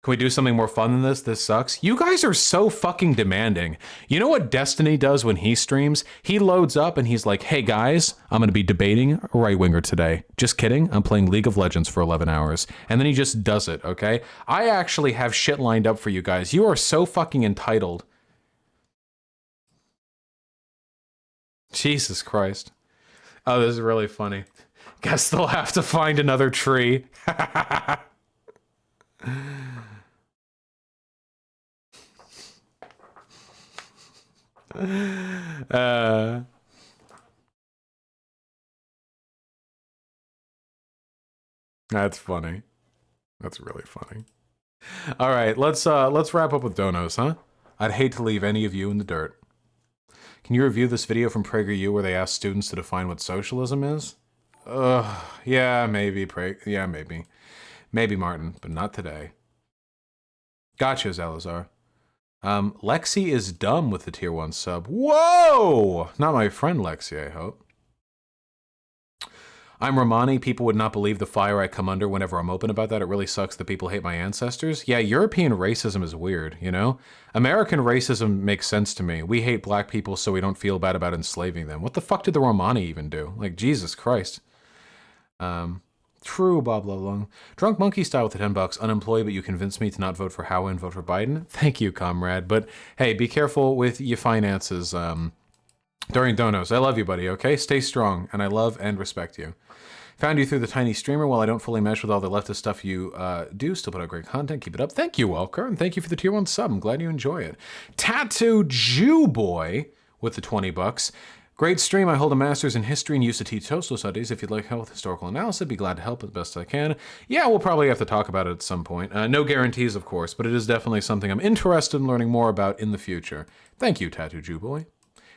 Can we do something more fun than this? This sucks. You guys are so fucking demanding. You know what Destiny does when he streams? He loads up and he's like, hey guys, I'm going to be debating a right-winger today. Just kidding. I'm playing League of Legends for 11 hours. And then he just does it, okay? I actually have shit lined up for you guys. You are so fucking entitled. Jesus Christ. Oh, this is really funny. Guess they'll have to find another tree. That's funny. That's really funny. All right, let's wrap up with donos, huh? I'd hate to leave any of you in the dirt. Can you review this video from PragerU where they ask students to define what socialism is? Yeah, maybe, yeah, maybe. Maybe, Martin, but not today. Gotcha, Zalazar. Lexi is dumb with the tier 1 sub. Whoa! Not my friend Lexi, I hope. I'm Romani. People would not believe the fire I come under whenever I'm open about that. It really sucks that people hate my ancestors. Yeah, European racism is weird, you know? American racism makes sense to me. We hate black people so we don't feel bad about enslaving them. What the fuck did the Romani even do? Like, Jesus Christ. True, Bob Lovelong. Drunk Monkey style with the $10. Unemployed, but you convinced me to not vote for Howie and vote for Biden. Thank you, comrade. But hey, be careful with your finances during donos. I love you, buddy, okay? Stay strong, and I love and respect you. Found you through the tiny streamer. While I don't fully mesh with all the leftist stuff you do, still put out great content. Keep it up. Thank you, Welker, and thank you for the tier 1 sub. I'm glad you enjoy it. Tattoo Jew Boy with the $20. Great stream. I hold a master's in history and used to teach social studies. If you'd like help with historical analysis, I'd be glad to help as best I can. Yeah, we'll probably have to talk about it at some point. No guarantees, of course, but it is definitely something I'm interested in learning more about in the future. Thank you, Tattoo Jew Boy.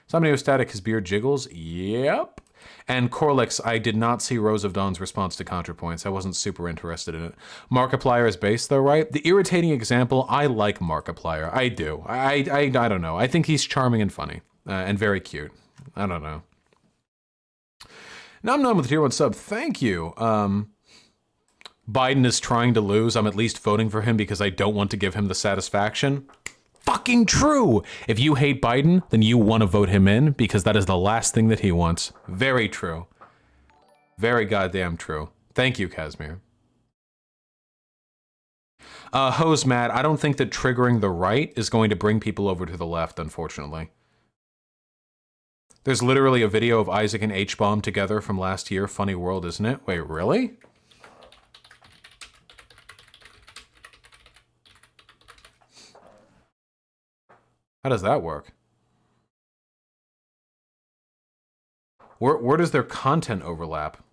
Somebody static, his beard jiggles. Yep. And Corlix, I did not see Rose of Dawn's response to ContraPoints. I wasn't super interested in it. Markiplier is base, though, right? The irritating example, I like Markiplier. I do. I don't know. I think he's charming and funny and very cute. I don't know. Now I'm done with the tier 1 sub. Thank you. Biden is trying to lose. I'm at least voting for him because I don't want to give him the satisfaction. Fucking true. If you hate Biden, then you want to vote him in because that is the last thing that he wants. Very true. Very goddamn true. Thank you, Casimir. Hose Matt, I don't think that triggering the right is going to bring people over to the left, unfortunately. There's literally a video of Isaac and H-Bomb together from last year. Funny world, isn't it? Wait, really? How does that work? Where does their content overlap?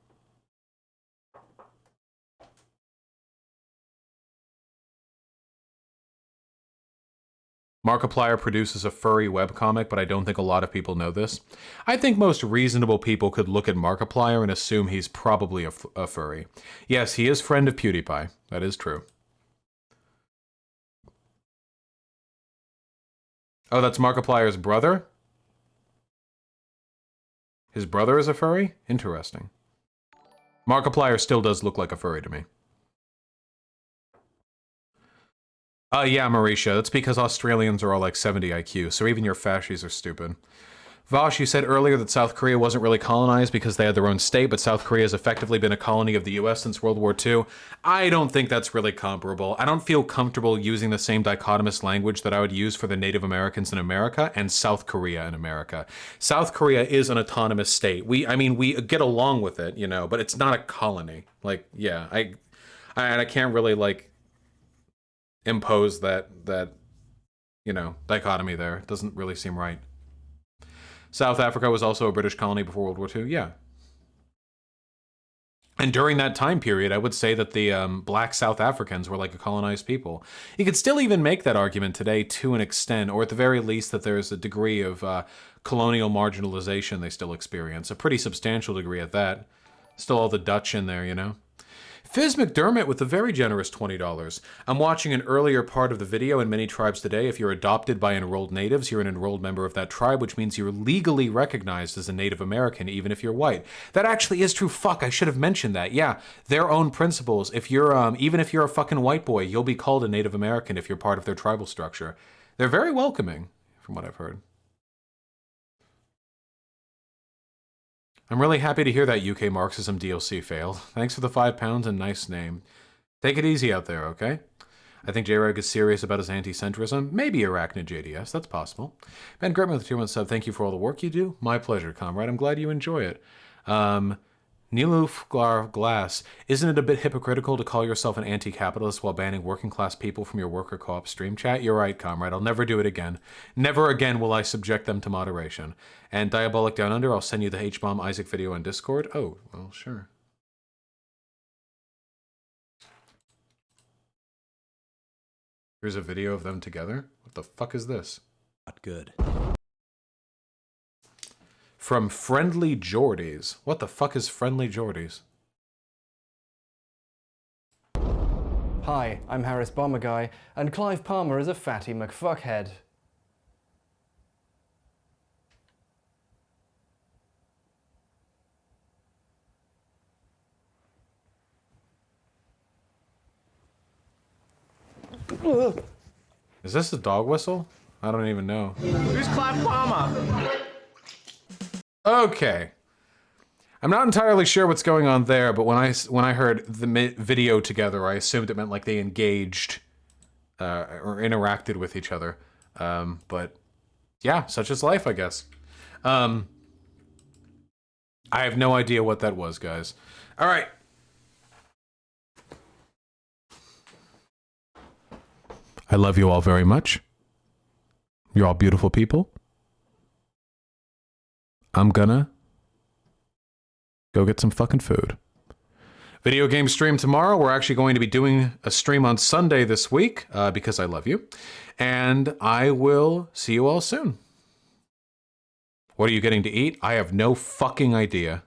Markiplier produces a furry webcomic, but I don't think a lot of people know this. I think most reasonable people could look at Markiplier and assume he's probably a furry. Yes, he is friend of PewDiePie. That is true. Oh, that's Markiplier's brother? His brother is a furry? Interesting. Markiplier still does look like a furry to me. Yeah, Mauricio, that's because Australians are all like 70 IQ, so even your fascies are stupid. Vosh, you said earlier that South Korea wasn't really colonized because they had their own state, but South Korea has effectively been a colony of the US since World War II. I don't think that's really comparable. I don't feel comfortable using the same dichotomous language that I would use for the Native Americans in America and South Korea in America. South Korea is an autonomous state. We get along with it, you know, but it's not a colony. Like, yeah, I can't really like impose that you know, dichotomy there. It doesn't really seem right. South Africa was also a British colony before World War II, yeah. And during that time period, I would say that the black South Africans were like a colonized people. You could still even make that argument today to an extent, or at the very least that there's a degree of colonial marginalization they still experience. A pretty substantial degree at that. Still all the Dutch in there, you know? Fizz McDermott with a very generous $20. I'm watching an earlier part of the video in many tribes today. If you're adopted by enrolled natives, you're an enrolled member of that tribe, which means you're legally recognized as a Native American, even if you're white. That actually is true. Fuck, I should have mentioned that. Yeah, their own principles. If you're, even if you're a fucking white boy, you'll be called a Native American if you're part of their tribal structure. They're very welcoming, from what I've heard. I'm really happy to hear that UK Marxism DLC failed. Thanks for the £5 and nice name. Take it easy out there, okay? I think Jreg is serious about his anti-centrism. Maybe Arachnid JDS, that's possible. Ben Gritman with the 2-1 sub, thank you for all the work you do. My pleasure, comrade. I'm glad you enjoy it. Nilufgar Glass, isn't it a bit hypocritical to call yourself an anti-capitalist while banning working-class people from your worker co-op stream chat? You're right, comrade. I'll never do it again. Never again will I subject them to moderation. And Diabolic Down Under, I'll send you the H-Bomb Isaac video on Discord. Oh, well, sure. Here's a video of them together. What the fuck is this? Not good. From Friendly Geordies. What the fuck is Friendly Geordies? Hi, I'm Harris Bomber Guy, and Clive Palmer is a fatty McFuckhead. Is this a dog whistle? I don't even know. Who's Clive Palmer? Okay. I'm not entirely sure what's going on there, but when I heard the video together, I assumed it meant like they engaged or interacted with each other. But yeah, such is life, I guess. I have no idea what that was, guys. All right. I love you all very much. You're all beautiful people. I'm gonna go get some fucking food. Video game stream tomorrow. We're actually going to be doing a stream on Sunday this week because I love you. And I will see you all soon. What are you getting to eat? I have no fucking idea.